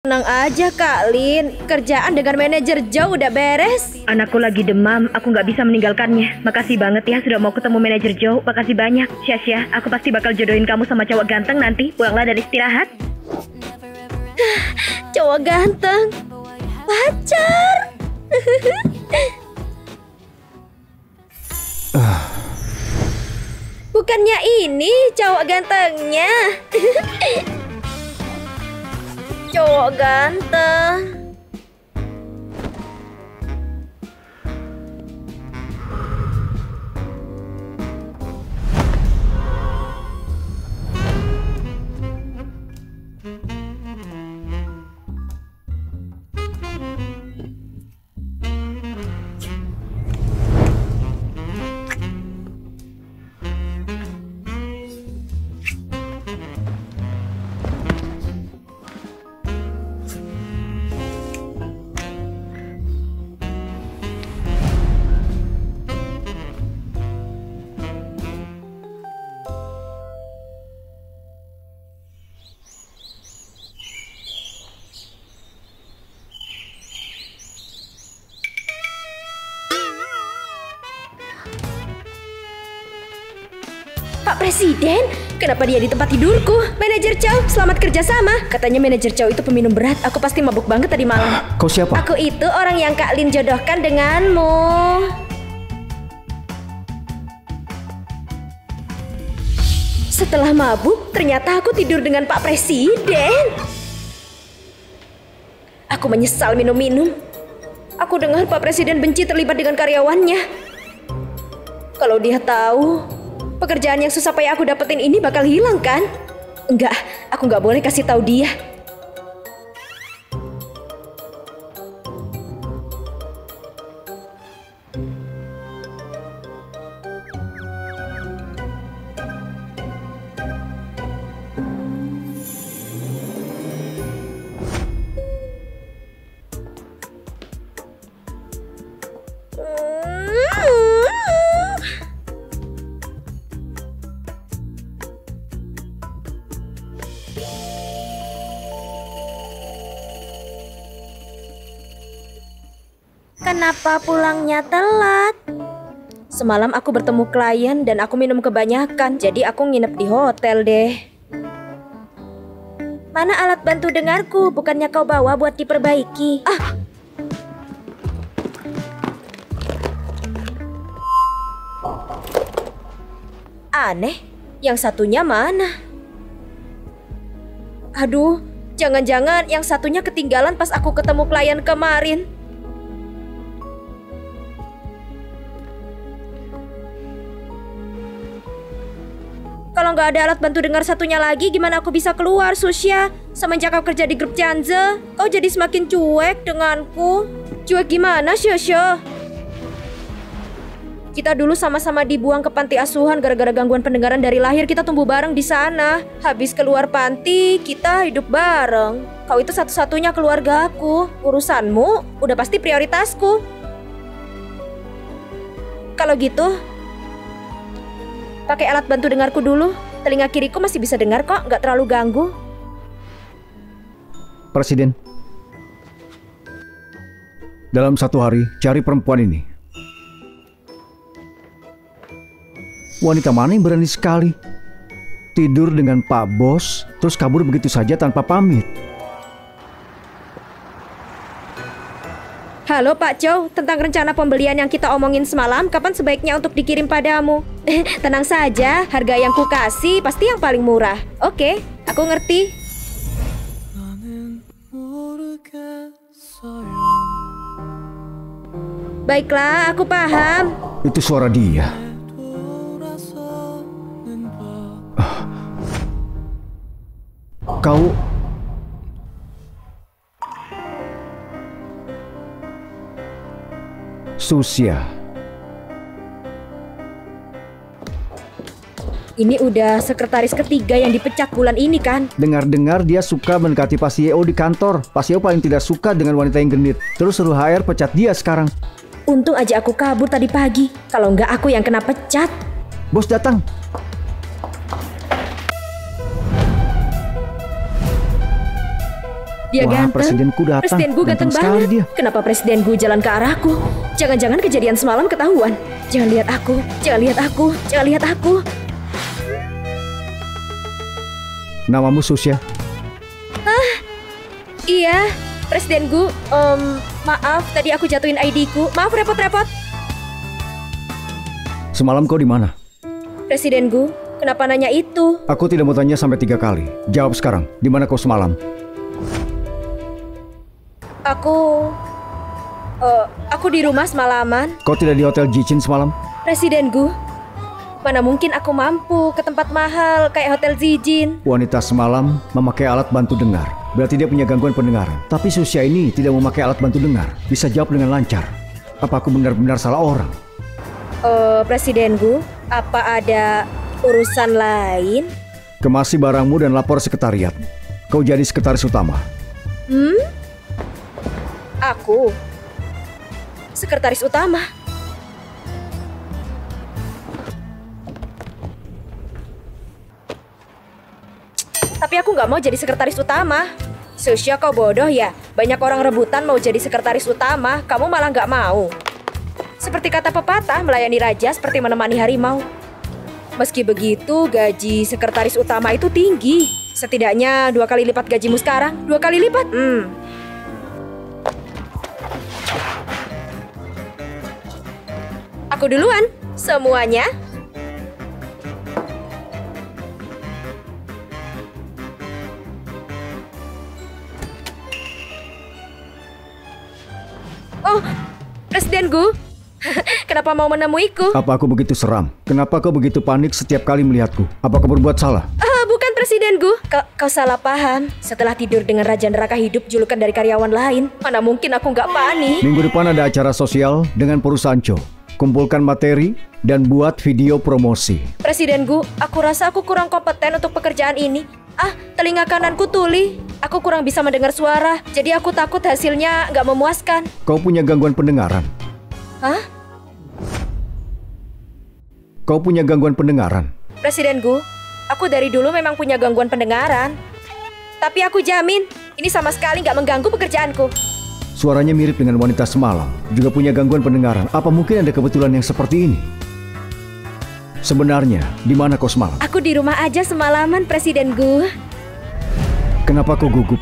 Tenang aja Kak Lin, kerjaan dengan manajer Joe udah beres. Anakku lagi demam, aku nggak bisa meninggalkannya. Makasih banget ya sudah mau ketemu manajer Joe. Makasih banyak, Syasya. Aku pasti bakal jodohin kamu sama cowok ganteng nanti. Pulanglah dari istirahat. Cowok ganteng, pacar. Bukannya ini cowok gantengnya. Cowok ganteng. Pak Presiden, kenapa dia di tempat tidurku? Manajer Chow, selamat kerjasama. Katanya manajer Chow itu peminum berat. Aku pasti mabuk banget tadi malam. Kau siapa? Aku itu orang yang Kak Lin jodohkan denganmu. Setelah mabuk, ternyata aku tidur dengan Pak Presiden. Aku menyesal minum-minum. Aku dengar Pak Presiden benci terlibat dengan karyawannya. Kalau dia tahu, pekerjaan yang susah payah aku dapetin ini bakal hilang kan? Enggak, aku nggak boleh kasih tahu dia. Kenapa pulangnya telat? Semalam aku bertemu klien dan aku minum kebanyakan, jadi aku nginep di hotel deh. Mana alat bantu dengarku? Bukannya kau bawa buat diperbaiki? Aneh, yang satunya mana? Aduh, jangan-jangan yang satunya ketinggalan pas aku ketemu klien kemarin. Kalau nggak ada alat bantu dengar satunya lagi, gimana aku bisa keluar, Susya? Semenjak kau kerja di grup Chanze, kau jadi semakin cuek denganku. Cuek gimana, Susya? Kita dulu sama-sama dibuang ke panti asuhan gara-gara gangguan pendengaran dari lahir. Kita tumbuh bareng di sana. Habis keluar panti, kita hidup bareng. Kau itu satu-satunya keluarga aku. Urusanmu udah pasti prioritasku. Kalau gitu, pakai alat bantu dengarku dulu. Telinga kiriku masih bisa dengar kok, nggak terlalu ganggu. Presiden, dalam satu hari cari perempuan ini. Wanita mana yang berani sekali tidur dengan Pak Bos, terus kabur begitu saja tanpa pamit? Halo Pak Chow, tentang rencana pembelian yang kita omongin semalam, kapan sebaiknya untuk dikirim padamu? Tenang saja, harga yang ku kasih pasti yang paling murah. Oke, aku ngerti. Baiklah, aku paham. Itu suara dia. Kau... Susya. Ini udah sekretaris ketiga yang dipecat bulan ini kan? Dengar-dengar dia suka mendekati Pak CEO di kantor. Pak CEO paling tidak suka dengan wanita yang genit. Terus suruh HR pecat dia sekarang. Untung aja aku kabur tadi pagi. Kalau nggak aku yang kena pecat. Bos datang. Dia Wah, ganteng. presidenku datang. Presiden Gu ganteng sekali banget. dia. Kenapa presiden Gu jalan ke arahku? Jangan-jangan kejadian semalam ketahuan. Jangan lihat aku, jangan lihat aku, jangan lihat aku. Namamu Susya? Iya, presiden Gu. Maaf, tadi aku jatuhin ID-ku. Maaf repot-repot. Semalam kau di mana? Presiden Gu, kenapa nanya itu? Aku tidak mau tanya sampai 3 kali. Jawab sekarang. Di mana kau semalam? Aku di rumah semalaman. Kau tidak di Hotel Jichin semalam? Presiden Gu, mana mungkin aku mampu ke tempat mahal kayak Hotel Zijin. Wanita semalam memakai alat bantu dengar. Berarti dia punya gangguan pendengaran. Tapi Susya ini tidak memakai alat bantu dengar. Bisa jawab dengan lancar. Apa aku benar-benar salah orang? Presiden Gu, apa ada urusan lain? Kemasi barangmu dan lapor sekretariat. Kau jadi sekretaris utama. Aku sekretaris utama. Tapi aku nggak mau jadi sekretaris utama. Susya, kau bodoh ya? Banyak orang rebutan mau jadi sekretaris utama, kamu malah nggak mau. Seperti kata pepatah, melayani raja seperti menemani harimau. Meski begitu, gaji sekretaris utama itu tinggi. Setidaknya 2 kali lipat gajimu sekarang. 2 kali lipat? Aku duluan, semuanya. Oh, Presiden Gu. Kenapa mau menemuiku? Apa aku begitu seram? Kenapa kau begitu panik setiap kali melihatku? Apa kau berbuat salah? Bukan Presiden Gu. Kau salah paham. Setelah tidur dengan Raja Neraka Hidup julukan dari karyawan lain, mana mungkin aku nggak panik. Minggu depan ada acara sosial dengan perusahaan Cho. Kumpulkan materi dan buat video promosi. Presiden Gu, aku rasa aku kurang kompeten untuk pekerjaan ini. Telinga kananku tuli. Aku kurang bisa mendengar suara. Jadi aku takut hasilnya nggak memuaskan. Kau punya gangguan pendengaran. Hah? Kau punya gangguan pendengaran. Presiden Gu, aku dari dulu memang punya gangguan pendengaran. Tapi aku jamin, ini sama sekali nggak mengganggu pekerjaanku. Suaranya mirip dengan wanita semalam. Juga punya gangguan pendengaran. Apa mungkin ada kebetulan yang seperti ini? Sebenarnya, di mana kau semalam? Aku di rumah aja semalaman, Presiden Gu. Kenapa kau gugup?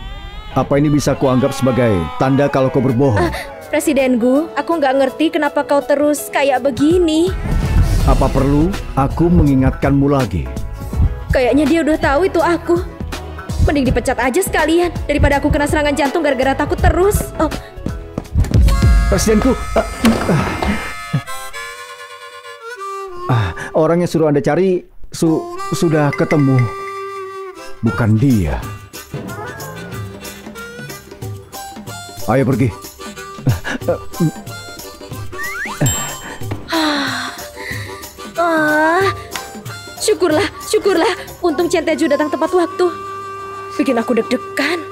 Apa ini bisa kuanggap sebagai tanda kalau kau berbohong? Presiden Gu, aku nggak ngerti kenapa kau terus kayak begini. Apa perlu aku mengingatkanmu lagi? Kayaknya dia udah tahu itu aku. Mending dipecat aja sekalian daripada aku kena serangan jantung gara-gara takut terus. Presidenku, orang yang suruh Anda cari sudah ketemu. Bukan dia. Ayo pergi. Syukurlah. Untung Centeju datang tepat waktu. Bikin aku deg-degan.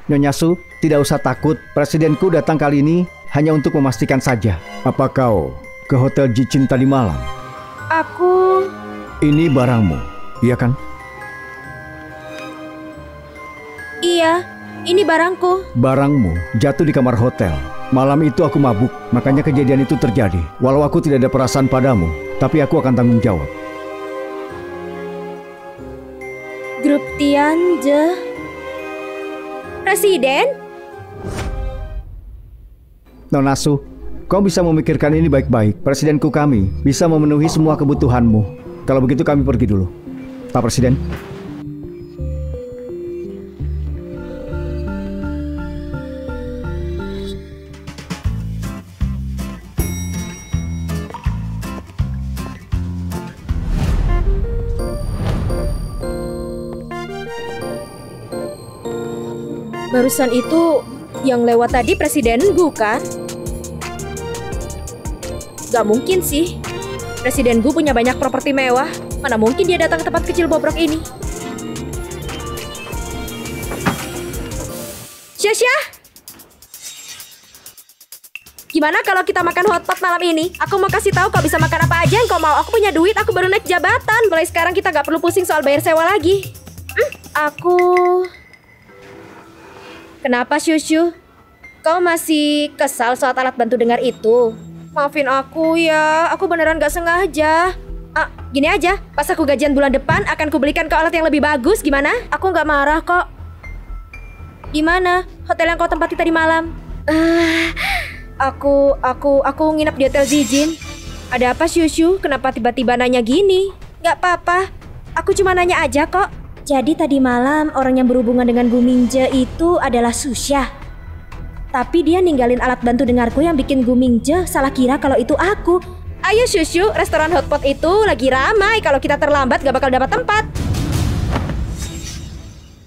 Nyonya Su, tidak usah takut. Presidenku datang kali ini hanya untuk memastikan saja. Apa kau ke Hotel Jichin tadi malam? Aku... Ini barangmu, iya kan? Iya, ini barangku. Barangmu jatuh di kamar hotel. Malam itu aku mabuk, makanya kejadian itu terjadi. Walau aku tidak ada perasaan padamu, tapi aku akan tanggung jawab. Grup Tianze. Presiden? Nona Su, kau bisa memikirkan ini baik-baik. Presidenku kami bisa memenuhi semua kebutuhanmu. Kalau begitu kami pergi dulu. Pak Presiden. Barusan itu yang lewat tadi Presiden Gu kan? Gak mungkin sih. Presiden Gu punya banyak properti mewah. Mana mungkin dia datang ke tempat kecil bobrok ini? Syasha! Gimana kalau kita makan hotpot malam ini? Aku mau kasih tahu kau bisa makan apa aja yang kau mau. Aku punya duit, aku baru naik jabatan. Mulai sekarang kita gak perlu pusing soal bayar sewa lagi. Kenapa, Shushu? Kau masih kesal soal alat bantu dengar itu? Maafin aku ya, aku beneran gak sengaja. Gini aja, pas aku gajian bulan depan akan kubelikan kau alat yang lebih bagus, gimana? Aku gak marah kok. Gimana? Hotel yang kau tempati tadi malam? Aku nginep di Hotel Zijin. Ada apa, Shushu? Kenapa tiba-tiba nanya gini? Gak apa-apa, aku cuma nanya aja kok. Jadi tadi malam orang yang berhubungan dengan Gu Mingje itu adalah Susya. Tapi dia ninggalin alat bantu dengarku yang bikin Gu Mingje salah kira kalau itu aku. Ayo Shushu, restoran hotpot itu lagi ramai. Kalau kita terlambat gak bakal dapat tempat.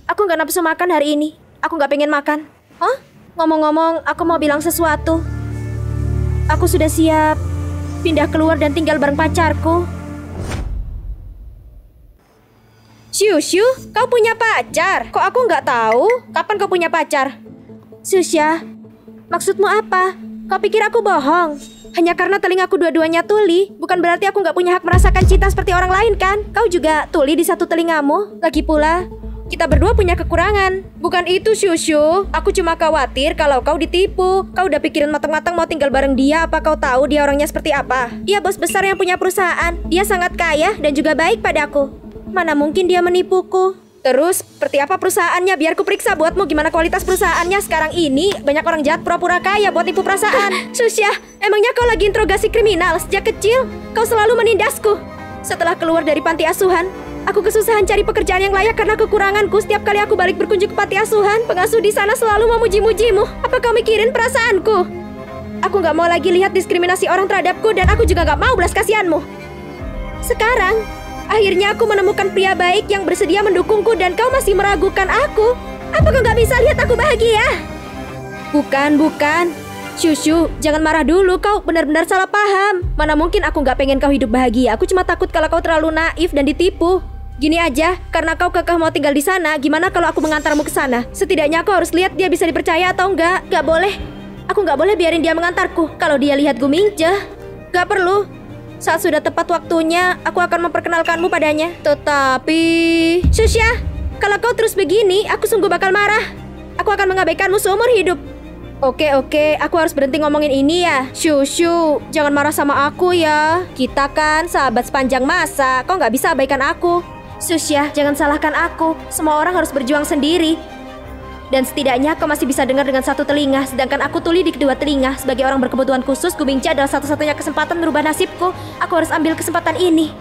Aku gak nafsu makan hari ini. Aku gak pengen makan. Hah? Ngomong-ngomong, aku mau bilang sesuatu. Aku sudah siap pindah keluar dan tinggal bareng pacarku. Shushu, kau punya pacar? Kok aku nggak tahu? Kapan kau punya pacar? Susya, maksudmu apa? Kau pikir aku bohong? Hanya karena telingaku dua-duanya tuli, bukan berarti aku nggak punya hak merasakan cinta seperti orang lain kan? Kau juga tuli di satu telingamu. Lagi pula, kita berdua punya kekurangan. Bukan itu, Shushu. Aku cuma khawatir kalau kau ditipu. Kau udah pikirin matang-matang mau tinggal bareng dia. Apa kau tahu dia orangnya seperti apa? Dia bos besar yang punya perusahaan. Dia sangat kaya dan juga baik padaku. Mana mungkin dia menipuku? Terus, seperti apa perusahaannya? Biar ku periksa buatmu gimana kualitas perusahaannya. Sekarang ini, banyak orang jahat pura-pura kaya buat tipu perasaan. Susya, emangnya kau lagi interogasi kriminal? Sejak kecil, kau selalu menindasku. Setelah keluar dari panti asuhan, aku kesusahan cari pekerjaan yang layak karena kekuranganku. Setiap kali aku balik berkunjung ke panti asuhan, pengasuh di sana selalu memuji-mujimu. Apa kau mikirin perasaanku? Aku gak mau lagi lihat diskriminasi orang terhadapku dan aku juga gak mau belas kasihanmu. Sekarang, akhirnya aku menemukan pria baik yang bersedia mendukungku dan kau masih meragukan aku. Apa kau gak bisa lihat aku bahagia? Bukan. Shushu, jangan marah dulu, kau benar-benar salah paham. Mana mungkin aku gak pengen kau hidup bahagia. Aku cuma takut kalau kau terlalu naif dan ditipu. Gini aja, karena kau kekeh mau tinggal di sana, gimana kalau aku mengantarmu ke sana? Setidaknya aku harus lihat dia bisa dipercaya atau enggak. Gak boleh. Aku gak boleh biarin dia mengantarku. Kalau dia lihat Gu Mingje, gak perlu. Saat sudah tepat waktunya, aku akan memperkenalkanmu padanya. Tetapi... Susya, kalau kau terus begini, aku sungguh bakal marah. Aku akan mengabaikanmu seumur hidup. Oke, aku harus berhenti ngomongin ini ya. Shushu, jangan marah sama aku ya. Kita kan sahabat sepanjang masa, kau nggak bisa abaikan aku. Susya, jangan salahkan aku. Semua orang harus berjuang sendiri. Dan setidaknya kau masih bisa dengar dengan satu telinga, sedangkan aku tuli di kedua telinga. Sebagai orang berkebutuhan khusus, Gu Mingje adalah satu-satunya kesempatan merubah nasibku. Aku harus ambil kesempatan ini.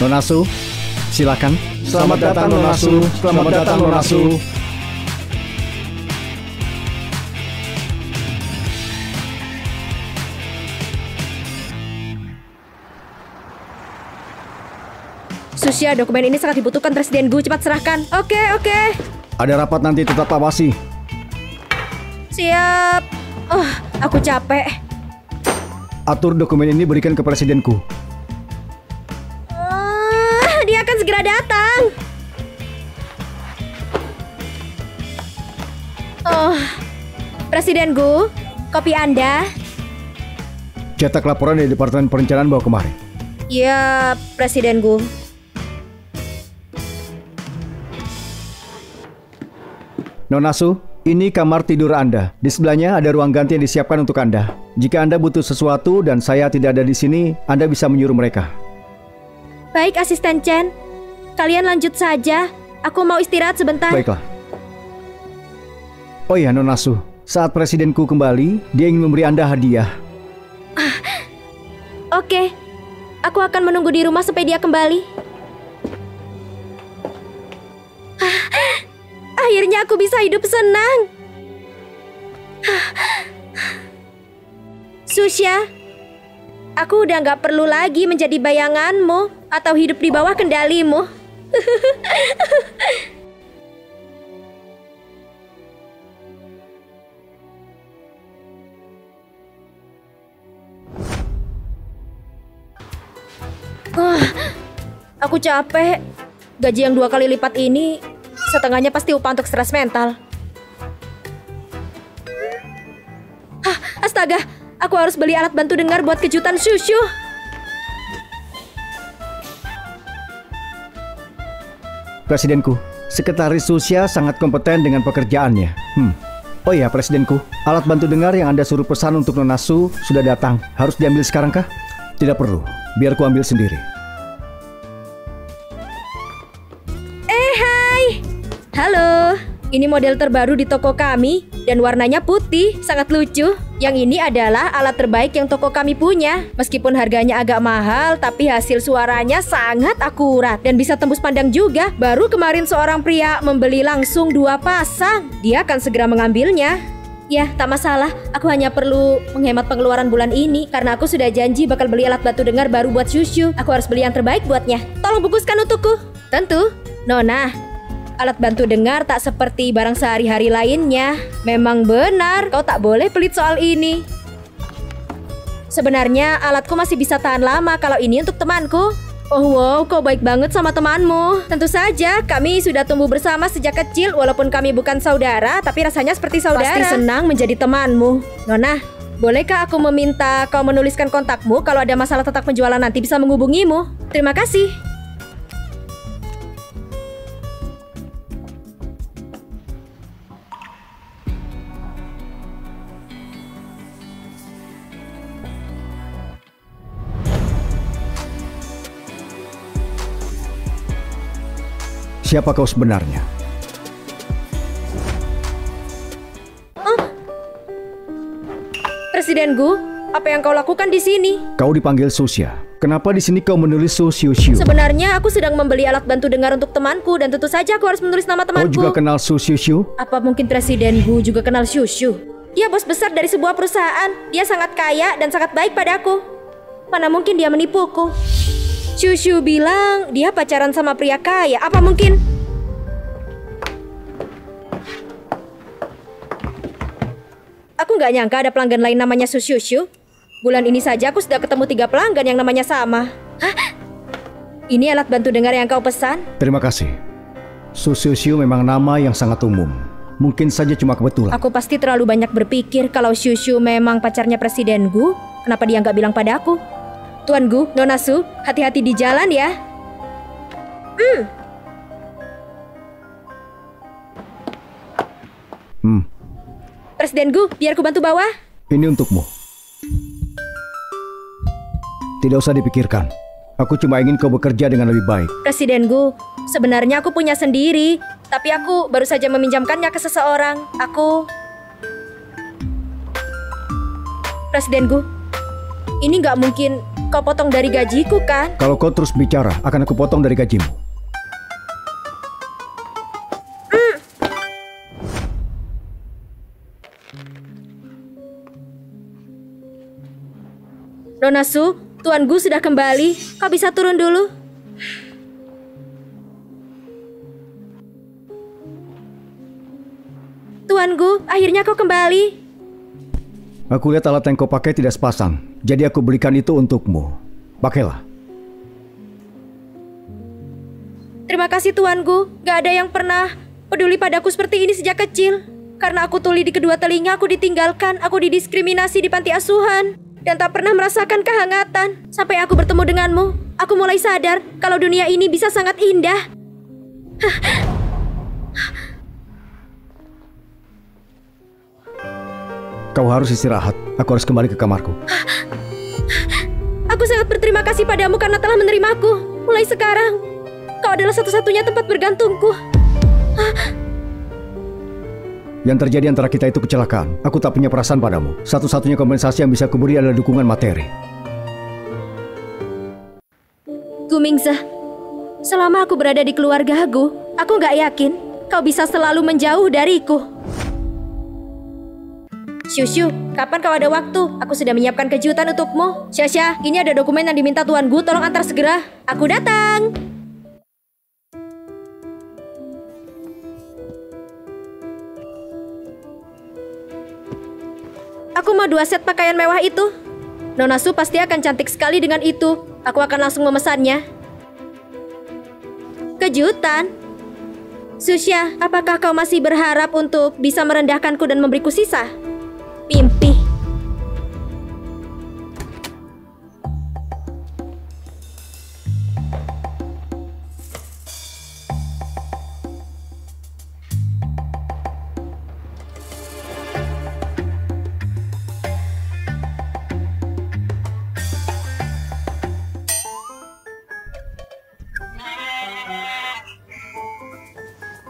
Nona Su, silakan. Selamat datang Nona Su. Selamat datang Nona Su. Susya, dokumen ini sangat dibutuhkan Presiden Gu. Cepat serahkan. Oke. Ada rapat nanti, tetap awasi. Siap. Aku capek. Atur dokumen ini berikan ke Presidenku. Dia akan segera datang. Presiden Gu, kopi Anda. Cetak laporan dari Departemen Perencanaan bawa kemari. Ya, Presiden Gu. Nona Su, ini kamar tidur Anda. Di sebelahnya ada ruang ganti yang disiapkan untuk Anda. Jika Anda butuh sesuatu dan saya tidak ada di sini, Anda bisa menyuruh mereka. Baik, Asisten Chen. Kalian lanjut saja. Aku mau istirahat sebentar. Baiklah. Oh iya, Nona Su. Saat Presidenku kembali, dia ingin memberi Anda hadiah. Oke. Aku akan menunggu di rumah sampai dia kembali. Akhirnya aku bisa hidup senang. Susya, aku udah gak perlu lagi menjadi bayanganmu atau hidup di bawah kendalimu. Aku capek. Gaji yang 2 kali lipat ini, setengahnya pasti upah untuk stres mental. Hah, astaga, aku harus beli alat bantu dengar buat kejutan Shushu. Presidenku, Sekretaris Susya sangat kompeten dengan pekerjaannya. Oh ya, Presidenku, alat bantu dengar yang Anda suruh pesan untuk Nona Su sudah datang. Harus diambil sekarang kah? Tidak perlu, biar ku ambil sendiri. Hai. Halo, ini model terbaru di toko kami dan warnanya putih, sangat lucu. Yang ini adalah alat terbaik yang toko kami punya. Meskipun harganya agak mahal, tapi hasil suaranya sangat akurat dan bisa tembus pandang juga. Baru kemarin seorang pria membeli langsung 2 pasang. Dia akan segera mengambilnya. Ya, tak masalah. Aku hanya perlu menghemat pengeluaran bulan ini karena aku sudah janji bakal beli alat bantu dengar baru buat Shushu. Aku harus beli yang terbaik buatnya. Tolong bungkuskan untukku. Tentu, Nona. Alat bantu dengar tak seperti barang sehari-hari lainnya. Memang benar, kau tak boleh pelit soal ini. Sebenarnya alatku masih bisa tahan lama kalau ini untuk temanku. Oh wow, kau baik banget sama temanmu. Tentu saja, kami sudah tumbuh bersama sejak kecil. Walaupun kami bukan saudara, tapi rasanya seperti saudara. Pasti senang menjadi temanmu. Nona, bolehkah aku meminta kau menuliskan kontakmu? Kalau ada masalah tentang penjualan nanti bisa menghubungimu. Terima kasih. Siapa kau sebenarnya? Presiden Gu, apa yang kau lakukan di sini? Kau dipanggil Susya. Kenapa di sini kau menulis Su Xiu Xiu? Sebenarnya aku sedang membeli alat bantu dengar untuk temanku dan tentu saja aku harus menulis nama temanku. Kau juga kenal Su Xiu Xiu? Apa mungkin Presiden Gu juga kenal Shushu? Dia bos besar dari sebuah perusahaan. Dia sangat kaya dan sangat baik padaku. Mana mungkin dia menipuku? Shushu bilang dia pacaran sama pria kaya. Apa mungkin? Aku nggak nyangka ada pelanggan lain namanya Su Shushu. Bulan ini saja aku sudah ketemu 3 pelanggan yang namanya sama. Hah? Ini alat bantu dengar yang kau pesan? Terima kasih. Su Xiu Xiu memang nama yang sangat umum. Mungkin saja cuma kebetulan. Aku pasti terlalu banyak berpikir kalau Shushu memang pacarnya Presiden Gu. Kenapa dia nggak bilang pada aku? Tuan Gu, Nona Su, hati-hati di jalan ya. Presiden Gu, biar ku bantu bawa. Ini untukmu. Tidak usah dipikirkan. Aku cuma ingin kau bekerja dengan lebih baik. Presiden Gu, sebenarnya aku punya sendiri, tapi aku baru saja meminjamkannya ke seseorang. Presiden Gu, ini nggak mungkin kau potong dari gajiku kan? Kalau kau terus bicara, akan aku potong dari gajimu. Nona Su, Tuan Gu sudah kembali. Kau bisa turun dulu. Tuan Gu, akhirnya kau kembali. Aku lihat alat yang kau pakai tidak sepasang. Jadi aku belikan itu untukmu. Pakailah. Terima kasih Tuan Gu. Gak ada yang pernah peduli padaku seperti ini sejak kecil. Karena aku tuli di kedua telinga, aku ditinggalkan. Aku didiskriminasi di panti asuhan. Dan tak pernah merasakan kehangatan. Sampai aku bertemu denganmu, aku mulai sadar kalau dunia ini bisa sangat indah. Kau harus istirahat. Aku harus kembali ke kamarku. Aku sangat berterima kasih padamu karena telah menerimaku. Mulai sekarang, kau adalah satu-satunya tempat bergantungku. Yang terjadi antara kita itu kecelakaan. Aku tak punya perasaan padamu. Satu-satunya kompensasi yang bisa kuberi adalah dukungan materi. Gu Mingze, selama aku berada di keluarga Gu, aku gak yakin kau bisa selalu menjauh dariku. Shushu, kapan kau ada waktu? Aku sudah menyiapkan kejutan untukmu. Shasha, ini ada dokumen yang diminta Tuan Gu, tolong antar segera. Aku datang. Aku mau 2 set pakaian mewah itu. Nona Su pasti akan cantik sekali dengan itu. Aku akan langsung memesannya. kejutan. Susya, apakah kau masih berharap untuk bisa merendahkanku dan memberiku sisa? Mimpi.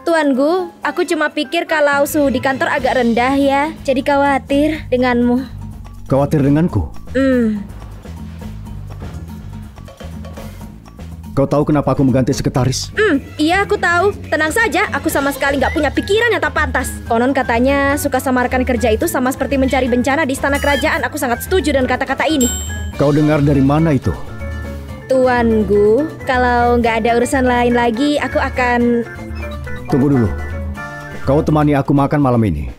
Tuan Gu, aku cuma pikir kalau suhu di kantor agak rendah ya. Jadi khawatir denganmu. Khawatir denganku? Kau tahu kenapa aku mengganti sekretaris? Iya aku tahu. Tenang saja, aku sama sekali nggak punya pikiran yang tak pantas. Konon katanya suka sama rekan kerja itu sama seperti mencari bencana di istana kerajaan. Aku sangat setuju dengan kata-kata ini. Kau dengar dari mana itu? Tuan Gu, kalau nggak ada urusan lain lagi, aku akan... Tunggu dulu. Kau temani aku makan malam ini.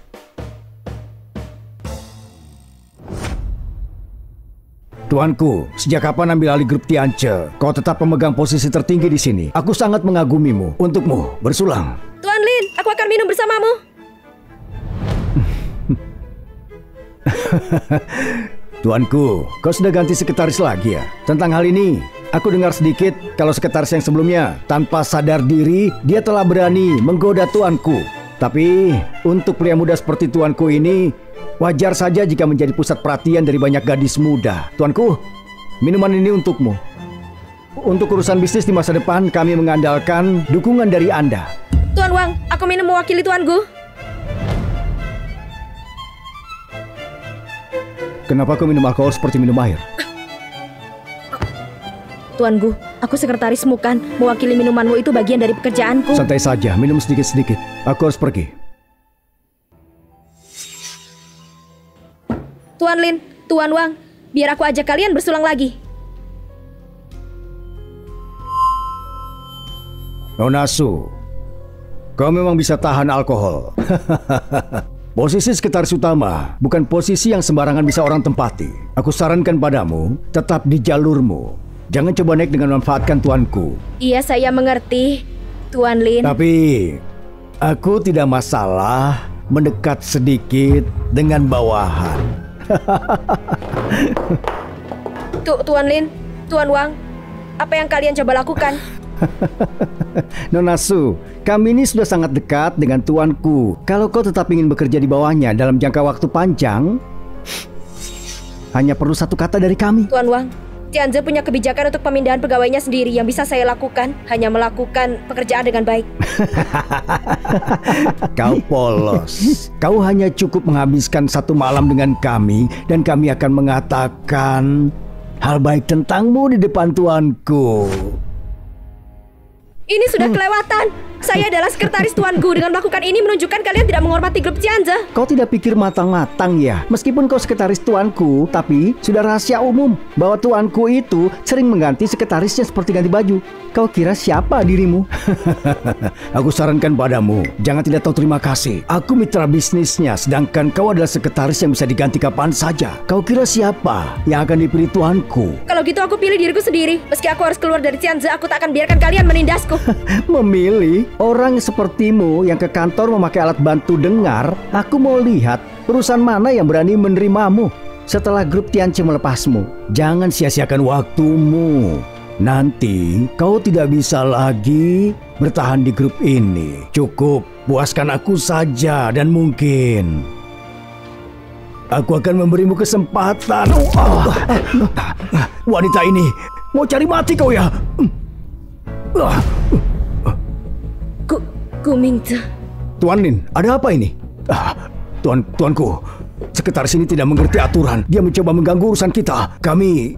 Tuanku, sejak kapan ambil alih grup Tianche? Kau tetap pemegang posisi tertinggi di sini. Aku sangat mengagumimu. Untukmu, bersulang. Tuan Lin, aku akan minum bersamamu. Tuanku, kau sudah ganti sekretaris lagi ya? Tentang hal ini, aku dengar sedikit kalau sekretaris yang sebelumnya tanpa sadar diri, dia telah berani menggoda tuanku. Tapi untuk pria muda seperti tuanku ini, wajar saja jika menjadi pusat perhatian dari banyak gadis muda. Tuanku, minuman ini untukmu. Untuk urusan bisnis di masa depan, kami mengandalkan dukungan dari Anda. Tuan Wang, aku minum mewakili Tuan Gu. Kenapa kau minum alkohol seperti minum air? Tuan Gu, aku sekretarismu kan. Mewakili minumanmu itu bagian dari pekerjaanku. Santai saja, minum sedikit-sedikit. Aku harus pergi. Tuan Lin, Tuan Wang, biar aku ajak kalian bersulang lagi. Nonasu, kau memang bisa tahan alkohol. Posisi sekretaris utama bukan posisi yang sembarangan bisa orang tempati. Aku sarankan padamu, tetap di jalurmu. Jangan coba naik dengan memanfaatkan tuanku. Iya, saya mengerti, Tuan Lin. Tapi, aku tidak masalah mendekat sedikit dengan bawahan. Tuan Lin, Tuan Wang, apa yang kalian coba lakukan? Nonasu, kami ini sudah sangat dekat dengan tuanku. Kalau kau tetap ingin bekerja di bawahnya dalam jangka waktu panjang, hanya perlu satu kata dari kami. Tuan Wang, Tianze punya kebijakan untuk pemindahan pegawainya sendiri. Yang bisa saya lakukan hanya melakukan pekerjaan dengan baik. Kau polos. Kau hanya cukup menghabiskan satu malam dengan kami, dan kami akan mengatakan hal baik tentangmu di depan tuanku. Ini sudah kelewatan. Saya adalah sekretaris Tuan Gu. Dengan melakukan ini menunjukkan kalian tidak menghormati grup Tianze. Kau tidak pikir matang-matang ya? Meskipun kau sekretaris tuanku, tapi sudah rahasia umum bahwa tuanku itu sering mengganti sekretarisnya seperti ganti baju. Kau kira siapa dirimu? Aku sarankan padamu, jangan tidak tahu terima kasih. Aku mitra bisnisnya, sedangkan kau adalah sekretaris yang bisa diganti kapan saja. Kau kira siapa yang akan dipilih tuanku? Kalau gitu aku pilih diriku sendiri. Meski aku harus keluar dari Tianze, aku tak akan biarkan kalian menindasku. Memilih? Orang sepertimu yang ke kantor memakai alat bantu dengar, aku mau lihat perusahaan mana yang berani menerimamu setelah grup Tianche melepasmu. Jangan sia-siakan waktumu. Nanti kau tidak bisa lagi bertahan di grup ini. Cukup, puaskan aku saja dan mungkin aku akan memberimu kesempatan. Wanita ini mau cari mati kau ya? Gumingze. Tuan Lin, ada apa ini? Tuanku, sekretaris ini tidak mengerti aturan. Dia mencoba mengganggu urusan kita. Kami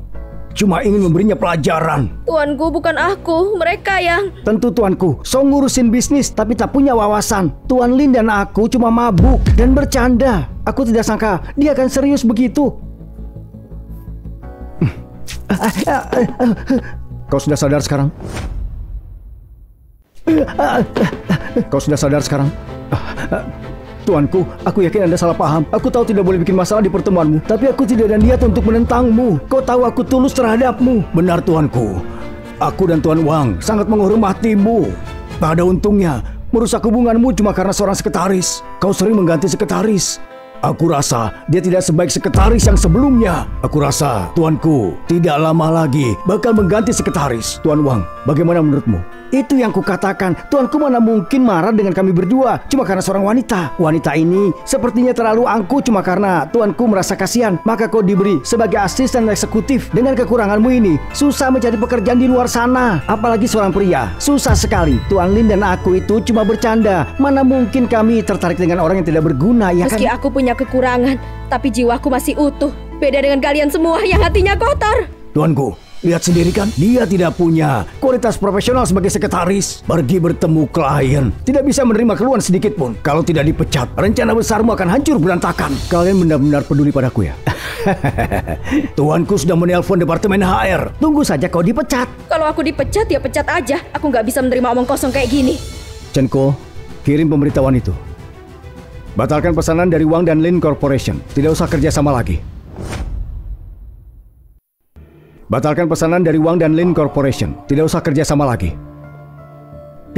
cuma ingin memberinya pelajaran. Tuanku, bukan aku, mereka yang... Tentu tuanku, so ngurusin bisnis tapi tak punya wawasan. Tuan Lin dan aku cuma mabuk dan bercanda. Aku tidak sangka dia akan serius begitu. Kau sudah sadar sekarang? Kau sudah sadar sekarang? Tuanku, aku yakin Anda salah paham. Aku tahu tidak boleh bikin masalah di pertemuanmu, tapi aku tidak ada niat untuk menentangmu. Kau tahu aku tulus terhadapmu. Benar tuanku, aku dan Tuan Wang sangat menghormatimu. Tak ada untungnya. Merusak hubunganmu cuma karena seorang sekretaris. Kau sering mengganti sekretaris. Aku rasa dia tidak sebaik sekretaris yang sebelumnya. Aku rasa tuanku tidak lama lagi bakal mengganti sekretaris. Tuan Wang, bagaimana menurutmu? Itu yang kukatakan. Tuanku mana mungkin marah dengan kami berdua cuma karena seorang wanita. Wanita ini sepertinya terlalu angkuh cuma karena tuanku merasa kasihan. Maka kau diberi sebagai asisten eksekutif. Dengan kekuranganmu ini susah mencari pekerjaan di luar sana. Apalagi seorang pria. Susah sekali. Tuan Lin dan aku itu cuma bercanda. Mana mungkin kami tertarik dengan orang yang tidak berguna, ya kan? Meski aku punya kekurangan, tapi jiwaku masih utuh. Beda dengan kalian semua yang hatinya kotor. Tuanku, lihat sendiri kan, dia tidak punya kualitas profesional sebagai sekretaris. Pergi bertemu klien, tidak bisa menerima keluhan sedikit pun. Kalau tidak dipecat, rencana besarmu akan hancur berantakan. Kalian benar-benar peduli padaku ya? Tuanku sudah menelpon departemen HR. Tunggu saja kau dipecat. Kalau aku dipecat, ya pecat aja. Aku nggak bisa menerima omong kosong kayak gini. Chen Ko, kirim pemberitahuan itu. Batalkan pesanan dari Wang dan Lin Corporation. Tidak usah kerjasama lagi. Batalkan pesanan dari Wang dan Lin Corporation. Tidak usah kerjasama lagi.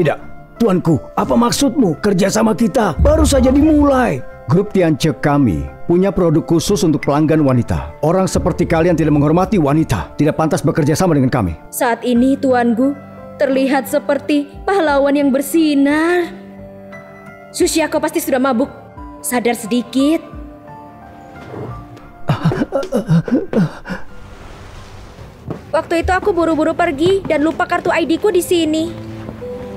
Tidak, tuanku, apa maksudmu? Kerjasama kita baru saja dimulai. Grup Tianche kami punya produk khusus untuk pelanggan wanita. Orang seperti kalian tidak menghormati wanita. Tidak pantas bekerja sama dengan kami. Saat ini tuanku terlihat seperti pahlawan yang bersinar. Susia, kau pasti sudah mabuk. Sadar sedikit. Waktu itu aku buru-buru pergi dan lupa kartu ID-ku di sini.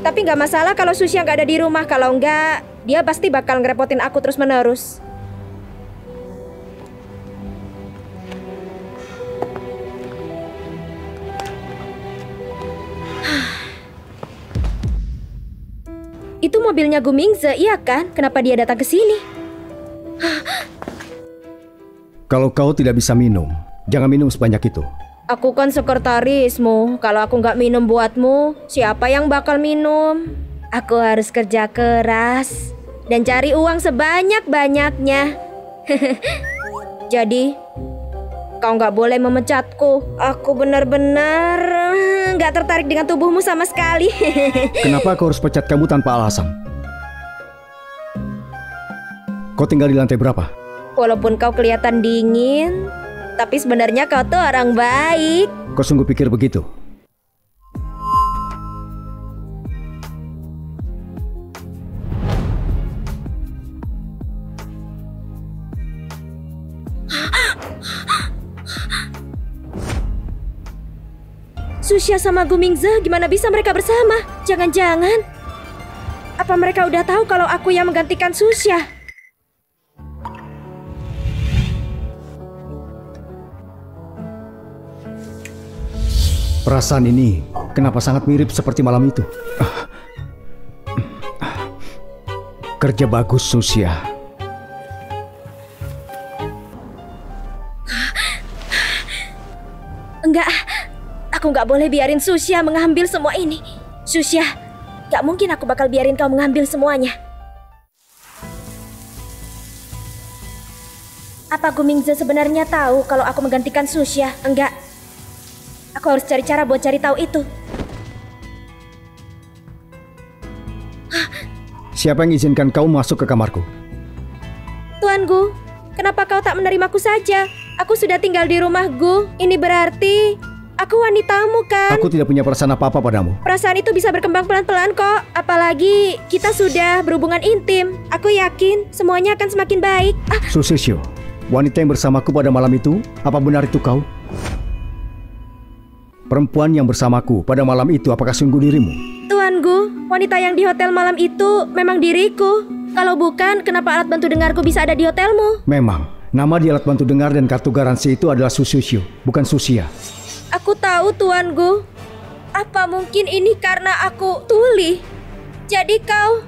Tapi nggak masalah kalau Susia nggak ada di rumah. Kalau nggak, dia pasti bakal ngerepotin aku terus-menerus. Itu mobilnya Gu Mingze, iya kan? Kenapa dia datang ke sini? Kalau kau tidak bisa minum, jangan minum sebanyak itu. Aku kan sekretarismu. Kalau aku nggak minum buatmu, siapa yang bakal minum? Aku harus kerja keras dan cari uang sebanyak-banyaknya. Jadi, kau nggak boleh memecatku. Aku benar-benar nggak tertarik dengan tubuhmu sama sekali. Kenapa aku harus pecat kamu tanpa alasan? Kau tinggal di lantai berapa? Walaupun kau kelihatan dingin, tapi sebenarnya kau tuh orang baik. Kau sungguh pikir begitu? Susia sama Gu Mingze, gimana bisa mereka bersama? Jangan-jangan apa mereka udah tahu kalau aku yang menggantikan Susia? Perasaan ini kenapa sangat mirip seperti malam itu? Kerja bagus, Susia. Enggak, aku nggak boleh biarin Susia mengambil semua ini. Susia, nggak mungkin aku bakal biarin kau mengambil semuanya. Apa Gu Mingze sebenarnya tahu kalau aku menggantikan Susia? Enggak. Aku harus cari cara buat cari tahu itu. Siapa yang izinkan kau masuk ke kamarku? Tuan Gu, kenapa kau tak menerimaku saja? Aku sudah tinggal di rumah Gu. Ini berarti aku wanitamu kan? Aku tidak punya perasaan apa-apa padamu. Perasaan itu bisa berkembang pelan-pelan kok. Apalagi kita sudah berhubungan intim. Aku yakin semuanya akan semakin baik. Susisyo, wanita yang bersamaku pada malam itu, apa benar itu kau? Perempuan yang bersamaku pada malam itu, apakah sungguh dirimu? Tuan Gu, wanita yang di hotel malam itu memang diriku. Kalau bukan, kenapa alat bantu dengarku bisa ada di hotelmu? Memang, nama di alat bantu dengar dan kartu garansi itu adalah Susisyo, bukan Susia. Aku tahu Tuan Gu. Apa mungkin ini karena aku tuli? Jadi kau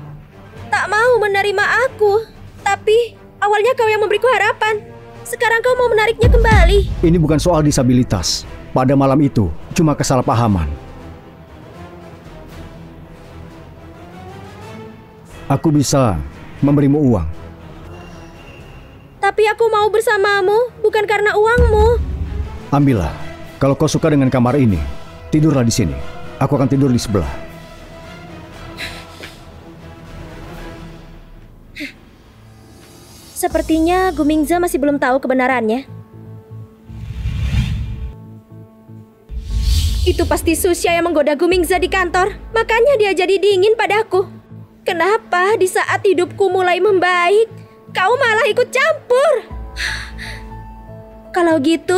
tak mau menerima aku. Tapi awalnya kau yang memberiku harapan. Sekarang kau mau menariknya kembali. Ini bukan soal disabilitas. Pada malam itu, cuma kesalahpahaman. Aku bisa memberimu uang. Tapi aku mau bersamamu, bukan karena uangmu. Ambillah. Kalau kau suka dengan kamar ini, tidurlah di sini. Aku akan tidur di sebelah. Sepertinya Gumingza masih belum tahu kebenarannya. Itu pasti Susya yang menggoda Gumingza di kantor. Makanya dia jadi dingin padaku. Kenapa di saat hidupku mulai membaik, kau malah ikut campur? Kalau gitu,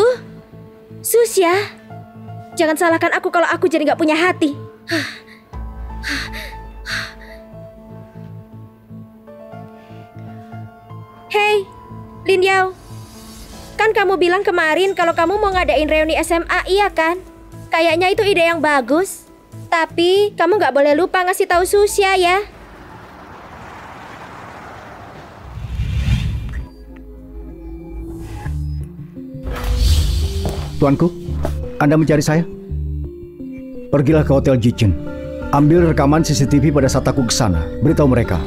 Susya, jangan salahkan aku kalau aku jadi gak punya hati. Hei, Lin Yao. Kan kamu bilang kemarin kalau kamu mau ngadain reuni SMA, iya kan? Kayaknya itu ide yang bagus. Tapi kamu gak boleh lupa ngasih tahu Susya ya. Tuanku, Anda mencari saya? Pergilah ke Hotel Jichen. Ambil rekaman CCTV pada saat aku ke sana. Beritahu mereka.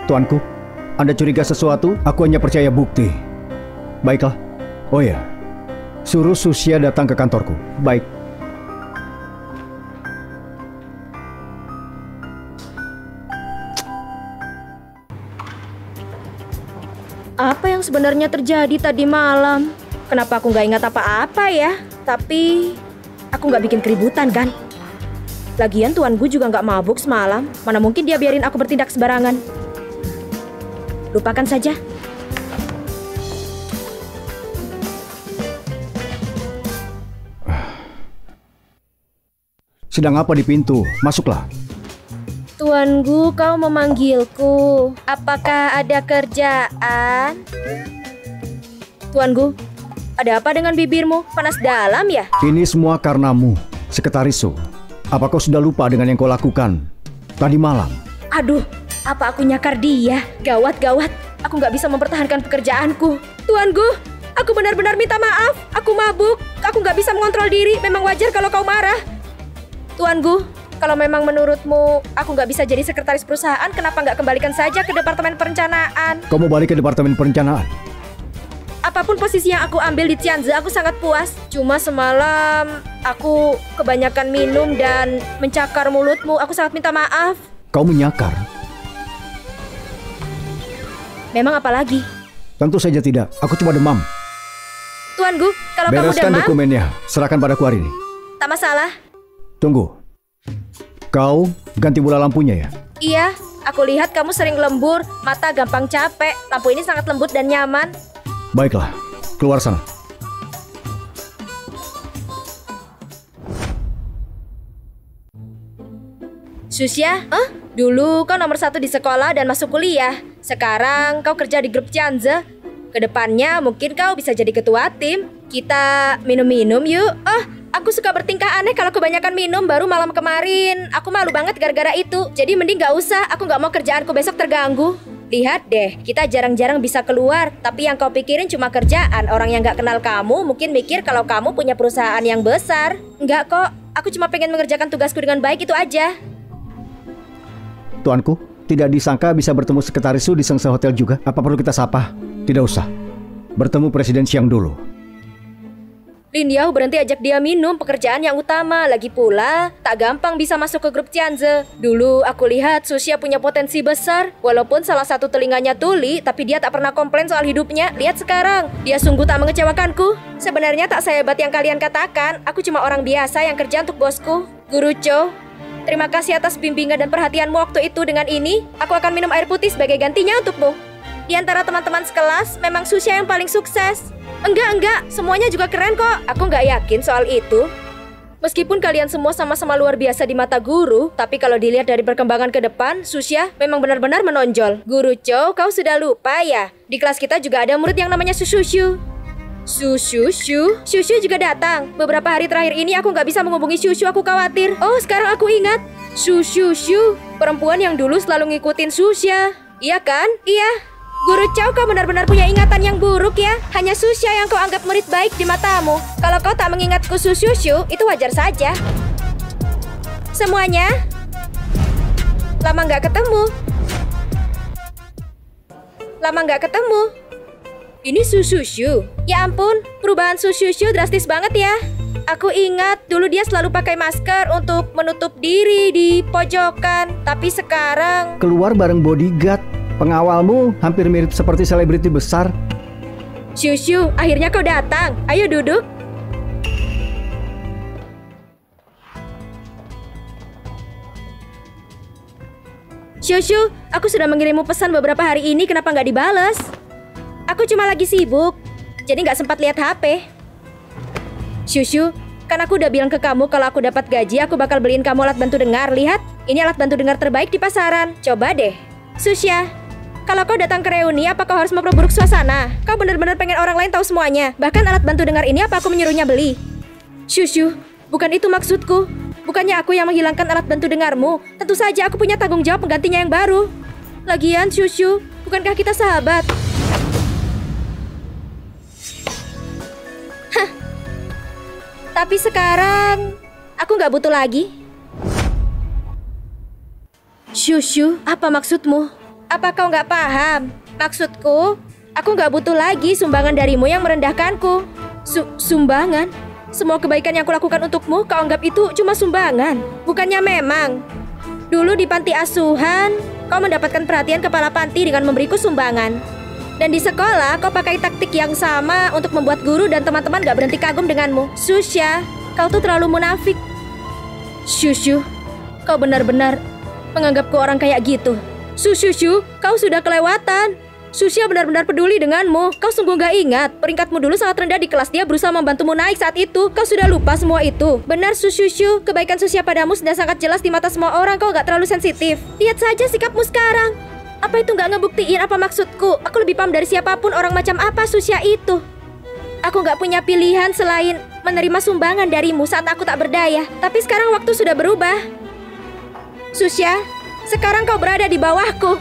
Tuanku, Anda curiga sesuatu? Aku hanya percaya bukti. Baiklah. Oh ya, suruh Susya datang ke kantorku. Baik. Apa yang sebenarnya terjadi tadi malam? Kenapa aku gak ingat apa-apa ya? Tapi aku gak bikin keributan kan? Lagian tuanku juga gak mabuk semalam. Mana mungkin dia biarin aku bertindak sembarangan. Lupakan saja. Sedang apa di pintu? Masuklah. Tuanku, kau memanggilku. Apakah ada kerjaan? Tuanku, ada apa dengan bibirmu? Panas dalam ya? Ini semua karenamu, Sekretaris Su. Apa kau sudah lupa dengan yang kau lakukan tadi malam? Aduh, apa aku nyakar dia? Gawat. Aku gak bisa mempertahankan pekerjaanku. Tuanku, aku benar-benar minta maaf. Aku mabuk. Aku gak bisa mengontrol diri. Memang wajar kalau kau marah. Tuanku, kalau memang menurutmu aku nggak bisa jadi sekretaris perusahaan, kenapa nggak kembalikan saja ke Departemen Perencanaan? Kau mau balik ke Departemen Perencanaan? Apapun posisi yang aku ambil di Tianze, aku sangat puas. Cuma semalam aku kebanyakan minum dan mencakar mulutmu. Aku sangat minta maaf. Kau menyakar? Memang apa lagi? Tentu saja tidak. Aku cuma demam. Tuanku, kalau kamu Bereskan demam, dokumennya. Serahkan padaku hari ini. tak masalah. Tunggu. Kau ganti bola lampunya ya? Iya, aku lihat kamu sering lembur, mata gampang capek. Lampu ini sangat lembut dan nyaman. Baiklah, keluar sana. Susya, dulu kau nomor 1 di sekolah dan masuk kuliah. Sekarang kau kerja di grup Tianze. Kedepannya mungkin kau bisa jadi ketua tim. Kita minum-minum yuk. Aku suka bertingkah aneh kalau kebanyakan minum. Baru malam kemarin aku malu banget gara-gara itu. Jadi mending gak usah. Aku gak mau kerjaanku besok terganggu. Lihat deh, kita jarang-jarang bisa keluar. Tapi yang kau pikirin cuma kerjaan. Orang yang gak kenal kamu mungkin mikir kalau kamu punya perusahaan yang besar. Enggak kok, aku cuma pengen mengerjakan tugasku dengan baik, itu aja. Tuanku, tidak disangka bisa bertemu Sekretaris Su di Sengseng Hotel juga. Apa perlu kita sapa? Tidak usah. Bertemu Presiden siang dulu. Lin Yao berhenti ajak dia minum, pekerjaan yang utama. Lagi pula, tak gampang bisa masuk ke grup Tianze. Dulu aku lihat Susya punya potensi besar. Walaupun salah satu telinganya tuli, tapi dia tak pernah komplain soal hidupnya. Lihat sekarang, dia sungguh tak mengecewakanku. Sebenarnya tak sehebat yang kalian katakan. Aku cuma orang biasa yang kerja untuk bosku. Guru Cho, terima kasih atas bimbingan dan perhatianmu waktu itu. Dengan ini, aku akan minum air putih sebagai gantinya untukmu. Di antara teman-teman sekelas, memang Susya yang paling sukses. Enggak, semuanya juga keren kok. Aku nggak yakin soal itu. Meskipun kalian semua sama-sama luar biasa di mata guru, tapi kalau dilihat dari perkembangan ke depan, Susya memang benar-benar menonjol. Guru Cho, kau sudah lupa ya? Di kelas kita juga ada murid yang namanya Shushu. Shushu juga datang. Beberapa hari terakhir ini aku nggak bisa menghubungi Shushu, aku khawatir. Oh, sekarang aku ingat. Shushu, perempuan yang dulu selalu ngikutin Susya. Iya kan? Iya. Guru Chow, kau benar-benar punya ingatan yang buruk ya. Hanya Susya yang kau anggap murid baik di matamu. Kalau kau tak mengingatku Shushu, itu wajar saja. Semuanya lama nggak ketemu. Ini Shushu. Ya ampun, perubahan Shushu drastis banget ya. Aku ingat dulu dia selalu pakai masker untuk menutup diri di pojokan. Tapi sekarang keluar bareng bodyguard. Pengawalmu hampir mirip seperti selebriti besar. Shushu, akhirnya kau datang. Ayo duduk. Shushu, aku sudah mengirimmu pesan beberapa hari ini, kenapa nggak dibales? Aku cuma lagi sibuk, jadi nggak sempat lihat HP. Shushu, kan aku udah bilang ke kamu kalau aku dapat gaji, aku bakal beliin kamu alat bantu dengar. Lihat, ini alat bantu dengar terbaik di pasaran. Coba deh. Susya, kalau kau datang ke reuni, apa kau harus memperburuk suasana? Kau benar-benar pengen orang lain tahu semuanya. Bahkan alat bantu dengar ini apa aku menyuruhnya beli? Shushu, bukan itu maksudku. Bukannya aku yang menghilangkan alat bantu dengarmu. Tentu saja aku punya tanggung jawab penggantinya yang baru. Lagian, Shushu, bukankah kita sahabat? Hah. Tapi sekarang, aku nggak butuh lagi. Shushu, apa maksudmu? Apa kau nggak paham? Maksudku, aku nggak butuh lagi sumbangan darimu yang merendahkanku. Sumbangan? Semua kebaikan yang aku lakukan untukmu, kau anggap itu cuma sumbangan. Bukannya memang dulu di panti asuhan, kau mendapatkan perhatian kepala panti dengan memberiku sumbangan. Dan di sekolah, kau pakai taktik yang sama untuk membuat guru dan teman-teman gak berhenti kagum denganmu. Susya, kau tuh terlalu munafik. Shushu, kau benar-benar menganggapku orang kayak gitu. Shushu, kau sudah kelewatan. Susya benar-benar peduli denganmu. Kau sungguh gak ingat peringkatmu dulu sangat rendah di kelas. Dia berusaha membantumu naik saat itu. Kau sudah lupa semua itu. Benar Shushu, kebaikan Susya padamu sudah sangat jelas di mata semua orang. Kau gak terlalu sensitif. Lihat saja sikapmu sekarang. Apa itu gak ngebuktiin apa maksudku? Aku lebih paham dari siapapun orang macam apa Susya itu. Aku gak punya pilihan selain menerima sumbangan darimu saat aku tak berdaya. Tapi sekarang waktu sudah berubah. Susya, sekarang kau berada di bawahku.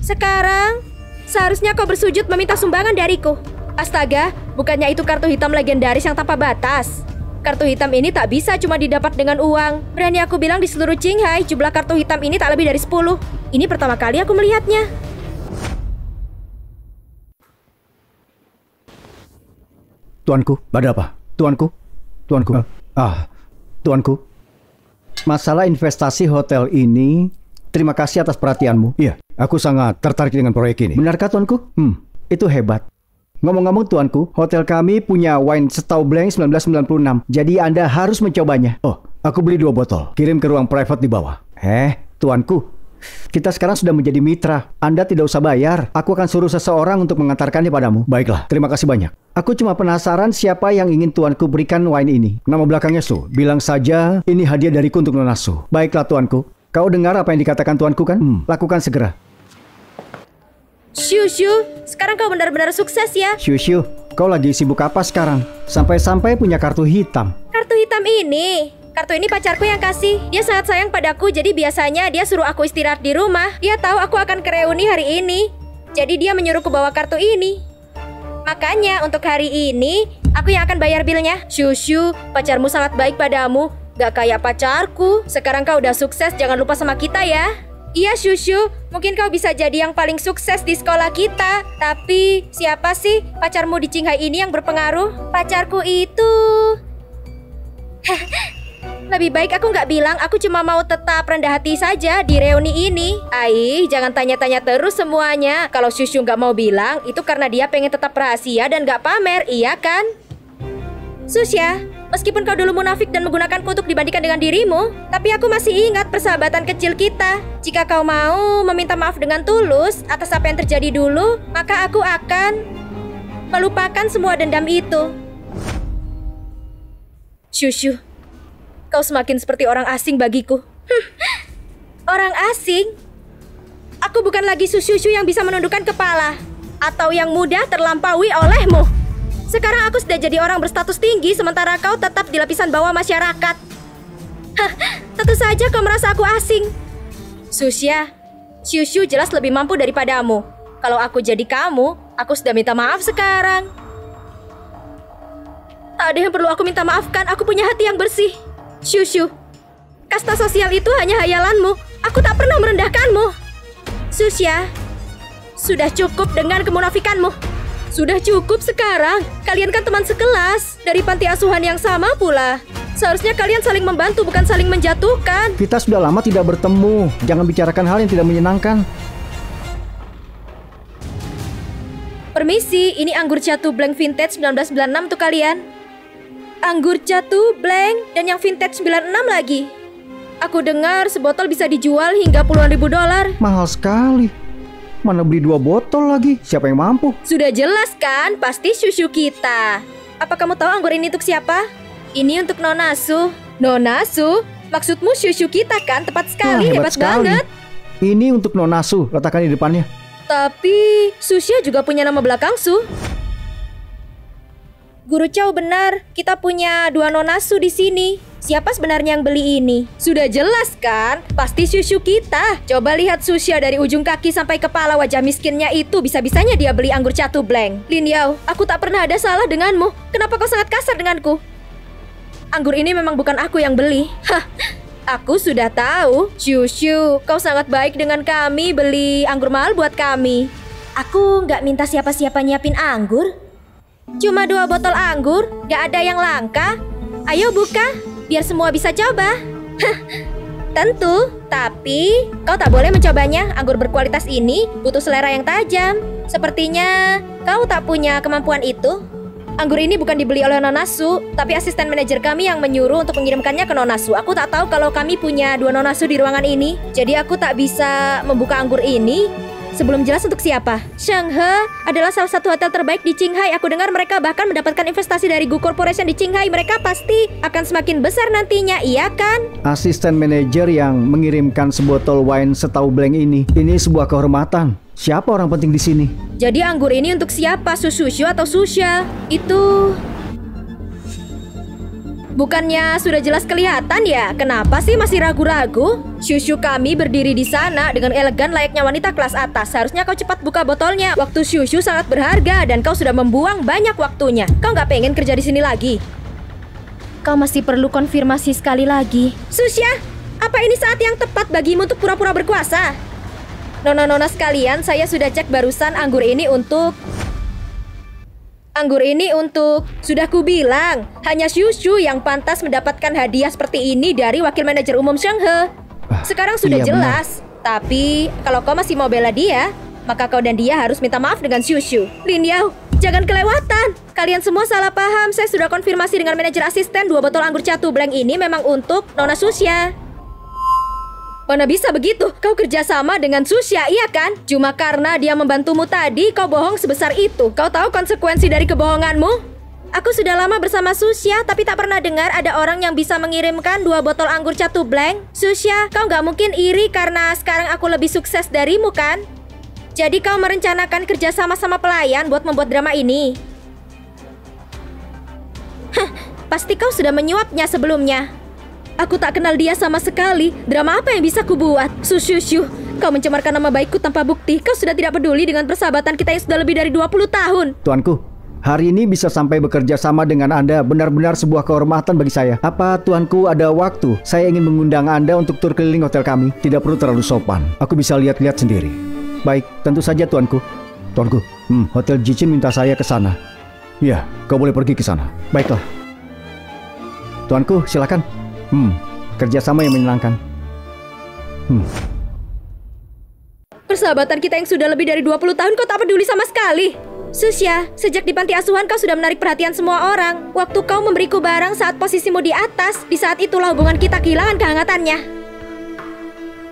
Sekarang, seharusnya kau bersujud meminta sumbangan dariku. Astaga, bukannya itu kartu hitam legendaris yang tanpa batas. Kartu hitam ini tak bisa cuma didapat dengan uang. Berani aku bilang di seluruh Qinghai, jumlah kartu hitam ini tak lebih dari 10. Ini pertama kali aku melihatnya. Tuanku, ada apa? Tuanku? Tuanku. Masalah investasi hotel ini, terima kasih atas perhatianmu. Iya, aku sangat tertarik dengan proyek ini. Benarkah tuanku? Itu hebat. Ngomong-ngomong tuanku, hotel kami punya wine Stau Blanc 1996. Jadi Anda harus mencobanya. Oh, aku beli 2 botol. Kirim ke ruang private di bawah. Tuanku, kita sekarang sudah menjadi mitra. Anda tidak usah bayar. Aku akan suruh seseorang untuk mengantarkannya padamu. Baiklah, terima kasih banyak. Aku cuma penasaran siapa yang ingin tuanku berikan wine ini. Nama belakangnya Su. Bilang saja ini hadiah dariku untuk Nona Su. Baiklah tuanku. Kau dengar apa yang dikatakan tuanku kan? Lakukan segera. Shushu, sekarang kau benar-benar sukses ya. Shushu, kau lagi sibuk apa sekarang? Sampai-sampai punya kartu hitam. Kartu hitam ini? Kartu ini pacarku yang kasih. Dia sangat sayang padaku, jadi biasanya dia suruh aku istirahat di rumah. Dia tahu aku akan ke reuni hari ini, jadi dia menyuruhku bawa kartu ini. Makanya untuk hari ini, aku yang akan bayar bilnya. Shushu, pacarmu sangat baik padamu. Gak kayak pacarku. Sekarang kau udah sukses, jangan lupa sama kita ya. Iya Shushu, mungkin kau bisa jadi yang paling sukses di sekolah kita. Tapi siapa sih pacarmu di Qinghai ini yang berpengaruh? Pacarku itu... Lebih baik aku nggak bilang, aku cuma mau tetap rendah hati saja di reuni ini. Jangan tanya-tanya terus semuanya. Kalau Shushu nggak mau bilang, itu karena dia pengen tetap rahasia dan nggak pamer, iya kan? Susya, meskipun kau dulu munafik dan menggunakanku untuk dibandingkan dengan dirimu, tapi aku masih ingat persahabatan kecil kita. Jika kau mau meminta maaf dengan tulus atas apa yang terjadi dulu, maka aku akan melupakan semua dendam itu. Shushu, kau semakin seperti orang asing bagiku. Orang asing? Aku bukan lagi Shushu yang bisa menundukkan kepala, atau yang mudah terlampaui olehmu. Sekarang aku sudah jadi orang berstatus tinggi, sementara kau tetap di lapisan bawah masyarakat. Tentu saja kau merasa aku asing. Susya, Shushu jelas lebih mampu daripadamu. Kalau aku jadi kamu, aku sudah minta maaf sekarang. Tak ada yang perlu aku minta maafkan, aku punya hati yang bersih. Shushu, kasta sosial itu hanya hayalanmu. Aku tak pernah merendahkanmu. Susya, sudah cukup dengan kemunafikanmu. Sudah cukup sekarang. Kalian kan teman sekelas dari panti asuhan yang sama pula. Seharusnya kalian saling membantu, bukan saling menjatuhkan. Kita sudah lama tidak bertemu. Jangan bicarakan hal yang tidak menyenangkan. Permisi, ini anggur Catu Blanc Vintage 1996 untuk kalian. Anggur Catu Blanc dan yang Vintage 96 lagi. Aku dengar sebotol bisa dijual hingga puluhan ribu dolar. Mahal sekali. Mana beli 2 botol lagi? Siapa yang mampu? Sudah jelas kan, pasti susu kita. Apa kamu tahu anggur ini untuk siapa? Ini untuk Nonasu. Nonasu? Maksudmu susu kita kan? Tepat sekali, hebat banget. Ini untuk Nonasu, letakkan di depannya. Tapi Susya juga punya nama belakang Su. Guru Chow benar, kita punya 2 Nonasu di sini. Siapa sebenarnya yang beli ini? Sudah jelas kan? Pasti susu kita. Coba lihat Susya dari ujung kaki sampai kepala wajah miskinnya itu. Bisa-bisanya dia beli anggur Catu Blanc. Lin Yao, aku tak pernah ada salah denganmu. Kenapa kau sangat kasar denganku? Anggur ini memang bukan aku yang beli. Hah, aku sudah tahu. Shushu, kau sangat baik dengan kami beli anggur mahal buat kami. Aku nggak minta siapa-siapa nyiapin anggur. Cuma 2 botol anggur, nggak ada yang langka. Ayo buka, biar semua bisa coba. Tentu, tapi kau tak boleh mencobanya. Anggur berkualitas ini butuh selera yang tajam. Sepertinya kau tak punya kemampuan itu. Anggur ini bukan dibeli oleh Nonasu, tapi asisten manajer kami yang menyuruh untuk mengirimkannya ke Nonasu. Aku tak tahu kalau kami punya 2 Nonasu di ruangan ini, jadi aku tak bisa membuka anggur ini sebelum jelas untuk siapa. Shenghe adalah salah satu hotel terbaik di Qinghai. Aku dengar mereka bahkan mendapatkan investasi dari Gu Corporation di Qinghai. Mereka pasti akan semakin besar nantinya, iya kan? Asisten manajer yang mengirimkan sebotol wine setahu Blanc ini sebuah kehormatan. Siapa orang penting di sini? Jadi anggur ini untuk siapa? Susushu atau Susya? Itu... bukannya sudah jelas kelihatan ya? Kenapa sih masih ragu-ragu? Shushu kami berdiri di sana dengan elegan layaknya wanita kelas atas. Seharusnya kau cepat buka botolnya. Waktu Shushu sangat berharga dan kau sudah membuang banyak waktunya. Kau nggak pengen kerja di sini lagi? Kau masih perlu konfirmasi sekali lagi. Susya, apa ini saat yang tepat bagimu untuk pura-pura berkuasa? Nona-nona sekalian, saya sudah cek barusan anggur ini untuk... Sudah kubilang, hanya Shushu yang pantas mendapatkan hadiah seperti ini dari wakil manajer umum Shenghe. Sekarang sudah jelas. Tapi, kalau kau masih mau bela dia, maka kau dan dia harus minta maaf dengan Shushu. Lin Yao, jangan kelewatan. Kalian semua salah paham. Saya sudah konfirmasi dengan manajer asisten 2 botol anggur Catu Blanc ini memang untuk Nona Susya. Mana bisa begitu? Kau kerjasama dengan Susya, iya kan? Cuma karena dia membantumu tadi, kau bohong sebesar itu. Kau tahu konsekuensi dari kebohonganmu? Aku sudah lama bersama Susya, tapi tak pernah dengar ada orang yang bisa mengirimkan 2 botol anggur Catu Blanc. Susya, kau nggak mungkin iri karena sekarang aku lebih sukses darimu kan? Jadi kau merencanakan kerjasama sama pelayan buat membuat drama ini? Hah, pasti kau sudah menyuapnya sebelumnya. Aku tak kenal dia sama sekali. Drama apa yang bisa kubuat? Shushu, kau mencemarkan nama baikku tanpa bukti. Kau sudah tidak peduli dengan persahabatan kita yang sudah lebih dari 20 tahun. Tuanku, hari ini bisa sampai bekerja sama dengan Anda benar-benar sebuah kehormatan bagi saya. Apa Tuanku ada waktu? Saya ingin mengundang Anda untuk tur keliling hotel kami. Tidak perlu terlalu sopan. Aku bisa lihat-lihat sendiri. Baik, tentu saja Tuanku. Tuanku, Hotel Jichin minta saya ke sana. Ya, kau boleh pergi ke sana. Baiklah. Tuanku, silakan. Kerjasama yang menyenangkan. Persahabatan kita yang sudah lebih dari 20 tahun kau tak peduli sama sekali. Susya, sejak di panti asuhan kau sudah menarik perhatian semua orang. Waktu kau memberiku barang saat posisimu di atas, di saat itulah hubungan kita kehilangan kehangatannya.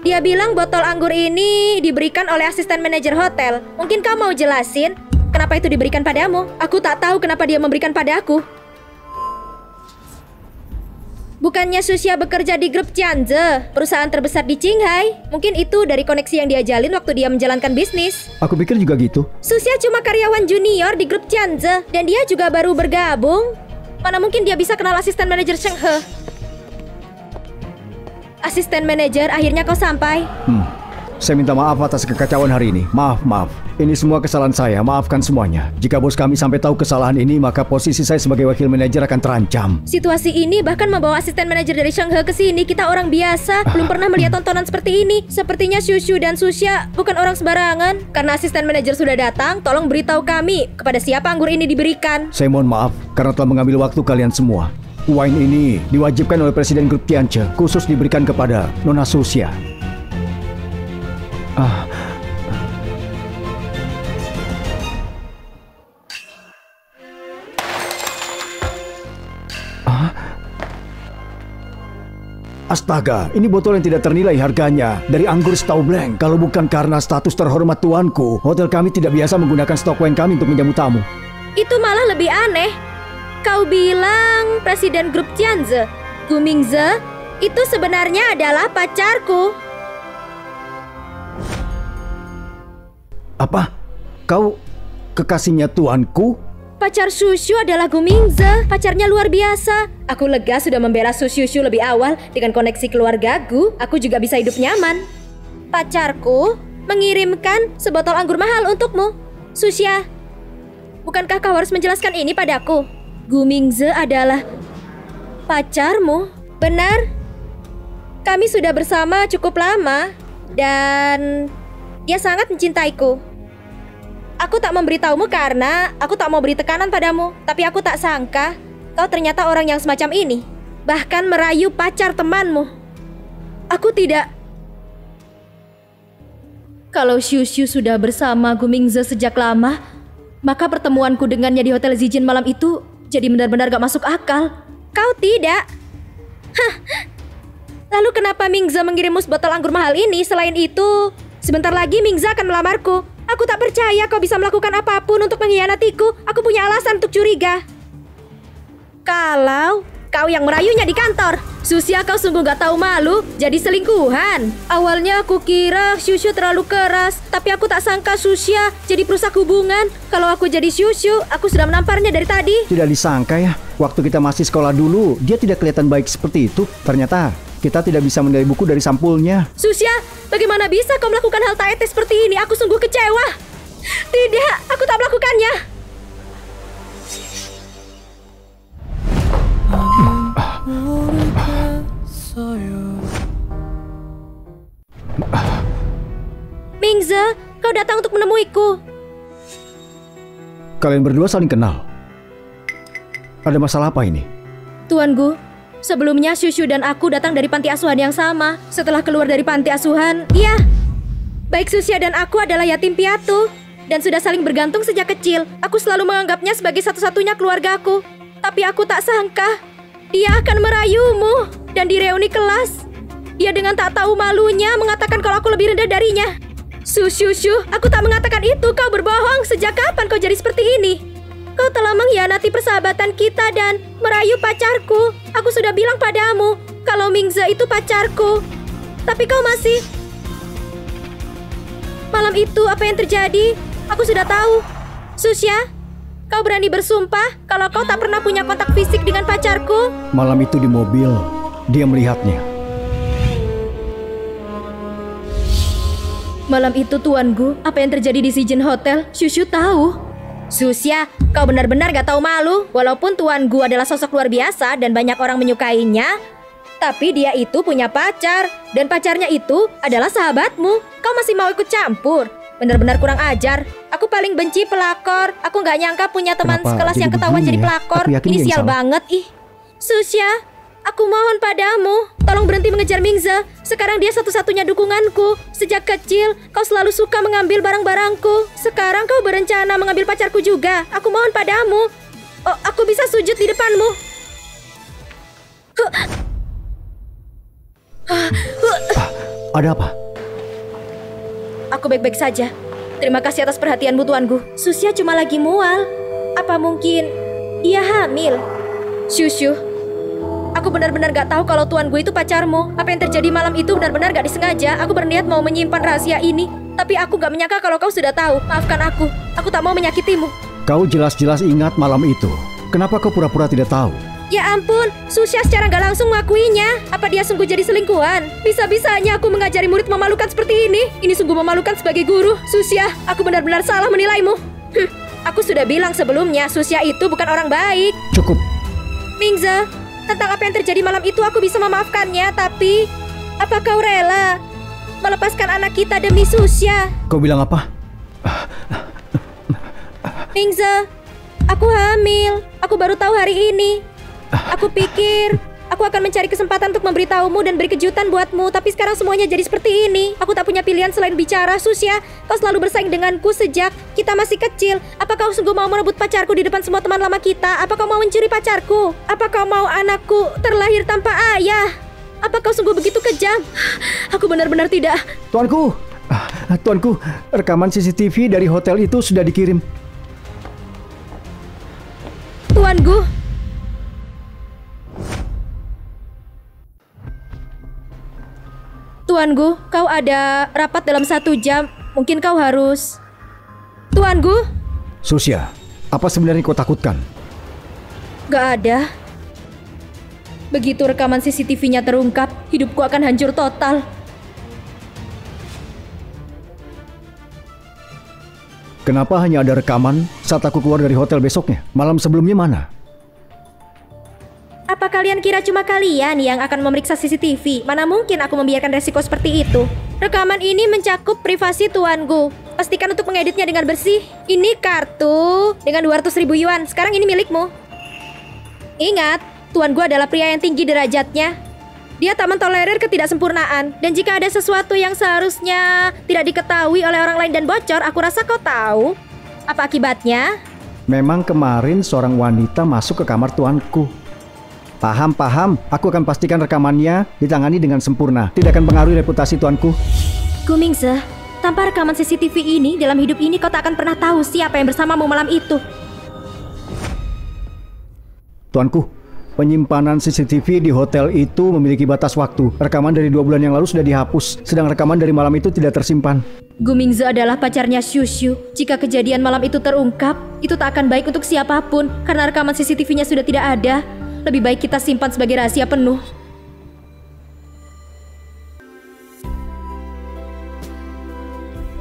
Dia bilang botol anggur ini diberikan oleh asisten manajer hotel. Mungkin kau mau jelasin kenapa itu diberikan padamu? Aku tak tahu kenapa dia memberikan padaku. Bukannya Susya bekerja di grup Tianze, perusahaan terbesar di Qinghai. Mungkin itu dari koneksi yang dia jalin waktu dia menjalankan bisnis. Aku pikir juga gitu. Susya cuma karyawan junior di grup Tianze, dan dia juga baru bergabung. Mana mungkin dia bisa kenal asisten manajer Shenghe. Asisten manajer, akhirnya kau sampai. Saya minta maaf atas kekacauan hari ini. Maaf. Ini semua kesalahan saya, maafkan semuanya. Jika bos kami sampai tahu kesalahan ini, maka posisi saya sebagai wakil manajer akan terancam. Situasi ini bahkan membawa asisten manajer dari Shanghe ke sini. Kita orang biasa, belum pernah melihat tontonan seperti ini. Sepertinya Shushu dan Susya bukan orang sembarangan. Karena asisten manajer sudah datang, tolong beritahu kami kepada siapa anggur ini diberikan. Saya mohon maaf karena telah mengambil waktu kalian semua. Wine ini diwajibkan oleh Presiden Grup Tianche, khusus diberikan kepada Nona Susya. Astaga, ini botol yang tidak ternilai harganya dari anggur Staubleng. Kalau bukan karena status terhormat tuanku, hotel kami tidak biasa menggunakan stok wine kami untuk menjamu tamu. Itu malah lebih aneh. Kau bilang Presiden Grup Tianze, Gu Mingze, itu sebenarnya adalah pacarku. Apa? Kau kekasihnya tuanku? Pacar Shushu adalah Gu Mingze, pacarnya luar biasa. Aku lega sudah membela Shushu lebih awal. Dengan koneksi keluarga Gu, aku juga bisa hidup nyaman. Pacarku mengirimkan sebotol anggur mahal untukmu, Susya. Bukankah kau harus menjelaskan ini padaku? Gu Mingze adalah pacarmu, benar? Kami sudah bersama cukup lama dan dia sangat mencintaiku. Aku tak memberitahumu karena aku tak mau beri tekanan padamu. Tapi aku tak sangka kau ternyata orang yang semacam ini. Bahkan merayu pacar temanmu. Aku tidak. Kalau Shushu sudah bersama Gu Mingze sejak lama, maka pertemuanku dengannya di Hotel Zijin malam itu jadi benar-benar gak masuk akal. Kau tidak. Hah. Lalu kenapa Mingze mengirimmu botol anggur mahal ini? Selain itu, sebentar lagi Mingze akan melamarku. Aku tak percaya kau bisa melakukan apapun untuk mengkhianatiku. Aku punya alasan untuk curiga. Kalau kau yang merayunya di kantor, Susya, kau sungguh gak tahu malu jadi selingkuhan. Awalnya aku kira Shushu terlalu keras, tapi aku tak sangka Susya jadi perusak hubungan. Kalau aku jadi Shushu, aku sudah menamparnya dari tadi. Tidak disangka ya, waktu kita masih sekolah dulu, dia tidak kelihatan baik seperti itu. Ternyata kita tidak bisa menilai buku dari sampulnya. Susya, bagaimana bisa kau melakukan hal tak etis seperti ini? Aku sungguh kecewa. Tidak, aku tak melakukannya. Mingze, kau datang untuk menemuiku. Kalian berdua saling kenal. Ada masalah apa ini? Tuan Gu, sebelumnya Shushu dan aku datang dari panti asuhan yang sama. Setelah keluar dari panti asuhan, iya, baik Susya dan aku adalah yatim piatu dan sudah saling bergantung sejak kecil. Aku selalu menganggapnya sebagai satu-satunya keluargaku. Tapi aku tak sangka dia akan merayumu. Dan di reuni kelas, dia dengan tak tahu malunya mengatakan kalau aku lebih rendah darinya. Shushu, aku tak mengatakan itu. Kau berbohong. Sejak kapan kau jadi seperti ini? Kau telah mengkhianati persahabatan kita dan merayu pacarku. Aku sudah bilang padamu kalau Mingze itu pacarku. Tapi kau masih... Malam itu apa yang terjadi? Aku sudah tahu. Susya, kau berani bersumpah kalau kau tak pernah punya kontak fisik dengan pacarku? Malam itu di mobil, dia melihatnya. Malam itu Tuan Gu, apa yang terjadi di Zijin Hotel, Shushu tahu. Susya, kau benar-benar gak tahu malu. Walaupun Tuan Gu adalah sosok luar biasa dan banyak orang menyukainya, tapi dia itu punya pacar. Dan pacarnya itu adalah sahabatmu. Kau masih mau ikut campur? Benar-benar kurang ajar. Aku paling benci pelakor. Aku gak nyangka punya teman sekelas yang ketahuan jadi pelakor. Ini sial banget, ih. Susya, aku mohon padamu, tolong berhenti mengejar Mingze. Sekarang dia satu-satunya dukunganku. Sejak kecil, kau selalu suka mengambil barang-barangku. Sekarang kau berencana mengambil pacarku juga. Aku mohon padamu. Oh, aku bisa sujud di depanmu. Ada apa? Aku baik-baik saja. Terima kasih atas perhatianmu, Tuan Gu. Susya cuma lagi mual. Apa mungkin dia hamil? Shushu, aku benar-benar gak tahu kalau Tuan Gu itu pacarmu. Apa yang terjadi malam itu benar-benar gak disengaja. Aku berniat mau menyimpan rahasia ini, tapi aku gak menyangka kalau kau sudah tahu. Maafkan aku. Aku tak mau menyakitimu. Kau jelas-jelas ingat malam itu. Kenapa kau pura-pura tidak tahu? Ya ampun, Susya secara nggak langsung mengakuinya. Apa dia sungguh jadi selingkuhan? Bisa-bisanya aku mengajari murid memalukan seperti ini. Ini sungguh memalukan sebagai guru. Susya, aku benar-benar salah menilaimu. Aku sudah bilang sebelumnya, Susya itu bukan orang baik. Cukup. Mingze, tentang apa yang terjadi malam itu aku bisa memaafkannya, tapi apa kau rela melepaskan anak kita demi Susya? Kau bilang apa? Mingze, aku hamil. Aku baru tahu hari ini. Aku pikir aku akan mencari kesempatan untuk memberitahumu dan beri kejutan buatmu, tapi sekarang semuanya jadi seperti ini. Aku tak punya pilihan selain bicara. Susya, kau selalu bersaing denganku sejak kita masih kecil. Apa kau sungguh mau merebut pacarku di depan semua teman lama kita? Apa kau mau mencuri pacarku? Apa kau mau anakku terlahir tanpa ayah? Apa kau sungguh begitu kejam? Aku benar-benar tidak. Tuanku, Tuanku, rekaman CCTV dari hotel itu sudah dikirim. Tuanku. Tuanku, kau ada rapat dalam 1 jam. Mungkin kau harus... Tuanku? Susya, apa sebenarnya kau takutkan? Gak ada. Begitu rekaman CCTV-nya terungkap, hidupku akan hancur total. Kenapa hanya ada rekaman saat aku keluar dari hotel besoknya? Malam sebelumnya mana? Apa kalian kira cuma kalian yang akan memeriksa CCTV? Mana mungkin aku membiarkan resiko seperti itu. Rekaman ini mencakup privasi tuanku. Pastikan untuk mengeditnya dengan bersih. Ini kartu dengan 200.000 yuan. Sekarang ini milikmu. Ingat, tuanku adalah pria yang tinggi derajatnya. Dia tak mentolerir ketidaksempurnaan. Dan jika ada sesuatu yang seharusnya tidak diketahui oleh orang lain dan bocor, aku rasa kau tahu. Apa akibatnya? Memang kemarin seorang wanita masuk ke kamar tuanku. Paham, aku akan pastikan rekamannya ditangani dengan sempurna. Tidak akan pengaruhi reputasi tuanku. Gu Mingze, tanpa rekaman CCTV ini, dalam hidup ini kau tak akan pernah tahu siapa yang bersamamu malam itu. Tuanku, penyimpanan CCTV di hotel itu memiliki batas waktu. Rekaman dari 2 bulan yang lalu sudah dihapus, sedang rekaman dari malam itu tidak tersimpan. Gu Mingze adalah pacarnya Shushu. Jika kejadian malam itu terungkap, itu tak akan baik untuk siapapun, karena rekaman CCTV-nya sudah tidak ada. Lebih baik kita simpan sebagai rahasia penuh.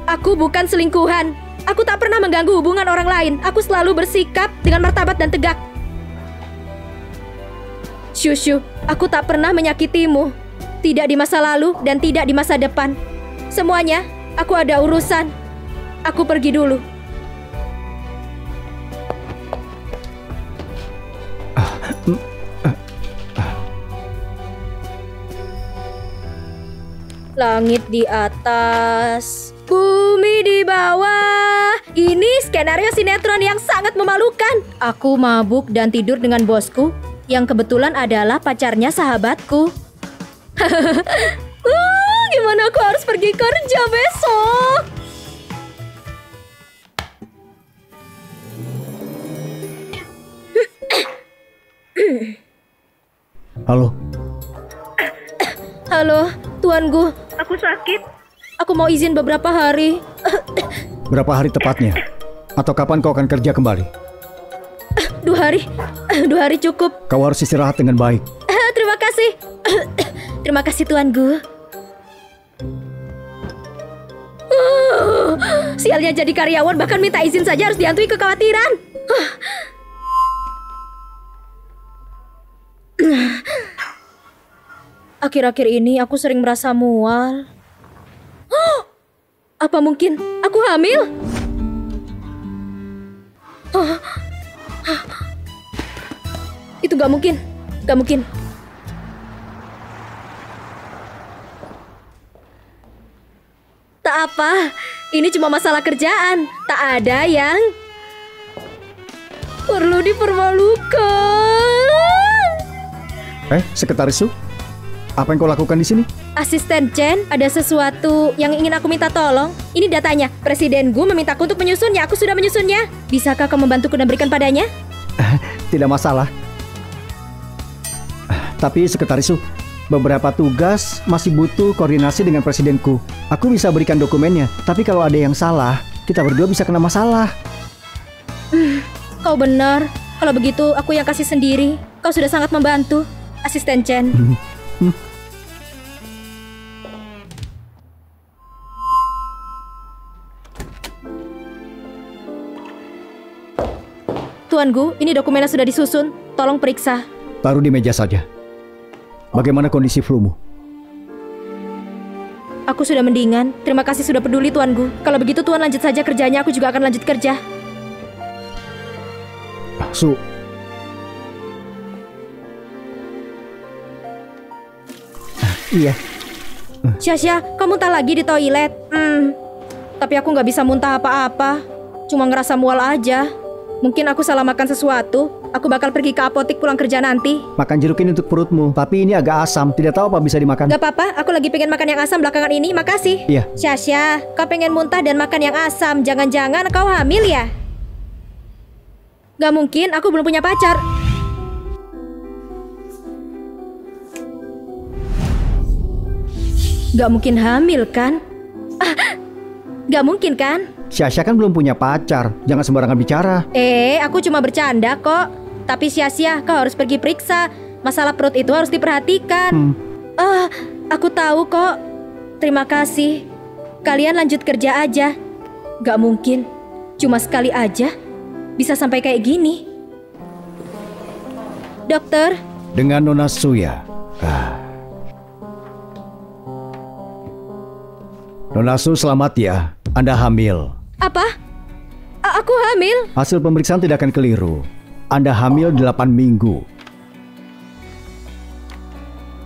Aku bukan selingkuhan. Aku tak pernah mengganggu hubungan orang lain. Aku selalu bersikap dengan martabat dan tegak. Shushu, aku tak pernah menyakitimu. Tidak di masa lalu dan tidak di masa depan. Semuanya, aku ada urusan. Aku pergi dulu. Langit di atas, bumi di bawah. Ini skenario sinetron yang sangat memalukan. Aku mabuk dan tidur dengan bosku, yang kebetulan adalah pacarnya sahabatku. Gimana aku harus pergi kerja besok? Halo. Halo, tuanku. Aku sakit. Aku mau izin beberapa hari. Berapa hari tepatnya? Atau kapan kau akan kerja kembali? 2 hari. 2 hari cukup. Kau harus istirahat dengan baik. Terima kasih. Terima kasih tuanku. Sialnya jadi karyawan bahkan minta izin saja harus dihantui kekhawatiran. Akhir-akhir ini aku sering merasa mual. Apa mungkin aku hamil? Itu gak mungkin. Gak mungkin. Tak apa, ini cuma masalah kerjaan. Tak ada yang perlu dipermalukan. Sekretaris Su, apa yang kau lakukan di sini? Asisten Chen, ada sesuatu yang ingin aku minta tolong. Ini datanya. Presiden Gu memintaku untuk menyusunnya. Aku sudah menyusunnya. Bisakah kau membantuku dan berikan padanya? Tidak masalah. Tapi Sekretaris Su, beberapa tugas masih butuh koordinasi dengan presidenku. Aku bisa berikan dokumennya, tapi kalau ada yang salah, kita berdua bisa kena masalah. Kau benar. Kalau begitu, aku yang kasih sendiri. Kau sudah sangat membantu, Asisten Chen. Tuan Gu, ini dokumennya sudah disusun. Tolong periksa. Taruh di meja saja. Bagaimana kondisi flumu? Aku sudah mendingan. Terima kasih sudah peduli, Tuan Gu. Kalau begitu Tuan lanjut saja kerjanya, aku juga akan lanjut kerja. Su. Iya. Syasha, kamu muntah lagi di toilet. Tapi aku nggak bisa muntah apa-apa. Cuma ngerasa mual aja. Mungkin aku salah makan sesuatu. Aku bakal pergi ke apotik pulang kerja nanti. Makan jeruk ini untuk perutmu, tapi ini agak asam. Tidak tahu apa bisa dimakan. Gak apa-apa, aku lagi pengen makan yang asam belakangan ini. Makasih. Iya. Syasha, kau pengen muntah dan makan yang asam. Jangan-jangan kau hamil ya? Gak mungkin, aku belum punya pacar. Gak mungkin hamil kan? Gak mungkin kan? Syasha kan belum punya pacar. Jangan sembarangan bicara. Aku cuma bercanda kok. Tapi Syasha, kau harus pergi periksa. Masalah perut itu harus diperhatikan. Aku tahu kok. Terima kasih. Kalian lanjut kerja aja. Gak mungkin. Cuma sekali aja bisa sampai kayak gini. Dokter. Dengan Nona Suya. Nona Su, selamat ya. Anda hamil. Apa? Aku hamil? Hasil pemeriksaan tidak akan keliru. Anda hamil 8 minggu.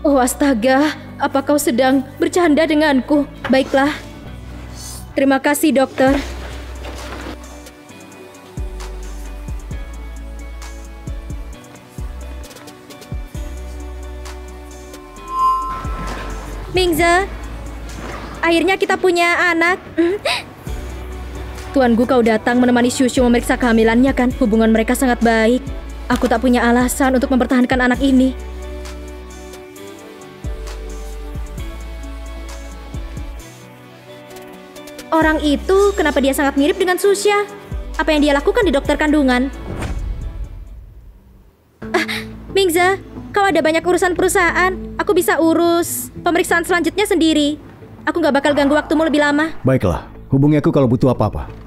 Oh astaga, apa kau sedang bercanda denganku? Baiklah. Terima kasih dokter. Mingze, akhirnya kita punya anak. Tuan Gu, kau datang menemani Shushu memeriksa kehamilannya kan? Hubungan mereka sangat baik. Aku tak punya alasan untuk mempertahankan anak ini. Orang itu, kenapa dia sangat mirip dengan Susya? Apa yang dia lakukan di dokter kandungan? Mingze, kau ada banyak urusan perusahaan. Aku bisa urus pemeriksaan selanjutnya sendiri. Aku gak bakal ganggu waktumu lebih lama. Baiklah, hubungi aku kalau butuh apa-apa.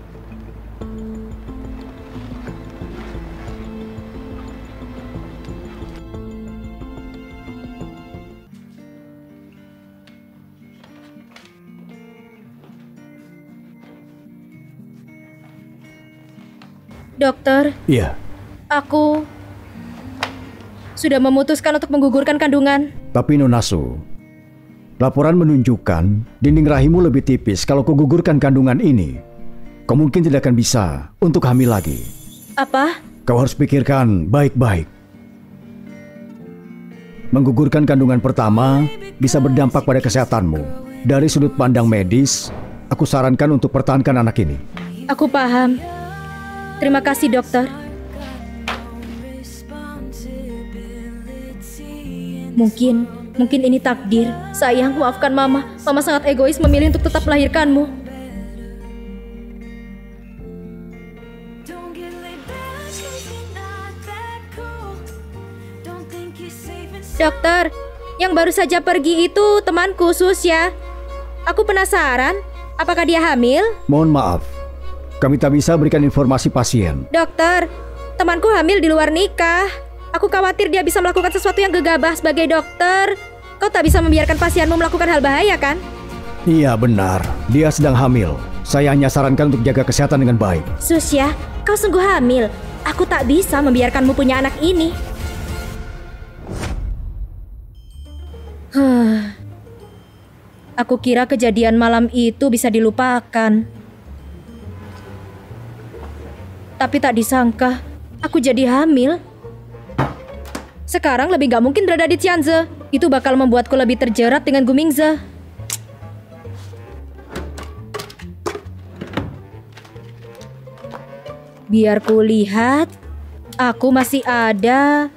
Dokter. Iya. Aku sudah memutuskan untuk menggugurkan kandungan. Tapi Nona Su, laporan menunjukkan dinding rahimmu lebih tipis. Kalau kau gugurkan kandungan ini, kau mungkin tidak akan bisa untuk hamil lagi. Apa? Kau harus pikirkan baik-baik. Menggugurkan kandungan pertama bisa berdampak pada kesehatanmu. Dari sudut pandang medis, aku sarankan untuk pertahankan anak ini. Aku paham. Terima kasih dokter. Mungkin ini takdir. Sayang, maafkan Mama. Mama sangat egois memilih untuk tetap melahirkanmu. Dokter, yang baru saja pergi itu temanku, Susya. Aku penasaran, apakah dia hamil? Mohon maaf, kami tak bisa berikan informasi pasien. Dokter, temanku hamil di luar nikah. Aku khawatir dia bisa melakukan sesuatu yang gegabah sebagai dokter. Kau tak bisa membiarkan pasienmu melakukan hal bahaya, kan? Iya, benar. Dia sedang hamil. Saya hanya sarankan untuk jaga kesehatan dengan baik. Susya, kau sungguh hamil. Aku tak bisa membiarkanmu punya anak ini. Aku kira kejadian malam itu bisa dilupakan. Tapi tak disangka, aku jadi hamil. Sekarang lebih gak mungkin berada di Tianze. Itu bakal membuatku lebih terjerat dengan Gu Mingze. Biar ku lihat, aku masih ada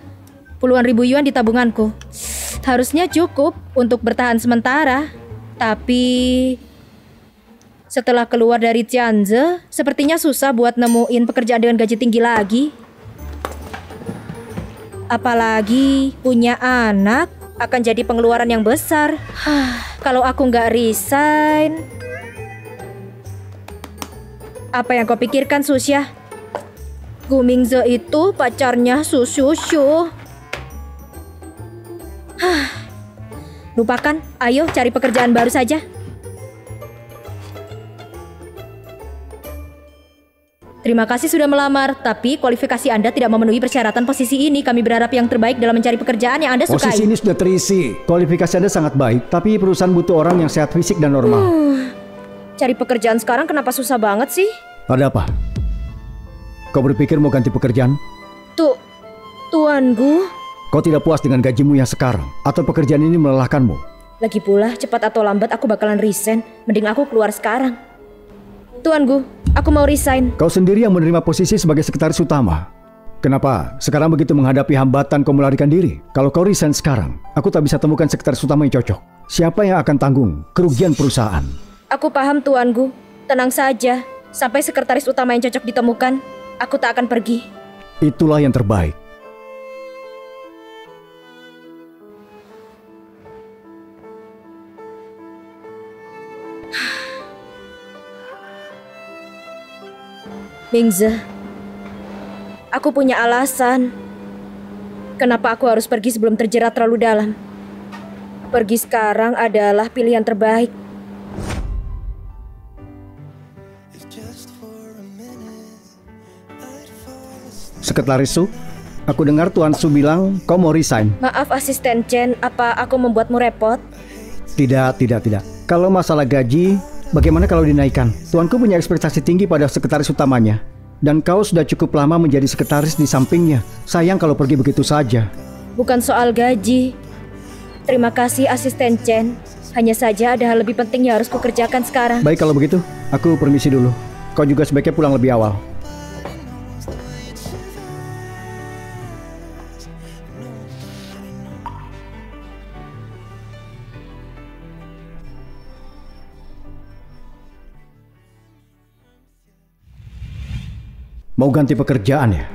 puluhan ribu yuan di tabunganku. Harusnya cukup untuk bertahan sementara. Tapi setelah keluar dari Tianze, sepertinya susah buat nemuin pekerjaan dengan gaji tinggi lagi. Apalagi punya anak akan jadi pengeluaran yang besar. Kalau aku nggak resign, apa yang kau pikirkan, Susya? Gu Mingze itu pacarnya Su Shushu. Lupakan, ayo cari pekerjaan baru saja. Terima kasih sudah melamar, tapi kualifikasi Anda tidak memenuhi persyaratan posisi ini. Kami berharap yang terbaik dalam mencari pekerjaan yang Anda sukai. Posisi ini sudah terisi. Kualifikasi Anda sangat baik, tapi perusahaan butuh orang yang sehat fisik dan normal. Cari pekerjaan sekarang kenapa susah banget sih? Ada apa? Kau berpikir mau ganti pekerjaan? Tuan Gu. Kau tidak puas dengan gajimu yang sekarang? Atau pekerjaan ini melelahkanmu? Lagi pula, cepat atau lambat aku bakalan resign. Mending aku keluar sekarang. Tuan Gu, aku mau resign. Kau sendiri yang menerima posisi sebagai sekretaris utama. Kenapa sekarang begitu menghadapi hambatan kau melarikan diri? Kalau kau resign sekarang, aku tak bisa temukan sekretaris utama yang cocok. Siapa yang akan tanggung kerugian perusahaan? Aku paham, Tuan Gu. Tenang saja. Sampai sekretaris utama yang cocok ditemukan, aku tak akan pergi. Itulah yang terbaik. Mingze, aku punya alasan kenapa aku harus pergi sebelum terjerat terlalu dalam. Pergi sekarang adalah pilihan terbaik. Sekretaris Su, aku dengar Tuan Su bilang kau mau resign. Maaf Asisten Chen, apa aku membuatmu repot? Tidak. Kalau masalah gaji, bagaimana kalau dinaikkan? Tuanku punya ekspektasi tinggi pada sekretaris utamanya. Dan kau sudah cukup lama menjadi sekretaris di sampingnya. Sayang kalau pergi begitu saja. Bukan soal gaji. Terima kasih Asisten Chen. Hanya saja ada hal lebih penting yang harus kukerjakan sekarang. Baik kalau begitu, aku permisi dulu. Kau juga sebaiknya pulang lebih awal. Mau ganti pekerjaan ya?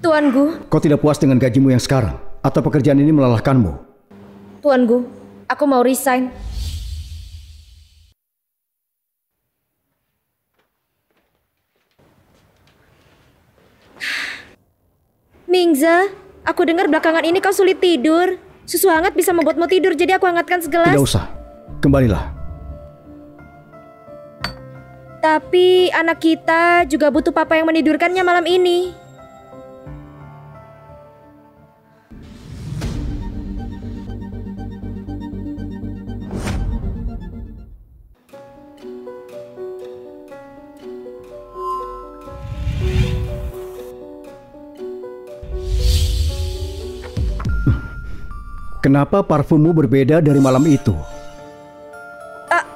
Tuan Gu. Kau tidak puas dengan gajimu yang sekarang? Atau pekerjaan ini melelahkanmu? Tuan Gu, aku mau resign. Mingze, aku dengar belakangan ini kau sulit tidur. Susu hangat bisa membuatmu tidur, jadi aku hangatkan segelas. Tidak usah, kembalilah. Tapi anak kita juga butuh papa yang menidurkannya malam ini. Kenapa parfummu berbeda dari malam itu?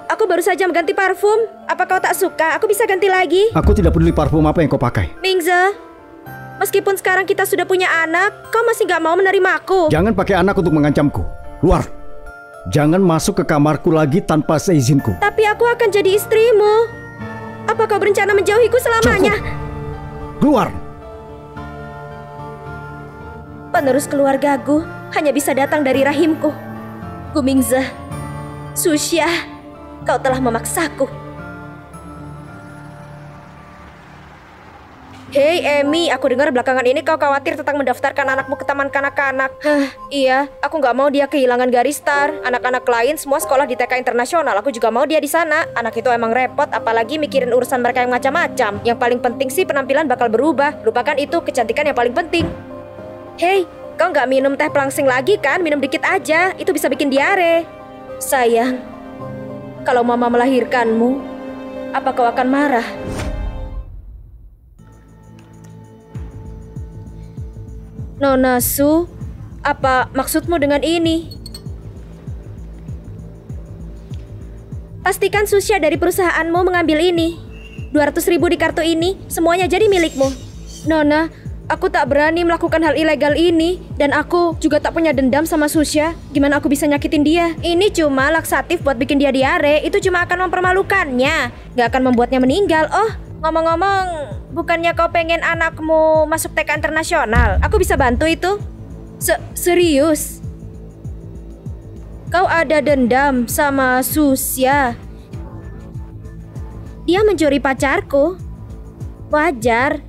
Aku baru saja mengganti parfum. Apa kau tak suka? Aku bisa ganti lagi. Aku tidak peduli parfum apa yang kau pakai. Mingze, meskipun sekarang kita sudah punya anak, kau masih gak mau menerima aku. Jangan pakai anak untuk mengancamku. Luar. Jangan masuk ke kamarku lagi tanpa seizinku. Tapi aku akan jadi istrimu. Apa kau berencana menjauhiku selamanya? Cukup. Keluar. Penerus keluargaku hanya bisa datang dari rahimku. Gu Mingze, Susya, kau telah memaksaku. Hei Emi, aku dengar belakangan ini kau khawatir tentang mendaftarkan anakmu ke taman kanak-kanak. Iya, aku nggak mau dia kehilangan garis star. Anak-anak lain semua sekolah di TK internasional. Aku juga mau dia di sana. Anak itu emang repot, apalagi mikirin urusan mereka yang macam-macam. Yang paling penting sih penampilan bakal berubah. Lupakan itu, kecantikan yang paling penting. Hei, kau nggak minum teh pelangsing lagi kan? Minum dikit aja, itu bisa bikin diare. Sayang, kalau mama melahirkanmu, apa kau akan marah? Nona Su, apa maksudmu dengan ini? Pastikan Susya dari perusahaanmu mengambil ini. 200.000 di kartu ini, semuanya jadi milikmu. Nona, aku tak berani melakukan hal ilegal ini. Dan aku juga tak punya dendam sama Susya. Gimana aku bisa nyakitin dia? Ini cuma laksatif buat bikin dia diare. Itu cuma akan mempermalukannya, gak akan membuatnya meninggal. Oh, Ngomong-ngomong, bukannya kau pengen anakmu masuk TK internasional? Aku bisa bantu itu. Serius? Kau ada dendam sama Susya? Dia mencuri pacarku. Wajar.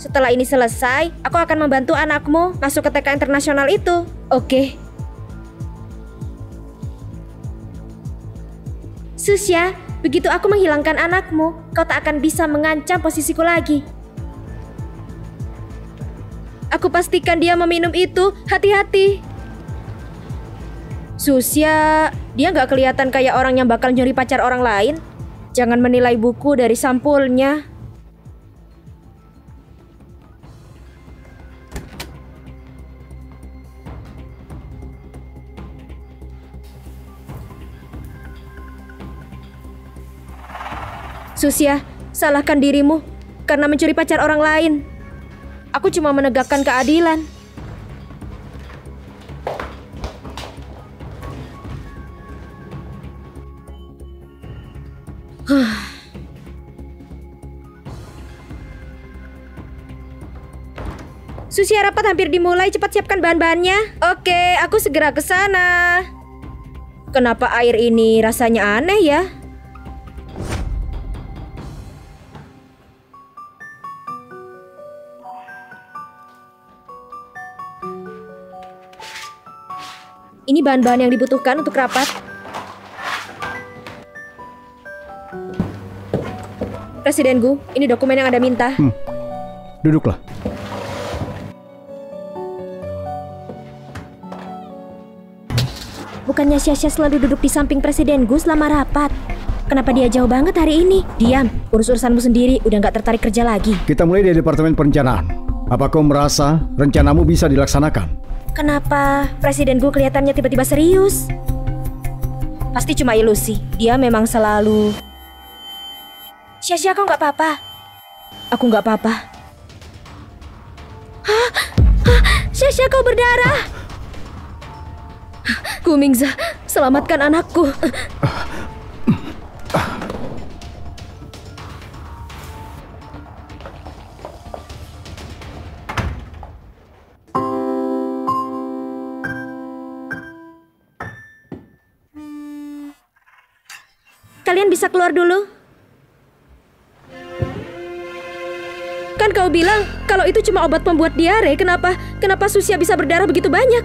Setelah ini selesai, aku akan membantu anakmu masuk ke TK internasional itu. Oke. Susya, begitu aku menghilangkan anakmu, kau tak akan bisa mengancam posisiku lagi. Aku pastikan dia meminum itu, hati-hati. Susya, dia gak kelihatan kayak orang yang bakal nyuri pacar orang lain. Jangan menilai buku dari sampulnya. Susya, salahkan dirimu karena mencuri pacar orang lain. Aku cuma menegakkan keadilan. Susya, rapat hampir dimulai. Cepat siapkan bahan-bahannya. Oke, aku segera ke sana. Kenapa air ini rasanya aneh ya? Ini bahan-bahan yang dibutuhkan untuk rapat. Presiden Gu, ini dokumen yang Anda minta. Duduklah. Bukannya Syasha selalu duduk di samping Presiden Gu selama rapat? Kenapa dia jauh banget hari ini? Diam, urus urusanmu sendiri, udah gak tertarik kerja lagi. Kita mulai dari Departemen Perencanaan. Apa kau merasa rencanamu bisa dilaksanakan? Kenapa Presiden Gu kelihatannya tiba-tiba serius? Pasti cuma ilusi. Dia memang selalu... Syasha, kau gak apa-apa? Aku gak apa-apa. Hah? Syasha, kau berdarah! Kumingza, selamatkan anakku. Kalian bisa keluar dulu. Kan kau bilang kalau itu cuma obat pembuat diare. Kenapa Susya bisa berdarah begitu banyak?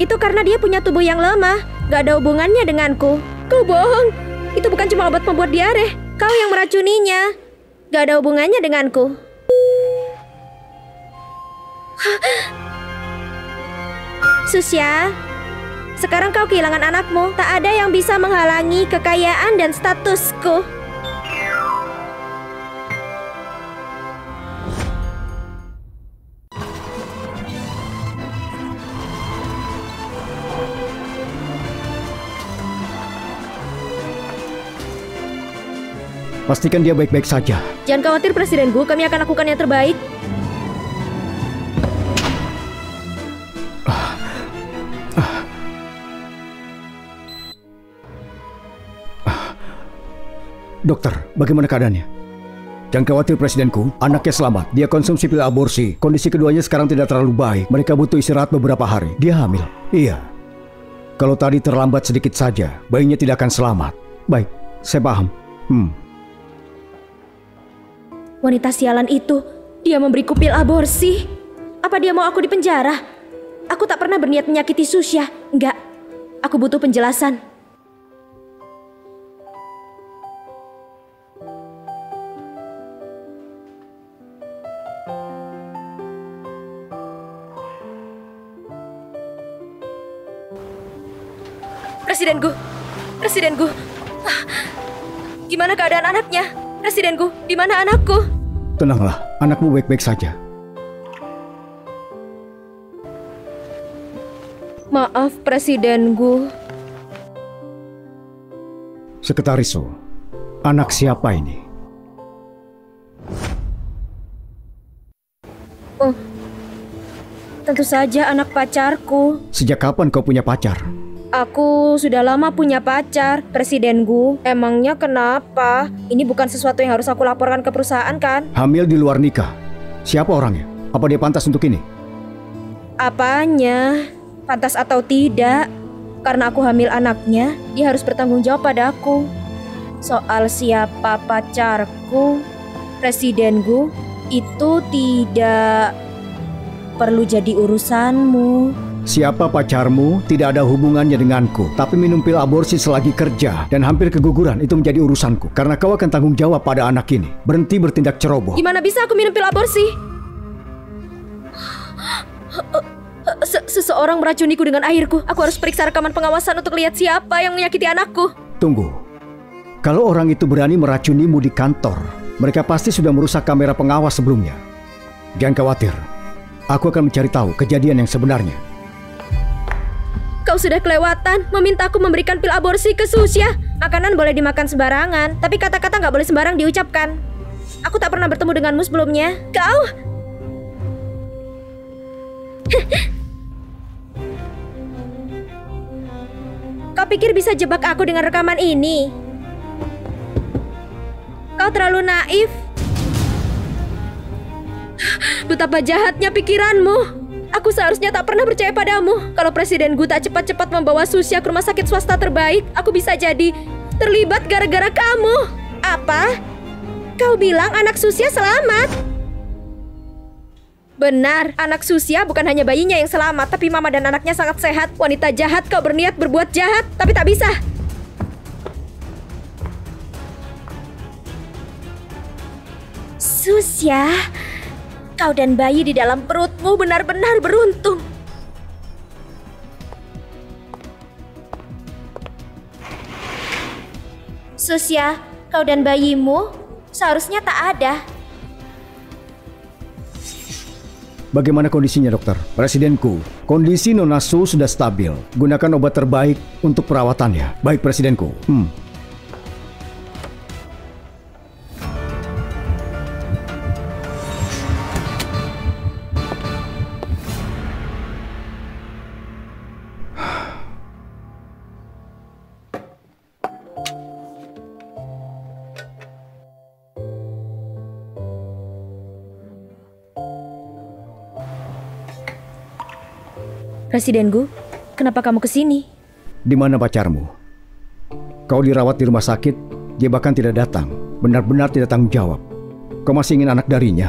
Itu karena dia punya tubuh yang lemah. Gak ada hubungannya denganku. Kau bohong. Itu bukan cuma obat pembuat diare. Kau yang meracuninya. Gak ada hubungannya denganku. Susya, sekarang kau kehilangan anakmu. Tak ada yang bisa menghalangi kekayaan dan statusku. Pastikan dia baik-baik saja. Jangan khawatir Presiden Gu, kami akan lakukan yang terbaik. Dokter, bagaimana keadaannya? Jangan khawatir Presidenku, anaknya selamat. Dia konsumsi pil aborsi. Kondisi keduanya sekarang tidak terlalu baik. Mereka butuh istirahat beberapa hari. Dia hamil. Iya. Kalau tadi terlambat sedikit saja, bayinya tidak akan selamat. Baik, saya paham. Wanita sialan itu, dia memberiku pil aborsi. Apa dia mau aku dipenjara? Aku tak pernah berniat menyakiti Susya. Enggak, aku butuh penjelasan. Presiden Gu, gimana keadaan anaknya? Presiden Gu, di mana anakku? Tenanglah, anakmu baik-baik saja. Maaf, Presiden Gu. Sekretaris Su, anak siapa ini? Oh, tentu saja anak pacarku. Sejak kapan kau punya pacar? Aku sudah lama punya pacar, Presiden Gu. Emangnya kenapa? Ini bukan sesuatu yang harus aku laporkan ke perusahaan kan? Hamil di luar nikah. Siapa orangnya? Apa dia pantas untuk ini? Apanya? Pantas atau tidak? Karena aku hamil anaknya, dia harus bertanggung jawab padaku. Soal siapa pacarku, Presiden Gu, itu tidak perlu jadi urusanmu. Siapa pacarmu tidak ada hubungannya denganku. Tapi minum pil aborsi selagi kerja dan hampir keguguran itu menjadi urusanku. Karena kau akan tanggung jawab pada anak ini. Berhenti bertindak ceroboh. Gimana bisa aku minum pil aborsi? Seseorang meracuniku dengan airku. Aku harus periksa rekaman pengawasan untuk lihat siapa yang menyakiti anakku. Tunggu. Kalau orang itu berani meracunimu di kantor, mereka pasti sudah merusak kamera pengawas sebelumnya. Jangan khawatir. Aku akan mencari tahu kejadian yang sebenarnya. Kau sudah kelewatan memintaku memberikan pil aborsi ke Susya. Makanan boleh dimakan sembarangan, tapi kata-kata nggak boleh sembarang diucapkan. Aku tak pernah bertemu denganmu sebelumnya. Kau... Kau pikir bisa jebak aku dengan rekaman ini? Kau terlalu naif. Betapa jahatnya pikiranmu. Aku seharusnya tak pernah percaya padamu. Kalau Presiden Gu tak cepat-cepat membawa Susya ke rumah sakit swasta terbaik, aku bisa jadi terlibat gara-gara kamu. Apa? Kau bilang anak Susya selamat? Benar, anak Susya bukan hanya bayinya yang selamat, tapi mama dan anaknya sangat sehat. Wanita jahat, kau berniat berbuat jahat, tapi tak bisa. Susya, kau dan bayi di dalam perutmu benar-benar beruntung. Susya, kau dan bayimu seharusnya tak ada. Bagaimana kondisinya, dokter? Presidenku, kondisi Nona Su sudah stabil. Gunakan obat terbaik untuk perawatannya. Baik, Presidenku. Presiden Gu, kenapa kamu kesini? Di mana pacarmu? Kau dirawat di rumah sakit, dia bahkan tidak datang. Benar-benar tidak tanggung jawab. Kau masih ingin anak darinya?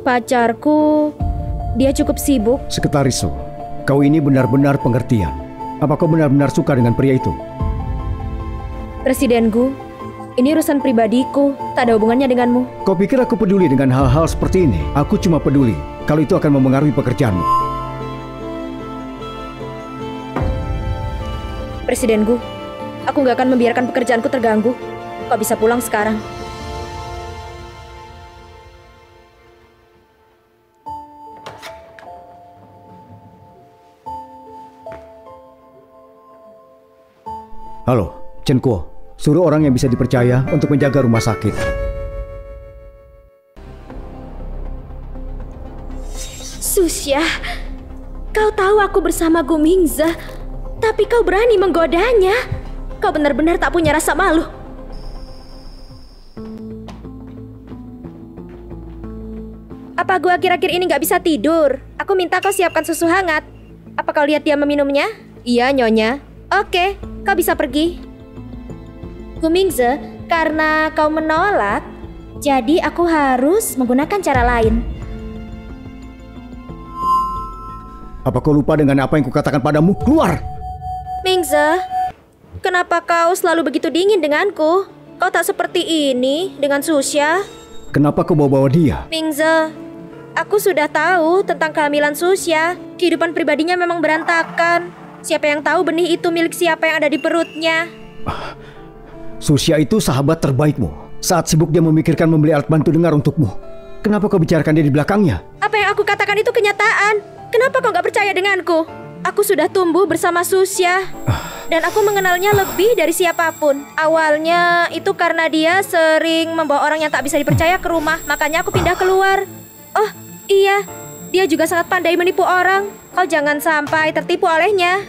Pacarku, dia cukup sibuk. Sekretaris Su, kau ini benar-benar pengertian. Apa kau benar-benar suka dengan pria itu? Presiden Gu, ini urusan pribadiku, tak ada hubungannya denganmu. Kau pikir aku peduli dengan hal-hal seperti ini? Aku cuma peduli kalau itu akan memengaruhi pekerjaanmu. Presiden Gu, aku nggak akan membiarkan pekerjaanku terganggu. Kau bisa pulang sekarang. Halo, Chen Kuo. Suruh orang yang bisa dipercaya untuk menjaga rumah sakit. Susya, kau tahu aku bersama Gu Mingze, tapi kau berani menggodanya. Kau benar-benar tak punya rasa malu. Apa Gu akhir-akhir ini gak bisa tidur? Aku minta kau siapkan susu hangat. Apa kau lihat dia meminumnya? Iya, Nyonya. Oke, kau bisa pergi. Gu Mingze, karena kau menolak, jadi aku harus menggunakan cara lain. Apa kau lupa dengan apa yang kukatakan padamu? Keluar! Mingze, kenapa kau selalu begitu dingin denganku? Kau tak seperti ini dengan Susya. Kenapa kau bawa-bawa dia? Mingze, aku sudah tahu tentang kehamilan Susya. Kehidupan pribadinya memang berantakan. Siapa yang tahu benih itu milik siapa yang ada di perutnya? Susya itu sahabat terbaikmu. Saat sibuk dia memikirkan membeli alat bantu dengar untukmu. Kenapa kau bicarakan dia di belakangnya? Apa yang aku katakan itu kenyataan. Kenapa kau gak percaya denganku? Aku sudah tumbuh bersama Susya. Dan aku mengenalnya lebih dari siapapun. Awalnya itu karena dia sering membawa orang yang tak bisa dipercaya ke rumah. Makanya aku pindah keluar. Oh iya, Dia juga sangat pandai menipu orang. Kau jangan sampai tertipu olehnya.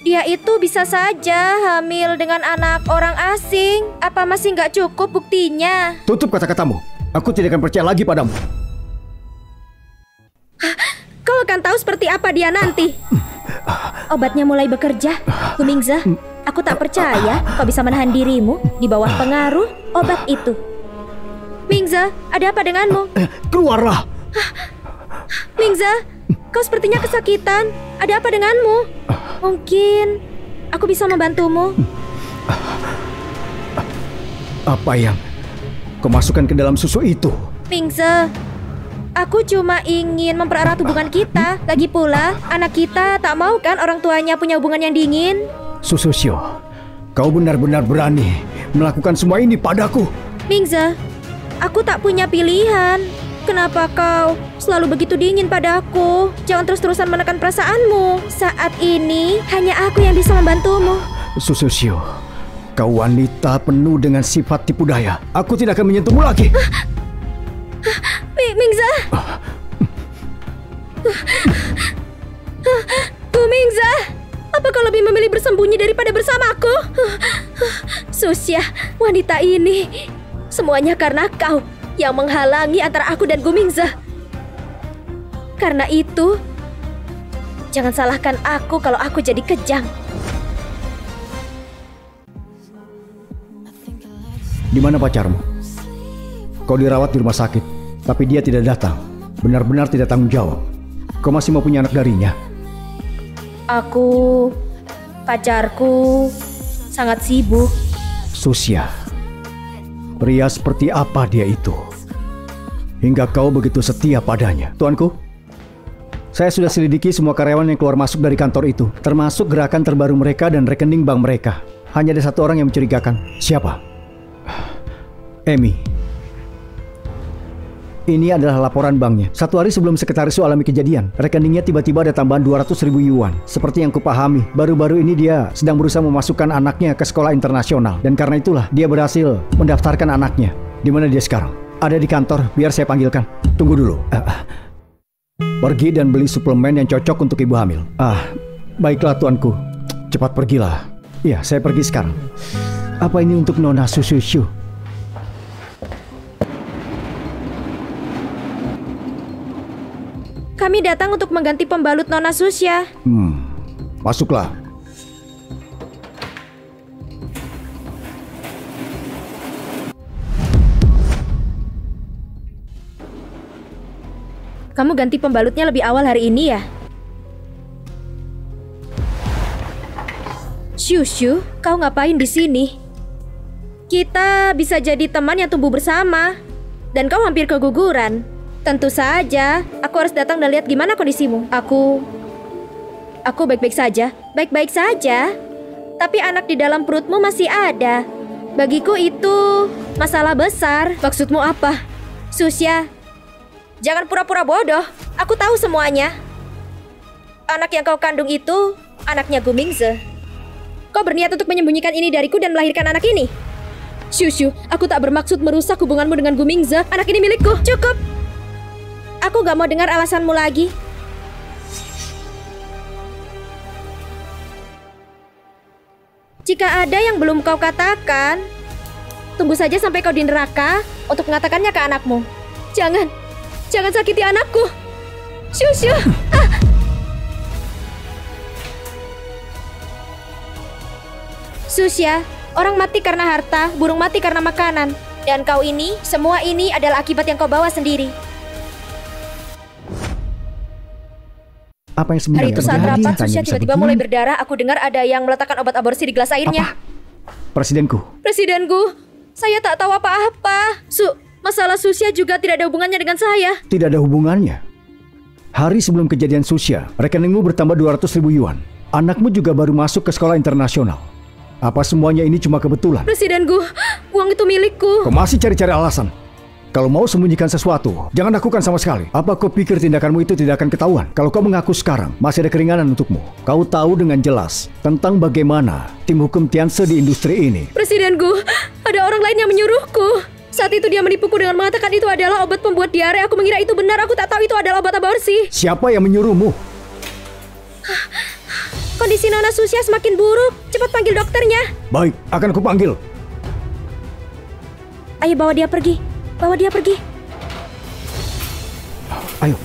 Dia itu bisa saja hamil dengan anak orang asing. Apa masih nggak cukup buktinya? Tutup kata-katamu. Aku tidak akan percaya lagi padamu. Kau akan tahu seperti apa dia nanti. Obatnya mulai bekerja. Gumingza, aku tak percaya kau bisa menahan dirimu di bawah pengaruh obat itu. Mingza, ada apa denganmu? Keluarlah. Mingza, kau sepertinya kesakitan. Ada apa denganmu? Mungkin aku bisa membantumu. Apa yang kau masukkan ke dalam susu itu? Mingza, aku cuma ingin mempererat hubungan kita. Lagi pula, anak kita tak mau kan orang tuanya punya hubungan yang dingin. Susio, kau benar-benar berani melakukan semua ini padaku. Mingza, aku tak punya pilihan. Kenapa kau selalu begitu dingin padaku? Jangan terus-terusan menekan perasaanmu. Saat ini, hanya aku yang bisa membantumu. Susio, kau wanita penuh dengan sifat tipu daya. Aku tidak akan menyentuhmu lagi. Mingza! Mingza! Apa kau lebih memilih bersembunyi daripada bersamaku? Susya, wanita ini semuanya karena kau yang menghalangi antara aku dan Gumingza. Karena itu, jangan salahkan aku kalau aku jadi kejam. Di mana pacarmu? Kau dirawat di rumah sakit, tapi dia tidak datang. Benar-benar tidak tanggung jawab. Kau masih mau punya anak darinya? Pacarku sangat sibuk. Susya, pria seperti apa dia itu? Hingga kau begitu setia padanya. Tuanku, saya sudah selidiki semua karyawan yang keluar masuk dari kantor itu, termasuk gerakan terbaru mereka dan rekening bank mereka. Hanya ada satu orang yang mencurigakan. Siapa? Emi. Ini adalah laporan banknya. 1 hari sebelum sekretaris alami kejadian, rekeningnya tiba-tiba ada tambahan 200.000 yuan. Seperti yang kupahami, baru-baru ini dia sedang berusaha memasukkan anaknya ke sekolah internasional. Dan karena itulah dia berhasil mendaftarkan anaknya. Di mana dia sekarang? Ada di kantor, biar saya panggilkan. Tunggu dulu. Pergi dan beli suplemen yang cocok untuk ibu hamil. Baiklah tuanku. Cepat pergilah. Iya, saya pergi sekarang. Apa ini untuk Nona Susio? Kami datang untuk mengganti pembalut Nona Susya. Masuklah. Kamu ganti pembalutnya lebih awal hari ini ya? Shushu, kau ngapain di sini? Kita bisa jadi teman yang tumbuh bersama. Dan kau hampir keguguran. Tentu saja, aku harus datang dan lihat gimana kondisimu. Aku baik-baik saja. Baik-baik saja. Tapi anak di dalam perutmu masih ada. Bagiku itu masalah besar. Maksudmu apa? Susya, jangan pura-pura bodoh. Aku tahu semuanya. Anak yang kau kandung itu anaknya Gumingza. Kau berniat untuk menyembunyikan ini dariku dan melahirkan anak ini? Shushu, aku tak bermaksud merusak hubunganmu dengan Gumingza. Anak ini milikku. Cukup. Aku gak mau dengar alasanmu lagi. Jika ada yang belum kau katakan, tunggu saja sampai kau di neraka untuk mengatakannya ke anakmu. Jangan sakiti anakku. Shushu. Susya, orang mati karena harta, burung mati karena makanan. Dan kau ini, semua ini adalah akibat yang kau bawa sendiri. Apa yang sebenarnya Hari itu saat terjadi? rapat, Susya tiba-tiba mulai berdarah. Aku dengar ada yang meletakkan obat aborsi di gelas airnya. Apa? Presidenku. Saya tak tahu apa-apa. Masalah Susya juga tidak ada hubungannya dengan saya. Tidak ada hubungannya. Hari sebelum kejadian Susya, rekeningmu bertambah 200.000 yuan. Anakmu juga baru masuk ke sekolah internasional. Apa semuanya ini cuma kebetulan? Presidenku, uang itu milikku. Kau masih cari-cari alasan? Kalau mau sembunyikan sesuatu, jangan lakukan sama sekali. Apa kau pikir tindakanmu itu tidak akan ketahuan? Kalau kau mengaku sekarang, masih ada keringanan untukmu. Kau tahu dengan jelas tentang bagaimana tim hukum Tianse di industri ini. Presidenku, ada orang lain yang menyuruhku. Saat itu dia menipuku dengan mengatakan itu adalah obat pembuat diare. Aku mengira itu benar, aku tak tahu itu adalah obat aborsi. Siapa yang menyuruhmu? Kondisi Nona Susya semakin buruk. Cepat panggil dokternya. Baik, akan kupanggil. Ayo bawa dia pergi. Bawa dia pergi. Ayo.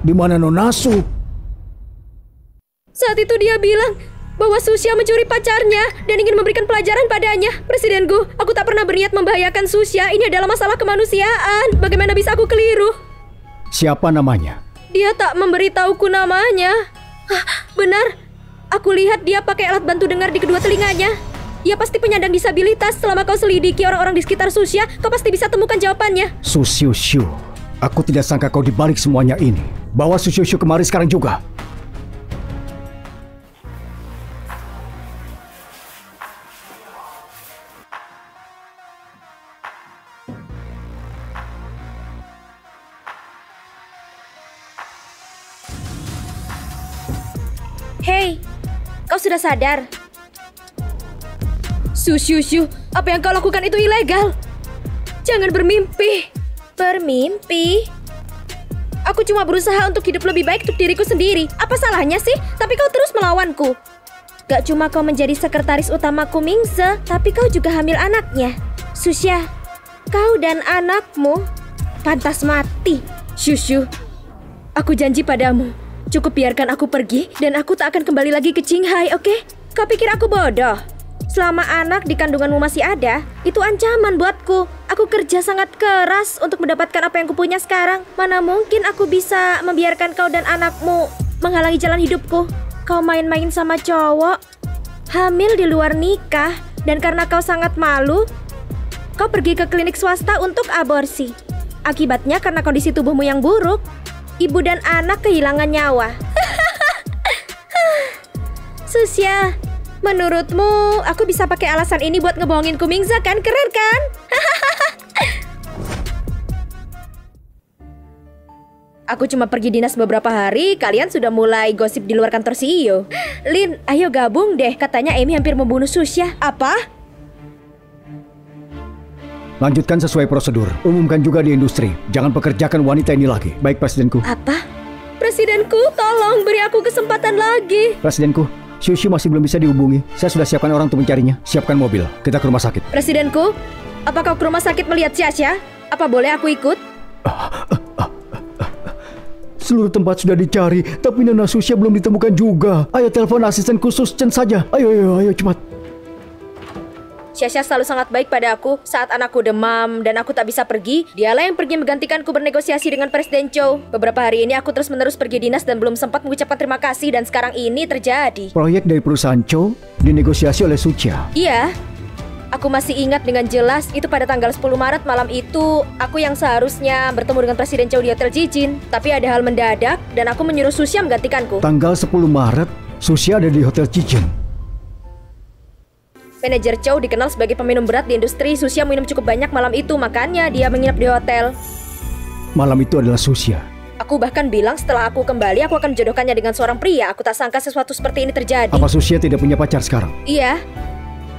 Di mana Nona Su? Saat itu dia bilang bahwa Susya mencuri pacarnya dan ingin memberikan pelajaran padanya. Presidenku, aku tak pernah berniat membahayakan Susya. Ini adalah masalah kemanusiaan. Bagaimana bisa aku keliru? Siapa namanya? Dia tak memberitahuku namanya. Benar, aku lihat dia pakai alat bantu dengar di kedua telinganya. Dia pasti penyandang disabilitas. Selama kau selidiki orang-orang di sekitar Susya, kau pasti bisa temukan jawabannya. Susiushu, aku tidak sangka kau dibalik semuanya ini. Bawa Susiushu kemari sekarang juga. Hei, kau sudah sadar? Susiushu, apa yang kau lakukan itu ilegal. Jangan bermimpi. Bermimpi? Aku cuma berusaha untuk hidup lebih baik untuk diriku sendiri. Apa salahnya sih? Tapi kau terus melawanku. Gak cuma kau menjadi sekretaris utamaku Mingse, tapi kau juga hamil anaknya. Susya, kau dan anakmu pantas mati. Shushu, aku janji padamu. Cukup biarkan aku pergi dan aku tak akan kembali lagi ke Qinghai, oke? Kau pikir aku bodoh? Selama anak di kandunganmu masih ada, itu ancaman buatku. Aku kerja sangat keras untuk mendapatkan apa yang kupunya sekarang. Mana mungkin aku bisa membiarkan kau dan anakmu menghalangi jalan hidupku. Kau main-main sama cowok, hamil di luar nikah, dan karena kau sangat malu, kau pergi ke klinik swasta untuk aborsi. Akibatnya karena kondisi tubuhmu yang buruk, ibu dan anak kehilangan nyawa. Susya, menurutmu aku bisa pakai alasan ini buat ngebohongin Kumingza kan? Keren kan? Aku cuma pergi dinas beberapa hari, kalian sudah mulai gosip di luar kantor CEO. Lin, ayo gabung deh. Katanya Amy hampir membunuh Susya. Apa? Lanjutkan sesuai prosedur. Umumkan juga di industri. Jangan pekerjakan wanita ini lagi. Baik, Presidenku. Apa? Presidenku, tolong beri aku kesempatan lagi. Presidenku, Shushu masih belum bisa dihubungi. Saya sudah siapkan orang untuk mencarinya. Siapkan mobil. Kita ke rumah sakit. Presidenku, apa kau ke rumah sakit melihat Xia? Apa boleh aku ikut? Seluruh tempat sudah dicari, tapi Nona Susya belum ditemukan juga. Ayo telepon asisten khusus Chen saja. Ayo cepat. Xia selalu sangat baik pada aku. Saat anakku demam dan aku tak bisa pergi, dialah yang pergi menggantikanku bernegosiasi dengan Presiden Zhou. Beberapa hari ini aku terus-menerus pergi dinas dan belum sempat mengucapkan terima kasih, dan sekarang ini terjadi. Proyek dari perusahaan Zhou dinegosiasi oleh Susya. Iya. Aku masih ingat dengan jelas, itu pada tanggal 10 Maret malam itu, aku yang seharusnya bertemu dengan Presiden Zhou di Hotel Jijin. Tapi ada hal mendadak dan aku menyuruh Susya menggantikanku. Tanggal 10 Maret, Susya ada di Hotel Jijin. Manajer Zhou dikenal sebagai peminum berat di industri. Susya minum cukup banyak malam itu, makanya dia menginap di hotel. Malam itu adalah Susya. Aku bahkan bilang setelah aku kembali, aku akan menjodohkannya dengan seorang pria. Aku tak sangka sesuatu seperti ini terjadi. Apa Susya tidak punya pacar sekarang? Iya.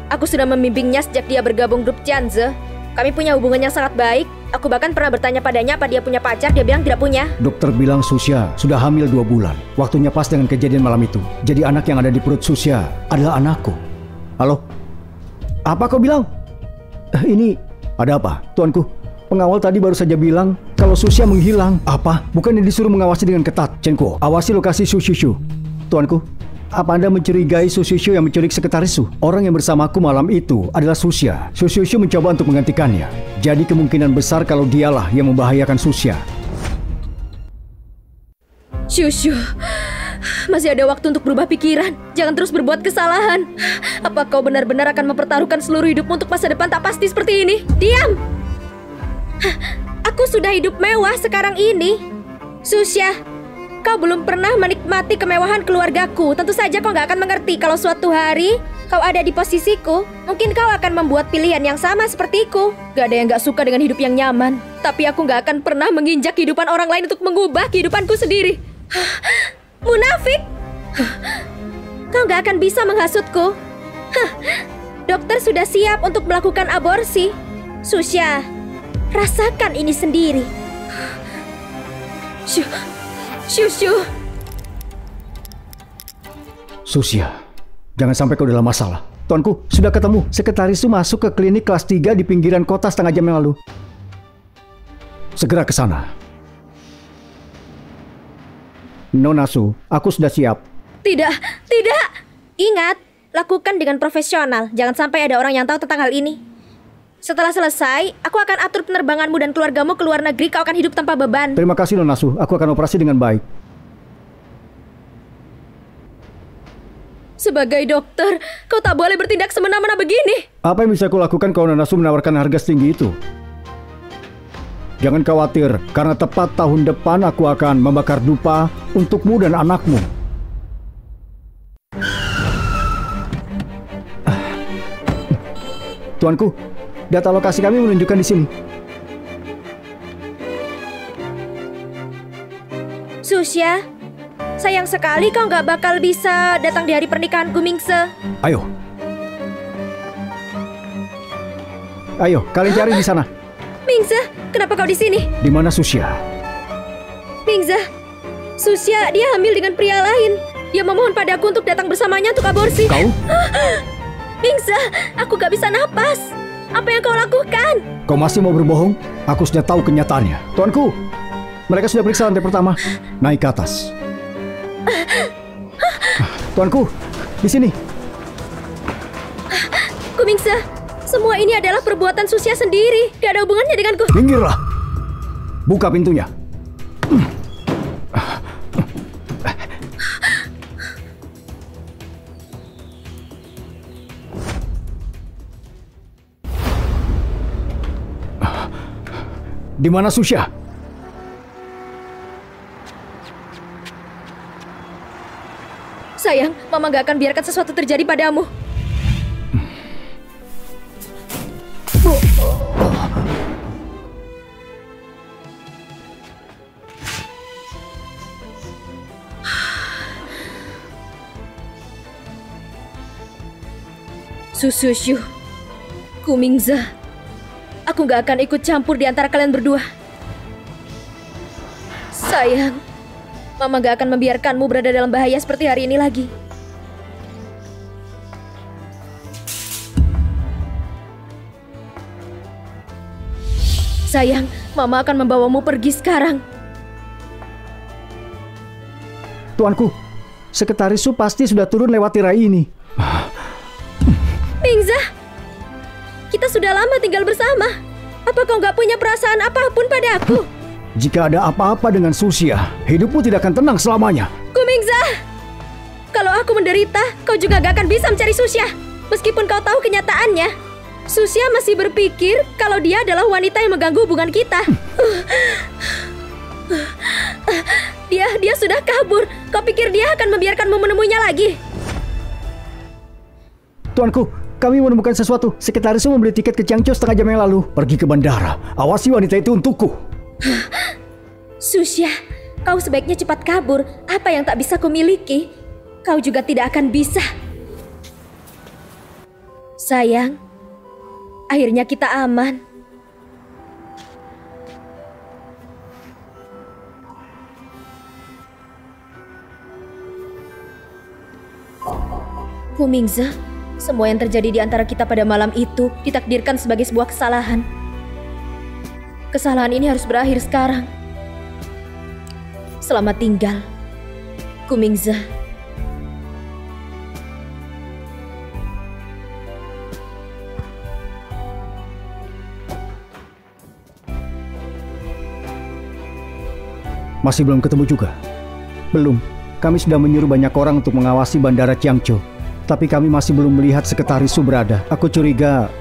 Aku sudah membimbingnya sejak dia bergabung grup Tianze. Kami punya hubungan yang sangat baik. Aku bahkan pernah bertanya padanya apa dia punya pacar. Dia bilang tidak punya. Dokter bilang Susya sudah hamil 2 bulan. Waktunya pas dengan kejadian malam itu. Jadi anak yang ada di perut Susya adalah anakku. Halo? Apa kau bilang? Ini ada apa, tuanku? Pengawal tadi baru saja bilang kalau Susya menghilang. Apa? Bukannya disuruh mengawasi dengan ketat? Chenko, awasi lokasi Sushushu. Tuanku, apa Anda mencurigai Sushushu yang menculik sekretaris Su? Orang yang bersamaku malam itu adalah Susya. Sushushu mencoba untuk menggantikannya. Jadi kemungkinan besar kalau dialah yang membahayakan Susya. Shushu, masih ada waktu untuk berubah pikiran. Jangan terus berbuat kesalahan. Apa kau benar-benar akan mempertaruhkan seluruh hidupmu untuk masa depan tak pasti seperti ini? Diam! Aku sudah hidup mewah sekarang ini. Susya, kau belum pernah menikmati kemewahan keluargaku. Tentu saja kau gak akan mengerti kalau suatu hari kau ada di posisiku. Mungkin kau akan membuat pilihan yang sama sepertiku. Gak ada yang gak suka dengan hidup yang nyaman. Tapi aku gak akan pernah menginjak kehidupan orang lain untuk mengubah kehidupanku sendiri. Munafik! Kau gak akan bisa menghasutku. Dokter sudah siap untuk melakukan aborsi. Susya, Rasakan ini sendiri. Shu. Susia, jangan sampai kau dalam masalah. Tuanku, sudah ketemu. Sekretaris Su masuk ke klinik kelas 3 di pinggiran kota setengah jam yang lalu. Segera ke sana. Nona Su, aku sudah siap. Tidak. Ingat, lakukan dengan profesional. Jangan sampai ada orang yang tahu tentang hal ini. Setelah selesai, aku akan atur penerbanganmu dan keluargamu ke luar negeri. Kau akan hidup tanpa beban. Terima kasih Nona Su, aku akan operasi dengan baik. Sebagai dokter, kau tak boleh bertindak semena-mena begini. Apa yang bisa aku lakukan kalau Nona Su menawarkan harga setinggi itu? Jangan khawatir, karena tepat tahun depan aku akan membakar dupa untukmu dan anakmu. Tuanku, data lokasi kami menunjukkan di sini. Susia, sayang sekali kau nggak bakal bisa datang di hari pernikahan Kumingse. Ayo, kalian cari di sana. Mingse, kenapa kau di sini? Di mana Susia? Mingse, Susia dia hamil dengan pria lain. Dia memohon padaku untuk datang bersamanya untuk aborsi. Kau? Mingse, aku gak bisa napas. Apa yang kau lakukan? Kau masih mau berbohong? Aku sudah tahu kenyataannya. Tuanku, mereka sudah periksa lantai pertama. Naik ke atas. Tuanku, di sini. Kumingse, semua ini adalah perbuatan Susia sendiri. Gak ada hubungannya denganku. Minggirlah. Buka pintunya. Di mana Susia? Sayang, Mama gak akan biarkan sesuatu terjadi padamu. Susushu, Kumingse, aku gak akan ikut campur di antara kalian berdua. Sayang, Mama gak akan membiarkanmu berada dalam bahaya seperti hari ini lagi. Sayang, Mama akan membawamu pergi sekarang. Tuanku, Sekretaris Su pasti sudah turun lewat tirai ini. Mingse, kita sudah lama tinggal bersama. Apa kau nggak punya perasaan apapun padaku? Jika ada apa-apa dengan Susia, hidupmu tidak akan tenang selamanya. Kumingse, kalau aku menderita, kau juga gak akan bisa mencari Susia. Meskipun kau tahu kenyataannya, Susia masih berpikir kalau dia adalah wanita yang mengganggu hubungan kita. Dia sudah kabur. Kau pikir dia akan membiarkanmu menemuinya lagi? Tuanku, kami menemukan sesuatu. Sekretaris Su membeli tiket ke Changzhou setengah jam yang lalu. Pergi ke bandara. Awasi wanita itu untukku. Susia, kau sebaiknya cepat kabur. Apa yang tak bisa kumiliki, kau juga tidak akan bisa. Sayang, akhirnya kita aman. Kumingse, semua yang terjadi di antara kita pada malam itu ditakdirkan sebagai sebuah kesalahan. Kesalahan ini harus berakhir sekarang. Selamat tinggal, Kumingse. Masih belum ketemu juga? Belum. Kami sudah menyuruh banyak orang untuk mengawasi bandara Changzhou. Tapi kami masih belum melihat Sekretaris Su berada. Aku curiga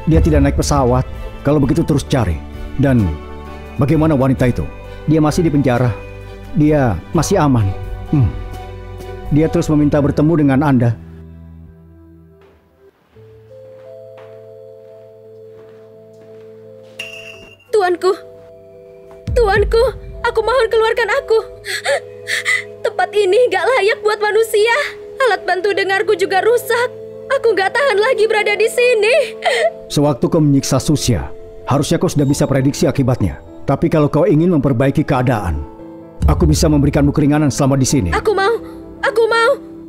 dia tidak naik pesawat. Kalau begitu terus cari. Dan bagaimana wanita itu? Dia masih di penjara. Dia masih aman. Dia terus meminta bertemu dengan Anda. Tuanku, aku mohon keluarkan aku. Tempat ini gak layak buat manusia. Alat bantu dengarku juga rusak. Aku gak tahan lagi berada di sini. Sewaktu kau menyiksa Susia, Harusnya kau sudah bisa prediksi akibatnya. Tapi kalau kau ingin memperbaiki keadaan, aku bisa memberikanmu keringanan selama di sini. Aku mau,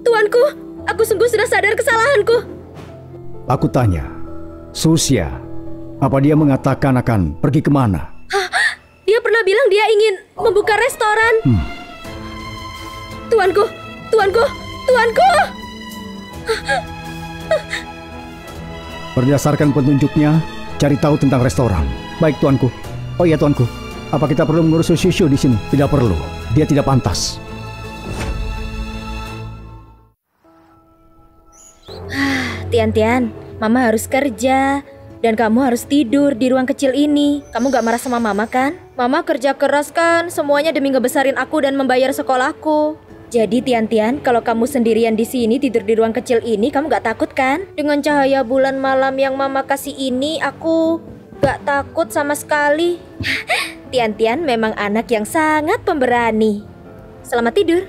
tuanku. Aku sungguh sudah sadar kesalahanku. Aku tanya, Susia, apa dia mengatakan akan pergi kemana? Hah? Dia pernah bilang dia ingin membuka restoran. Tuanku. Berdasarkan petunjuknya, cari tahu tentang restoran. Baik, tuanku. Oh iya, tuanku. Apa kita perlu mengurus Shushu di sini? Tidak perlu. Dia tidak pantas. Tian, Mama harus kerja. Dan kamu harus tidur di ruang kecil ini. Kamu gak marah sama Mama kan? Mama kerja keras kan, semuanya demi ngebesarin aku dan membayar sekolahku. Jadi Tian, kalau kamu sendirian di sini tidur di ruang kecil ini, kamu gak takut kan? Dengan cahaya bulan malam yang Mama kasih ini, aku gak takut sama sekali. Tian memang anak yang sangat pemberani. Selamat tidur.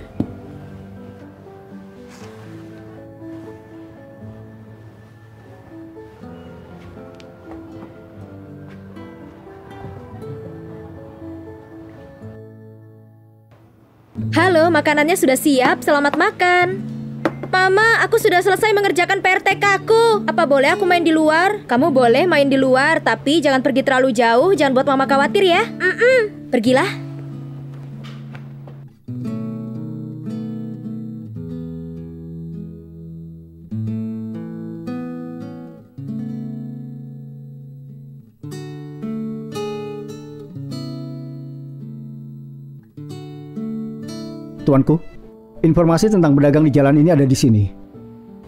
Halo, makanannya sudah siap. Selamat makan. Mama, aku sudah selesai mengerjakan PR TK aku. Apa boleh aku main di luar? Kamu boleh main di luar, tapi jangan pergi terlalu jauh. Jangan buat Mama khawatir ya. Pergilah. Tuanku, informasi tentang berdagang di jalan ini ada di sini.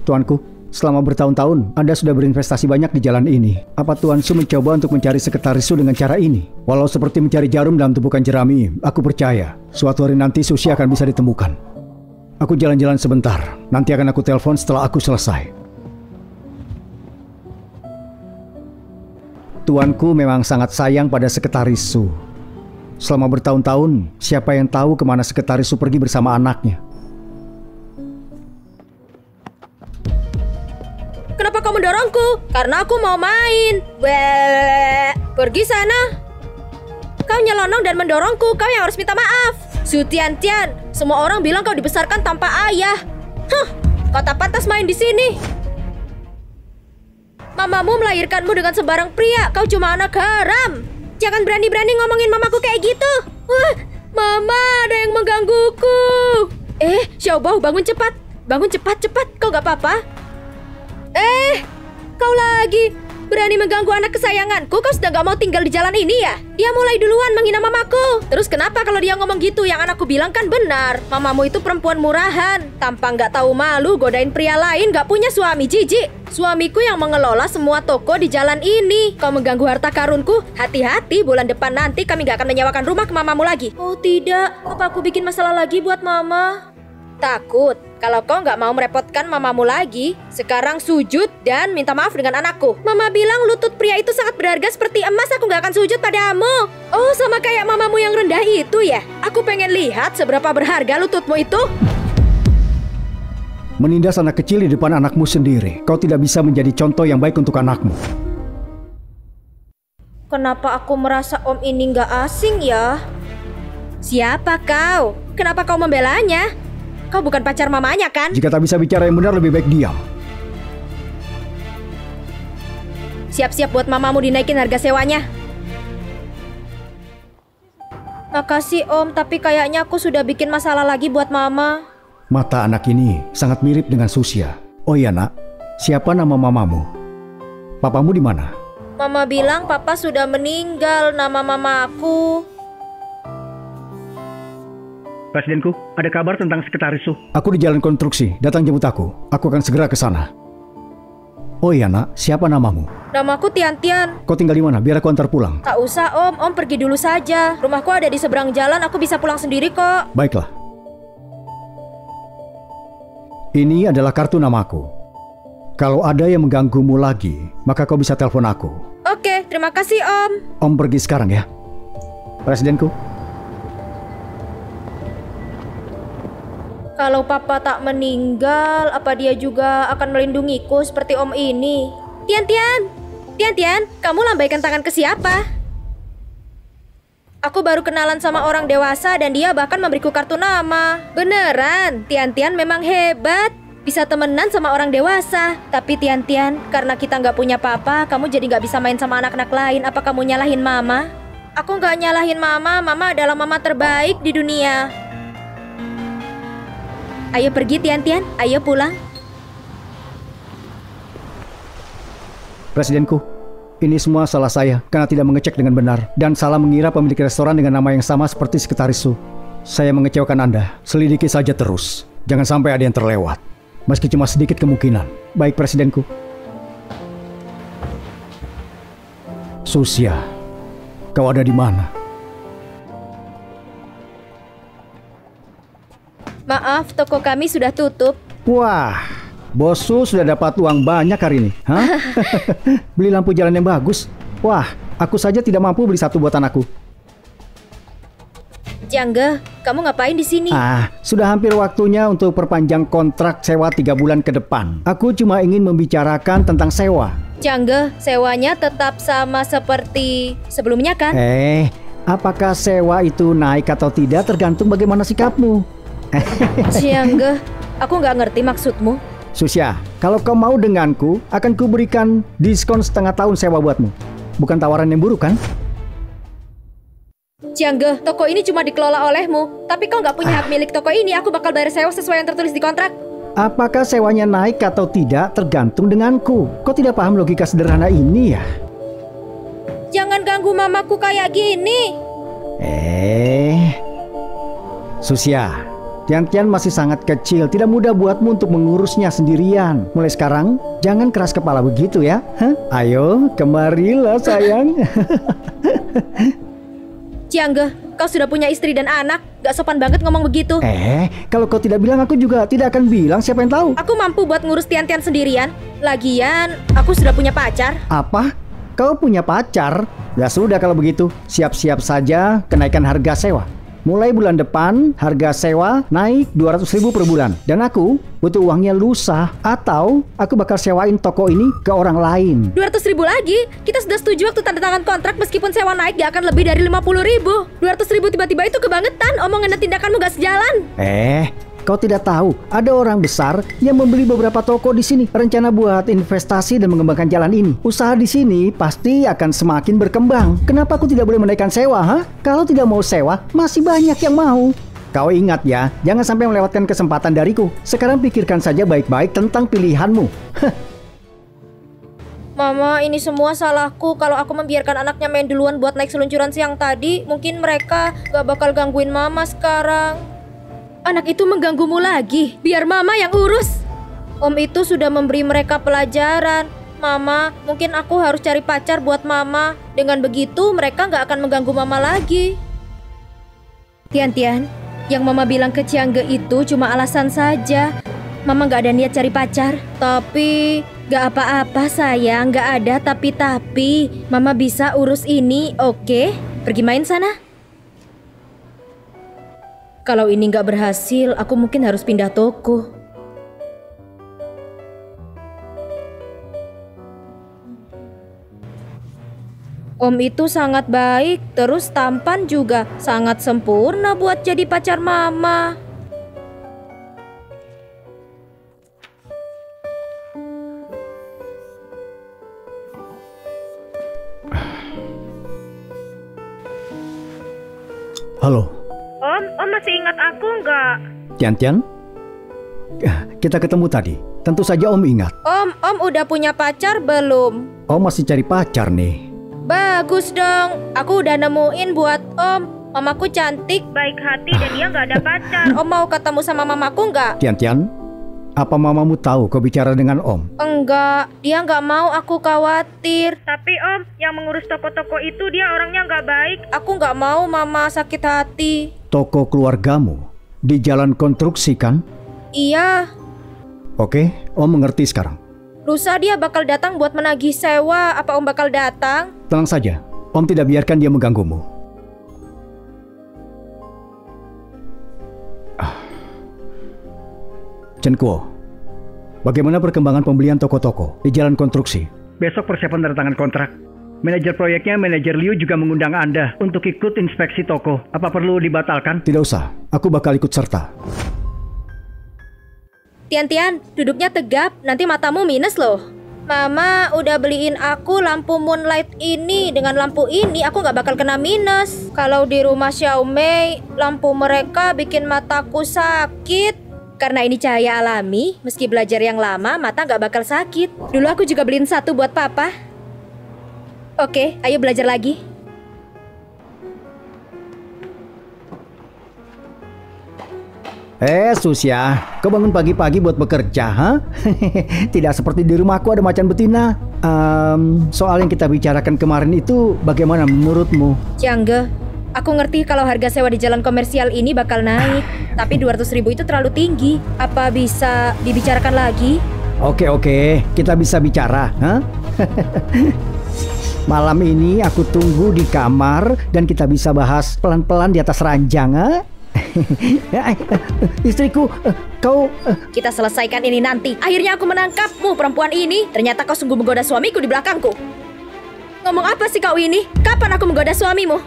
Tuanku, selama bertahun-tahun Anda sudah berinvestasi banyak di jalan ini. Apa Tuan Su mencoba untuk mencari sekretaris Su dengan cara ini? Walau seperti mencari jarum dalam tumpukan jerami, aku percaya suatu hari nanti Sushi akan bisa ditemukan. Aku jalan-jalan sebentar, nanti akan aku telepon setelah aku selesai. Tuanku memang sangat sayang pada sekretaris Su. Selama bertahun-tahun, siapa yang tahu kemana sekretaris Su pergi bersama anaknya? Kenapa kau mendorongku? Karena aku mau main. Pergi sana. Kau nyelonong dan mendorongku. Kau yang harus minta maaf. Su Tian, semua orang bilang kau dibesarkan tanpa ayah. Kau tak pantas main di sini. Mamamu melahirkanmu dengan sembarang pria. Kau cuma anak haram. Jangan berani-berani ngomongin mamaku kayak gitu. Mama, ada yang menggangguku. Xiaobao, bangun cepat. Bangun cepat. Kau gak apa-apa? Kau lagi berani mengganggu anak kesayanganku. Kau sudah gak mau tinggal di jalan ini ya? Dia mulai duluan menghina mamaku. Terus kenapa kalau dia ngomong gitu? Yang anakku bilang kan benar. Mamamu itu perempuan murahan, tampang gak tahu malu, godain pria lain, gak punya suami, jijik. Suamiku yang mengelola semua toko di jalan ini. Kau mengganggu harta karunku. Hati-hati, bulan depan nanti kami gak akan menyewakan rumah ke mamamu lagi. Oh tidak, apa aku bikin masalah lagi buat mama? Takut. Kalau kau nggak mau merepotkan mamamu lagi, sekarang sujud dan minta maaf dengan anakku. Mama bilang lutut pria itu sangat berharga seperti emas. Aku nggak akan sujud padamu. Oh, sama kayak mamamu yang rendah itu ya? Aku pengen lihat seberapa berharga lututmu itu. Menindas anak kecil di depan anakmu sendiri. Kau tidak bisa menjadi contoh yang baik untuk anakmu. Kenapa aku merasa om ini nggak asing ya? Siapa kau? Kenapa kau membelanya? Kau bukan pacar mamanya kan? Jika tak bisa bicara yang benar, lebih baik diam. Siap-siap buat mamamu dinaikin harga sewanya. Makasih om, tapi kayaknya aku sudah bikin masalah lagi buat mama. Mata anak ini sangat mirip dengan Susia. Oh iya nak, siapa nama mamamu? Papamu di mana? Mama bilang papa sudah meninggal. Nama mama aku. Presidenku, ada kabar tentang sekretaris Su. Aku di jalan konstruksi, datang jemput aku. Aku akan segera ke sana. Oh iya nak, siapa namamu? Namaku Tian. Kau tinggal di mana? Biar aku antar pulang. Tak usah om pergi dulu saja. Rumahku ada di seberang jalan, aku bisa pulang sendiri kok. Baiklah. Ini adalah kartu namaku. Kalau ada yang mengganggumu lagi, maka kau bisa telepon aku. Oke, terima kasih om. Om pergi sekarang ya. Presidenku. Kalau papa tak meninggal, apa dia juga akan melindungiku seperti om ini? Tian, Tian, kamu lambaikan tangan ke siapa? Aku baru kenalan sama orang dewasa dan dia bahkan memberiku kartu nama. Beneran, Tian memang hebat. Bisa temenan sama orang dewasa. Tapi Tian, karena kita nggak punya papa, kamu jadi nggak bisa main sama anak-anak lain. Apa kamu nyalahin mama? Aku nggak nyalahin mama. Mama adalah mama terbaik di dunia. Ayo pergi Tian, ayo pulang. Presidenku, ini semua salah saya karena tidak mengecek dengan benar dan salah mengira pemilik restoran dengan nama yang sama seperti Sekretaris Su. Saya mengecewakan Anda. Selidiki saja terus. Jangan sampai ada yang terlewat. Meski cuma sedikit kemungkinan. Baik, Presidenku. Susia, kau ada di mana? Maaf, toko kami sudah tutup. Wah, Bos Su sudah dapat uang banyak hari ini. Hah? Beli lampu jalan yang bagus. Wah, aku saja tidak mampu beli satu buat anakku. Jangge, kamu ngapain di sini? Sudah hampir waktunya untuk perpanjang kontrak sewa 3 bulan ke depan. Aku cuma ingin membicarakan tentang sewa. Jangge, sewanya tetap sama seperti sebelumnya kan? Apakah sewa itu naik atau tidak tergantung bagaimana sikapmu. Jangge, aku nggak ngerti maksudmu. Susia, kalau kau mau denganku, akan kuberikan diskon setengah tahun sewa buatmu. Bukan tawaran yang buruk kan? Jangge, toko ini cuma dikelola olehmu. Tapi kau nggak punya hak milik toko ini. Aku bakal bayar sewa sesuai yang tertulis di kontrak. Apakah sewanya naik atau tidak tergantung denganku. Kau tidak paham logika sederhana ini ya? Jangan ganggu mamaku kayak gini. Susia, Tian masih sangat kecil. Tidak mudah buatmu untuk mengurusnya sendirian. Mulai sekarang, jangan keras kepala begitu ya. Ayo, kemarilah sayang. Jangge, kau sudah punya istri dan anak. Gak sopan banget ngomong begitu. Kalau kau tidak bilang, aku juga tidak akan bilang. Siapa yang tahu? Aku mampu buat ngurus Tian sendirian. Lagian, aku sudah punya pacar. Apa? Kau punya pacar? Ya sudah kalau begitu. Siap-siap saja kenaikan harga sewa. Mulai bulan depan, harga sewa naik 200.000 per bulan. Dan aku butuh uangnya lusa. Atau aku bakal sewain toko ini ke orang lain. 200.000 lagi? Kita sudah setuju waktu tanda tangan kontrak. Meskipun sewa naik gak akan lebih dari 50.000. 200.000 tiba-tiba itu kebangetan. Omongan dan tindakanmu gak sejalan. Kau tidak tahu, ada orang besar yang membeli beberapa toko di sini. Rencana buat investasi dan mengembangkan jalan ini. Usaha di sini pasti akan semakin berkembang. Kenapa aku tidak boleh menaikkan sewa, Kalau tidak mau sewa, masih banyak yang mau. Kau ingat ya, jangan sampai melewatkan kesempatan dariku. Sekarang pikirkan saja baik-baik tentang pilihanmu. Mama, ini semua salahku. Kalau aku membiarkan anaknya main duluan buat naik seluncuran siang tadi, mungkin mereka gak bakal gangguin mama sekarang. Anak itu mengganggumu lagi. Biar mama yang urus. Om itu sudah memberi mereka pelajaran. Mama, mungkin aku harus cari pacar buat mama. Dengan begitu mereka gak akan mengganggu mama lagi. Tian, yang mama bilang ke Jangge itu cuma alasan saja. Mama gak ada niat cari pacar. Tapi gak apa-apa sayang, gak ada tapi. Mama bisa urus ini, oke? Pergi main sana. Kalau ini nggak berhasil, aku mungkin harus pindah toko. Om itu sangat baik, terus tampan juga. Sangat sempurna buat jadi pacar mama. Halo. Om masih ingat aku nggak? Tian, kita ketemu tadi. Tentu saja Om ingat. Om udah punya pacar belum? Om masih cari pacar nih. Bagus dong, aku udah nemuin buat Om. Mamaku cantik, baik hati, dan dia nggak ada pacar. Om mau ketemu sama mamaku nggak? Tian, apa mamamu tahu kau bicara dengan Om? Enggak, dia nggak mau aku khawatir. Tapi Om, yang mengurus toko-toko itu dia orangnya nggak baik. Aku nggak mau mama sakit hati. Toko keluargamu di jalan konstruksi kan? Iya. Oke, Om mengerti sekarang. Lusa dia bakal datang buat menagih sewa. Apa Om bakal datang? Tenang saja, Om tidak biarkan dia mengganggumu. Chen Kuo, bagaimana perkembangan pembelian toko-toko di jalan konstruksi? besok persiapan tanda tangan kontrak. Manajer proyeknya, manajer Liu juga mengundang Anda untuk ikut inspeksi toko. Apa perlu dibatalkan? Tidak usah, aku bakal ikut serta. Tian, duduknya tegap, nanti matamu minus loh. Mama udah beliin aku lampu moonlight ini. Dengan lampu ini aku gak bakal kena minus. Kalau di rumah Xiaomei, lampu mereka bikin mataku sakit. Karena ini cahaya alami, meski belajar yang lama, mata gak bakal sakit. Dulu aku juga beliin satu buat papa. Oke, ayo belajar lagi. Susya, kau bangun pagi-pagi buat bekerja, ha? Tidak seperti di rumahku ada macan betina. Soal yang kita bicarakan kemarin itu bagaimana menurutmu? Jangge, aku ngerti kalau harga sewa di jalan komersial ini bakal naik. Tapi 200.000 itu terlalu tinggi. Apa bisa dibicarakan lagi? Oke, kita bisa bicara, ha? Malam ini aku tunggu di kamar dan kita bisa bahas pelan-pelan di atas ranjang, ha? Istriku, kau... Kita selesaikan ini nanti. Akhirnya aku menangkapmu, perempuan ini. Ternyata kau sungguh menggoda suamiku di belakangku. Ngomong apa sih kau ini? Kapan aku menggoda suamimu?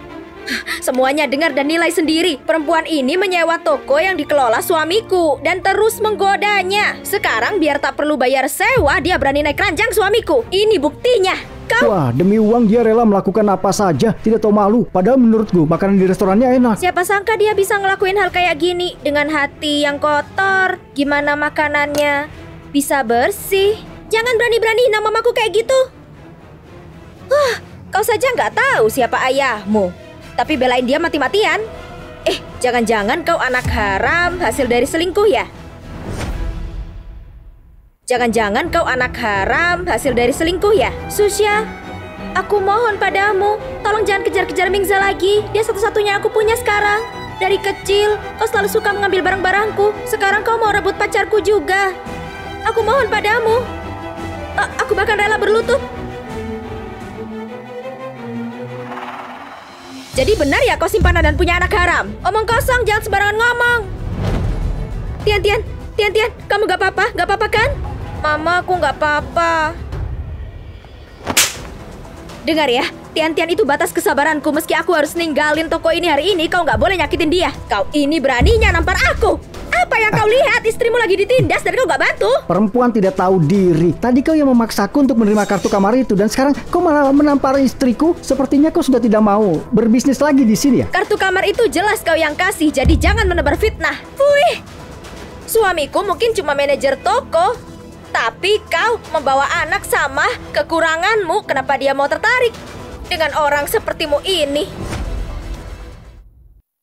Semuanya dengar dan nilai sendiri. Perempuan ini menyewa toko yang dikelola suamiku dan terus menggodanya. Sekarang biar tak perlu bayar sewa, dia berani naik ranjang suamiku. Ini buktinya. Kau... Wah, demi uang dia rela melakukan apa saja, tidak tahu malu. Padahal menurutku makanan di restorannya enak. Siapa sangka dia bisa ngelakuin hal kayak gini dengan hati yang kotor. Gimana makanannya bisa bersih? Jangan berani-berani nama mamaku kayak gitu. Kau saja nggak tahu siapa ayahmu, tapi belain dia mati-matian. Jangan-jangan kau anak haram hasil dari selingkuh ya? Jangan-jangan kau anak haram hasil dari selingkuh ya? Susya, aku mohon padamu, tolong jangan kejar-kejar Mingza lagi. Dia satu-satunya aku punya sekarang. Dari kecil, kau selalu suka mengambil barang-barangku. Sekarang kau mau rebut pacarku juga. Aku mohon padamu. Aku bahkan rela berlutut. Jadi benar ya kau simpanan dan punya anak haram? Omong kosong, jangan sembarangan ngomong. Tian, kamu gak apa-apa? Gak apa-apa kan? Mama, aku gak apa-apa. Dengar ya, Tian itu batas kesabaranku. Meski aku harus ninggalin toko ini hari ini, kau gak boleh nyakitin dia. Kau ini beraninya nampar aku. Apa yang kau lihat? Istrimu lagi ditindas dan kau gak bantu. Perempuan tidak tahu diri. Tadi kau yang memaksaku untuk menerima kartu kamar itu, dan sekarang kau malah menampar istriku. Sepertinya kau sudah tidak mau berbisnis lagi di sini ya? Kartu kamar itu jelas kau yang kasih, jadi jangan menebar fitnah. Wih, suamiku mungkin cuma manajer toko, tapi kau membawa anak sama kekuranganmu. Kenapa dia mau tertarik dengan orang sepertimu ini?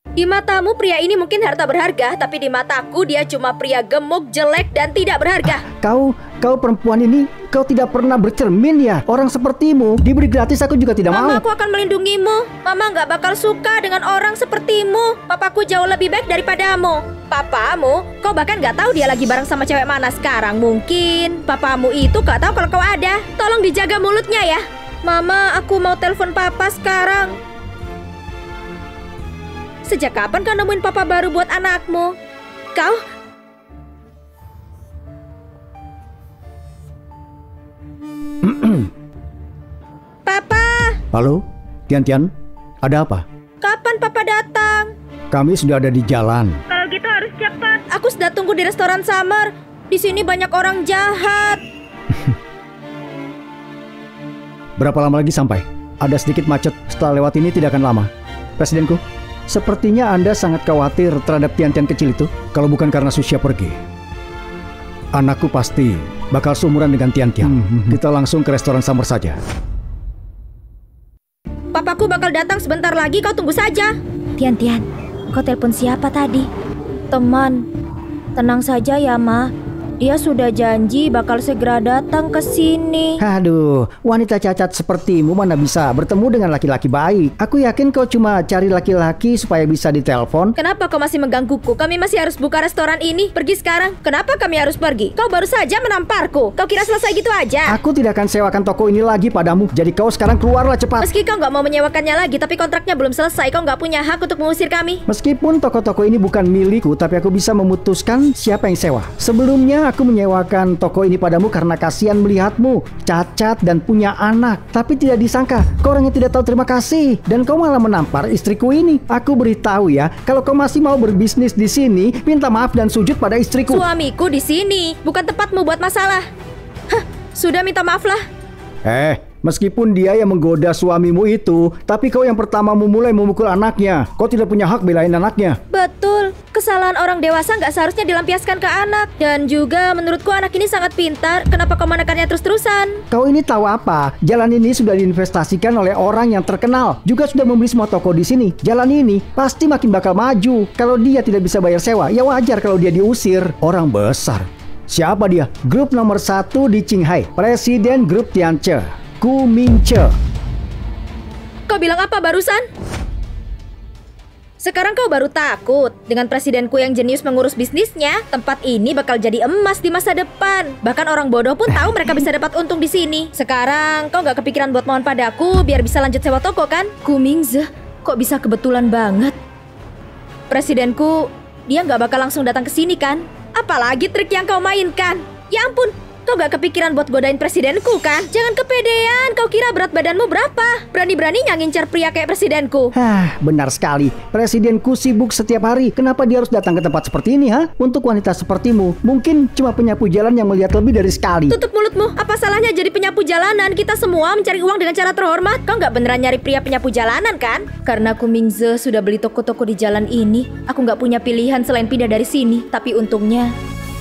Di matamu pria ini mungkin harta berharga, tapi di mataku dia cuma pria gemuk, jelek, dan tidak berharga. Kau perempuan ini, kau tidak pernah bercermin ya? Orang sepertimu diberi gratis aku juga tidak mau. Mama, aku akan melindungimu. Mama nggak bakal suka dengan orang sepertimu. Papaku jauh lebih baik daripadamu. Papamu, kau bahkan nggak tahu dia lagi bareng sama cewek mana sekarang. Mungkin papamu itu nggak tahu kalau kau ada. Tolong dijaga mulutnya ya. Mama, aku mau telepon papa sekarang. Sejak kapan kau nemuin papa baru buat anakmu? Kau? Papa! Halo, Tian, ada apa? Kapan papa datang? Kami sudah ada di jalan. Kalau gitu harus cepat. Aku sudah tunggu di restoran Summer. Di sini banyak orang jahat. Berapa lama lagi sampai? Ada sedikit macet. Setelah lewat ini tidak akan lama. Presidenku, sepertinya Anda sangat khawatir terhadap Tian kecil itu. Kalau bukan karena Susya pergi, anakku pasti bakal seumuran dengan Tian. Kita langsung ke restoran Summer saja. Papaku bakal datang sebentar lagi, kau tunggu saja. Tian, kau telepon siapa tadi? Teman. Tenang saja ya, Ma. Dia sudah janji bakal segera datang ke sini. Aduh, wanita cacat sepertimu mana bisa bertemu dengan laki-laki baik. Aku yakin kau cuma cari laki-laki supaya bisa ditelepon. Kenapa kau masih menggangguku? Kami masih harus buka restoran ini. Pergi sekarang. Kenapa kami harus pergi? Kau baru saja menamparku. Kau kira selesai gitu aja? Aku tidak akan sewakan toko ini lagi padamu. Jadi kau sekarang keluarlah cepat. Meski kau nggak mau menyewakannya lagi, tapi kontraknya belum selesai. Kau nggak punya hak untuk mengusir kami. Meskipun toko-toko ini bukan milikku, tapi aku bisa memutuskan siapa yang sewa. Sebelumnya aku menyewakan toko ini padamu karena kasihan melihatmu cacat dan punya anak. Tapi tidak disangka kau orang yang tidak tahu terima kasih dan kau malah menampar istriku ini. Aku beritahu ya, kalau kau masih mau berbisnis di sini, minta maaf dan sujud pada istriku. Suamiku di sini, bukan tempatmu buat masalah. Hah, sudah minta maaf lah. Meskipun dia yang menggoda suamimu itu, tapi kau yang pertama memulai memukul anaknya. Kau tidak punya hak belain anaknya. Betul, kesalahan orang dewasa nggak seharusnya dilampiaskan ke anak. Dan juga menurutku anak ini sangat pintar. Kenapa kau menekannya terus-terusan? Kau ini tahu apa? Jalan ini sudah diinvestasikan oleh orang yang terkenal. Juga sudah membeli semua toko di sini. Jalan ini pasti makin bakal maju. Kalau dia tidak bisa bayar sewa, ya wajar kalau dia diusir. Orang besar. Siapa dia? Grup nomor 1 di Qinghai. Presiden grup Tianche, Ku Mingche. Kau bilang apa barusan? Sekarang kau baru takut. Dengan presidenku yang jenius mengurus bisnisnya, tempat ini bakal jadi emas di masa depan. Bahkan orang bodoh pun tahu mereka bisa dapat untung di sini. Sekarang kau nggak kepikiran buat mohon padaku biar bisa lanjut sewa toko kan? Ku Mingze, kok bisa kebetulan banget? Presidenku, dia nggak bakal langsung datang ke sini kan? Apalagi trik yang kau mainkan. Ya ampun, kau gak kepikiran buat godain presidenku kan? Jangan kepedean, kau kira berat badanmu berapa? Berani-beraninya ngincar pria kayak presidenku. Benar sekali. Presidenku sibuk setiap hari. Kenapa dia harus datang ke tempat seperti ini, ha? Untuk wanita sepertimu, mungkin cuma penyapu jalan yang melihat lebih dari sekali. Tutup mulutmu, apa salahnya jadi penyapu jalanan? Kita semua mencari uang dengan cara terhormat. Kau gak beneran nyari pria penyapu jalanan kan? Karena Ku Mingze sudah beli toko-toko di jalan ini, aku gak punya pilihan selain pindah dari sini. Tapi untungnya,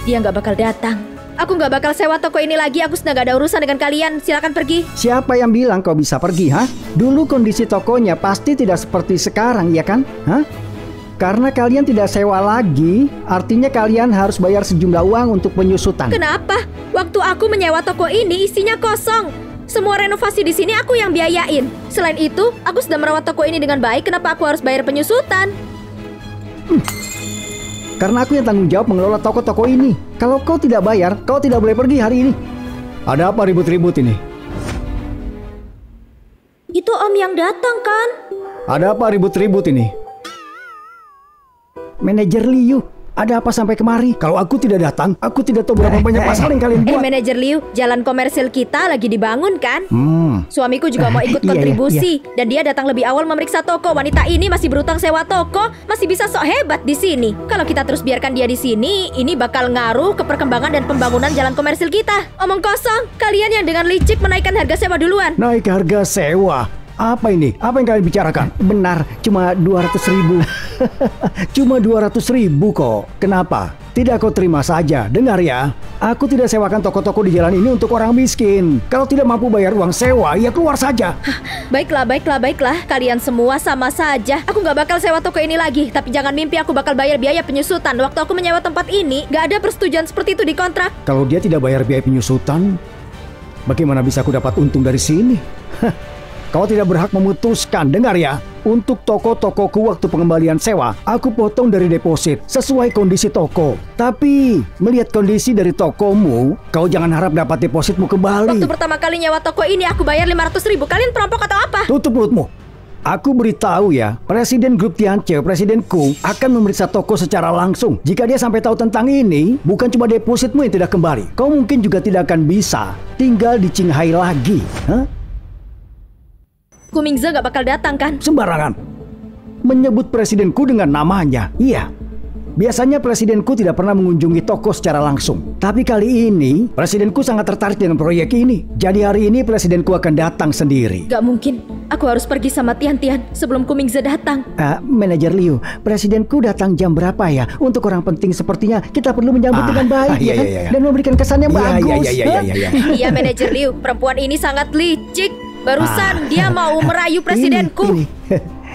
dia gak bakal datang. Aku nggak bakal sewa toko ini lagi. Aku sudah gak ada urusan dengan kalian. Silakan pergi. Siapa yang bilang kau bisa pergi, ha? Dulu kondisi tokonya pasti tidak seperti sekarang, ya kan? Hah? Karena kalian tidak sewa lagi, artinya kalian harus bayar sejumlah uang untuk penyusutan. Kenapa? Waktu aku menyewa toko ini isinya kosong. Semua renovasi di sini aku yang biayain. Selain itu, aku sudah merawat toko ini dengan baik. Kenapa aku harus bayar penyusutan? Karena aku yang tanggung jawab mengelola toko-toko ini. Kalau kau tidak bayar, kau tidak boleh pergi hari ini. Ada apa ribut-ribut ini? Itu Om yang datang kan? Ada apa ribut-ribut ini? Manajer Liu, ada apa sampai kemari? Kalau aku tidak datang, aku tidak tahu berapa banyak masalah yang kalian buat. Manajer Liu, jalan komersil kita lagi dibangun kan? Suamiku juga mau ikut kontribusi. Dan dia datang lebih awal memeriksa toko. Wanita ini masih berutang sewa toko, masih bisa sok hebat di sini. Kalau kita terus biarkan dia di sini, ini bakal ngaruh ke perkembangan dan pembangunan jalan komersil kita. Omong kosong, kalian yang dengan licik menaikkan harga sewa duluan. Naik harga sewa? Apa ini? Apa yang kalian bicarakan? Benar, cuma 200.000. Cuma 200.000 kok. Kenapa? Tidak kau terima saja. Dengar ya, aku tidak sewakan toko-toko di jalan ini untuk orang miskin. Kalau tidak mampu bayar uang sewa, ya keluar saja. Baiklah. Kalian semua sama saja. Aku gak bakal sewa toko ini lagi. Tapi jangan mimpi aku bakal bayar biaya penyusutan. Waktu aku menyewa tempat ini, gak ada persetujuan seperti itu di kontrak. Kalau dia tidak bayar biaya penyusutan, bagaimana bisa aku dapat untung dari sini? Kau tidak berhak memutuskan. Dengar ya, untuk toko-tokoku waktu pengembalian sewa, aku potong dari deposit sesuai kondisi toko. Tapi melihat kondisi dari tokomu, kau jangan harap dapat depositmu kembali. Waktu pertama kali nyewa toko ini aku bayar 500.000. Kalian perampok atau apa? Tutup mulutmu. Aku beritahu ya, Presiden Grup Tianche, presidenku, akan memeriksa toko secara langsung. Jika dia sampai tahu tentang ini, bukan cuma depositmu yang tidak kembali, kau mungkin juga tidak akan bisa tinggal di Qinghai lagi. Ku Mingze gak bakal datang kan? Sembarangan. Menyebut presidenku dengan namanya. Iya. Biasanya presidenku tidak pernah mengunjungi toko secara langsung. Tapi kali ini, presidenku sangat tertarik dengan proyek ini. Jadi hari ini presidenku akan datang sendiri. Gak mungkin. Aku harus pergi sama Tian sebelum Ku Mingze datang. Manajer Liu, presidenku datang jam berapa ya? Untuk orang penting sepertinya, kita perlu menyambut dengan baik, ya kan? Dan memberikan kesan yang bagus. Iya, Manajer Liu. Perempuan ini sangat licik. Barusan dia mau merayu presidenku.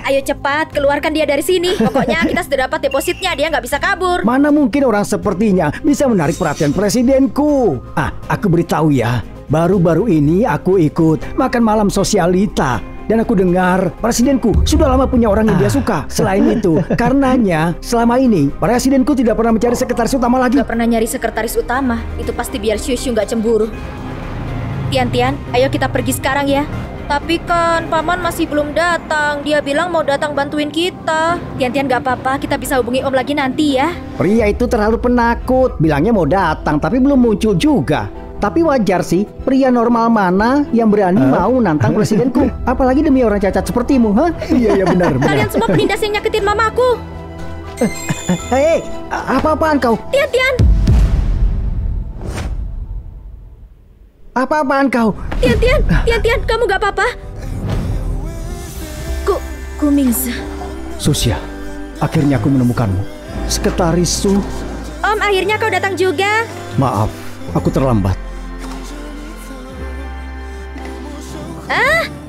Ayo cepat, keluarkan dia dari sini. Pokoknya kita sudah dapat depositnya, dia nggak bisa kabur. Mana mungkin orang sepertinya bisa menarik perhatian presidenku. Aku beritahu ya, baru-baru ini aku ikut makan malam sosialita. Dan aku dengar presidenku sudah lama punya orang yang dia suka. Selain itu, karenanya selama ini presidenku tidak pernah mencari sekretaris utama lagi. Gak pernah nyari sekretaris utama. Itu pasti biar Shushu nggak cemburu. Tian, ayo kita pergi sekarang ya. Tapi kan Paman masih belum datang. Dia bilang mau datang bantuin kita. Tian-Tian gak apa-apa, kita bisa hubungi Om lagi nanti ya. Pria itu terlalu penakut. Bilangnya mau datang tapi belum muncul juga. Tapi wajar sih, pria normal mana yang berani mau nantang presidenku? Apalagi demi orang cacat sepertimu, ha? Iya benar. Kalian semua penindas yang nyakitin mamaku. Hei, apa-apaan kau? Tian-Tian. Apa-apaan kau? Tian-Tian, kamu gak apa-apa? Kumingse. Susya, akhirnya aku menemukanmu. Sekretaris Su. Om, akhirnya kau datang juga. Maaf, aku terlambat.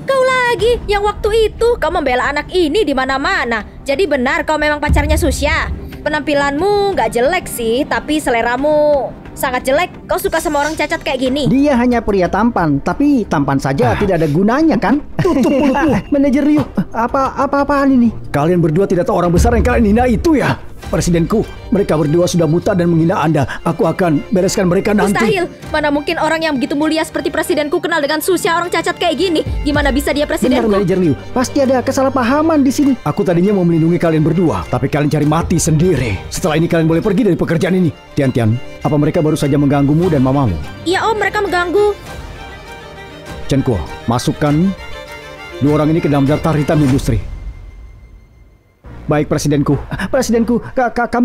Kau lagi, yang waktu itu kau membela anak ini di mana-mana. Jadi benar kau memang pacarnya Susya. Penampilanmu gak jelek sih, tapi seleramu sangat jelek. Kau suka sama orang cacat kayak gini? Dia hanya pria tampan, tapi tampan saja tidak ada gunanya kan? Tutup mulutmu, manajer Ryu. Apa-apaan ini? Kalian berdua tidak tahu orang besar yang kalian hina itu ya? Presidenku, mereka berdua sudah buta dan menghina Anda. Aku akan bereskan mereka nanti. Mustahil, mana mungkin orang yang begitu mulia seperti presidenku kenal dengan Susya orang cacat kayak gini? Gimana bisa dia presidenku? Benar, manajer Liu. Pasti ada kesalahpahaman di sini. Aku tadinya mau melindungi kalian berdua, tapi kalian cari mati sendiri. Setelah ini kalian boleh pergi dari pekerjaan ini. Tian-Tian, apa mereka baru saja mengganggumu dan mamamu? Iya Om, mereka mengganggu. Chen Kuo, masukkan dua orang ini ke dalam daftar hitam industri. Baik presidenku,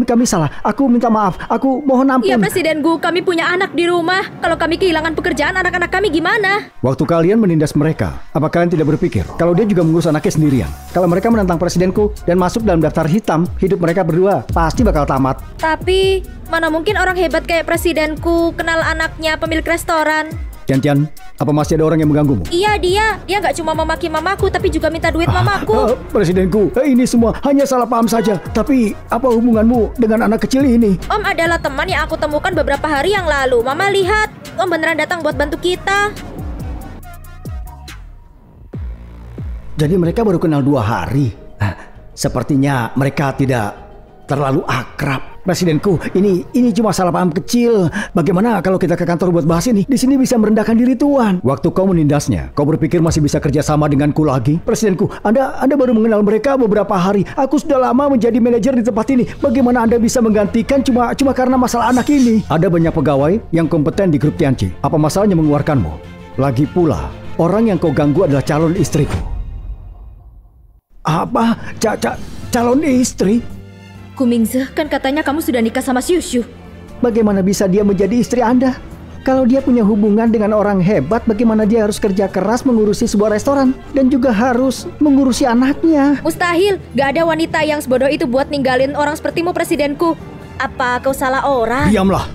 kami salah. Aku minta maaf. Aku mohon ampun. Iya presidenku, kami punya anak di rumah. Kalau kami kehilangan pekerjaan, anak-anak kami gimana? Waktu kalian menindas mereka, apa kalian tidak berpikir kalau dia juga mengurus anaknya sendirian? Kalau mereka menantang presidenku dan masuk dalam daftar hitam, hidup mereka berdua pasti bakal tamat. Tapi mana mungkin orang hebat kayak presidenku kenal anaknya pemilik restoran? Tian-Tian, apa masih ada orang yang mengganggumu? Iya dia nggak cuma memaki mamaku tapi juga minta duit mamaku. Presidenku, ini semua hanya salah paham saja. Tapi apa hubunganmu dengan anak kecil ini? Om adalah teman yang aku temukan beberapa hari yang lalu. Mama lihat, Om beneran datang buat bantu kita. Jadi mereka baru kenal 2 hari. Sepertinya mereka tidak terlalu akrab. Presidenku, ini cuma salah paham kecil. Bagaimana kalau kita ke kantor buat bahas ini? Di sini bisa merendahkan diri Tuan. Waktu kau menindasnya, kau berpikir masih bisa kerja sama denganku lagi? Presidenku, Anda baru mengenal mereka beberapa hari. Aku sudah lama menjadi manajer di tempat ini. Bagaimana Anda bisa menggantikan cuma karena masalah anak ini? Ada banyak pegawai yang kompeten di grup Tianqi. Apa masalahnya mengeluarkanmu? Lagi pula, orang yang kau ganggu adalah calon istriku. Apa? Calon istri? Kumingse, kan katanya kamu sudah nikah sama Xiushu. Bagaimana bisa dia menjadi istri Anda? Kalau dia punya hubungan dengan orang hebat, bagaimana dia harus kerja keras mengurusi sebuah restoran dan juga harus mengurusi anaknya? Mustahil, gak ada wanita yang sebodoh itu buat ninggalin orang sepertimu presidenku. Apa kau salah orang? Diamlah.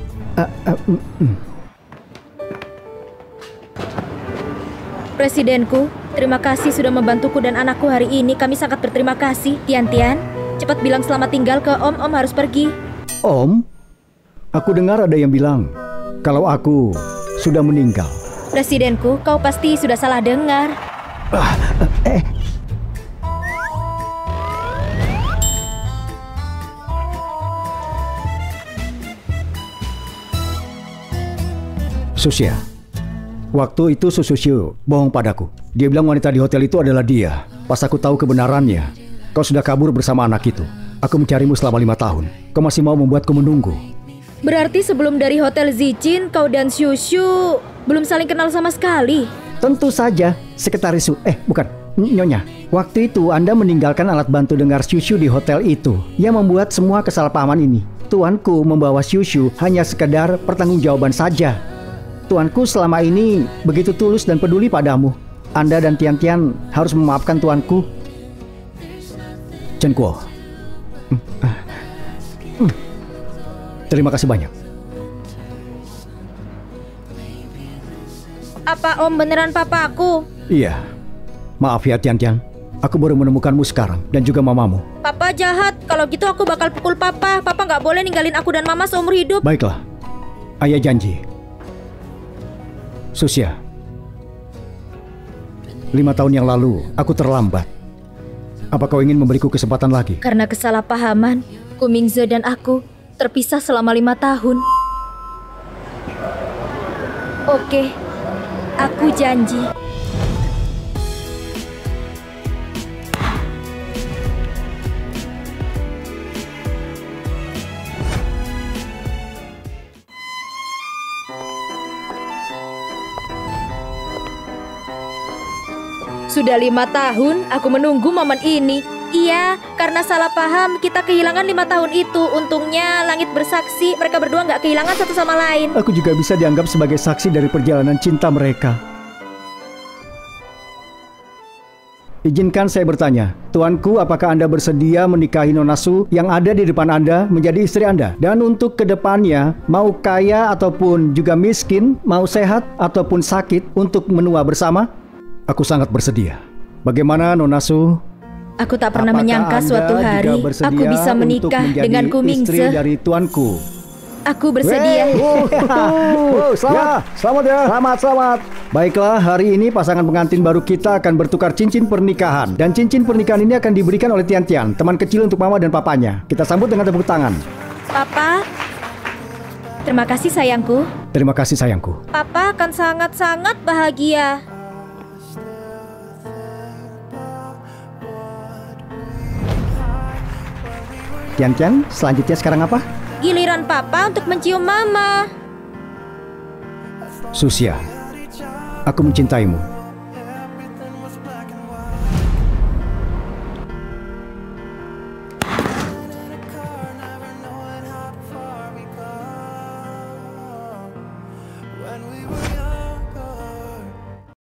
Presidenku, terima kasih sudah membantuku dan anakku hari ini. Kami sangat berterima kasih. Tian-Tian, cepat bilang selamat tinggal ke Om. Om harus pergi. Om? Aku dengar ada yang bilang kalau aku sudah meninggal. Presidenku, kau pasti sudah salah dengar. Susya, waktu itu Susyu bohong padaku. Dia bilang wanita di hotel itu adalah dia. Pas aku tahu kebenarannya, kau sudah kabur bersama anak itu. Aku mencarimu selama 5 tahun. Kau masih mau membuatku menunggu. Berarti sebelum dari Hotel Zijin, kau dan Xiushu belum saling kenal sama sekali? Tentu saja, Sekretaris Su. Bukan, Nyonya. Waktu itu Anda meninggalkan alat bantu dengar Xiushu di hotel itu yang membuat semua kesalahpahaman ini. Tuanku membawa Xiushu hanya sekedar pertanggungjawaban saja. Tuanku selama ini begitu tulus dan peduli padamu. Anda dan Tian-Tian harus memaafkan tuanku. Chen Kuo. Terima kasih banyak. Apa Om beneran papaku? Iya. Maaf ya Tian-Tian. Aku baru menemukanmu sekarang dan juga mamamu. Papa jahat. Kalau gitu aku bakal pukul Papa. Papa nggak boleh ninggalin aku dan Mama seumur hidup. Baiklah. Ayah janji. Susya. 5 tahun yang lalu aku terlambat. Apa kau ingin memberiku kesempatan lagi? Karena kesalahpahaman, Kumingse dan aku terpisah selama 5 tahun. Oke, aku janji. Sudah 5 tahun aku menunggu momen ini. Iya, karena salah paham kita kehilangan 5 tahun itu. Untungnya langit bersaksi, mereka berdua nggak kehilangan satu sama lain. Aku juga bisa dianggap sebagai saksi dari perjalanan cinta mereka. Izinkan saya bertanya, Tuanku, apakah Anda bersedia menikahi Nona Su yang ada di depan Anda menjadi istri Anda? Dan untuk kedepannya, mau kaya ataupun juga miskin, mau sehat ataupun sakit untuk menua bersama? Aku sangat bersedia. Bagaimana Nona Su? Aku tak pernah Apakah menyangka Anda suatu juga hari bersedia aku bisa untuk menikah menjadi dengan istri Kumingse. dari Tuanku? Aku bersedia. Selamat ya. Selamat. Baiklah, hari ini pasangan pengantin baru kita akan bertukar cincin pernikahan. Dan cincin pernikahan ini akan diberikan oleh Tian Tian, teman kecil untuk mama dan papanya. Kita sambut dengan tepuk tangan. Papa, terima kasih sayangku. Terima kasih sayangku. Papa akan sangat-sangat bahagia. Tian Tian, selanjutnya sekarang apa? Giliran Papa untuk mencium Mama. Susia, aku mencintaimu.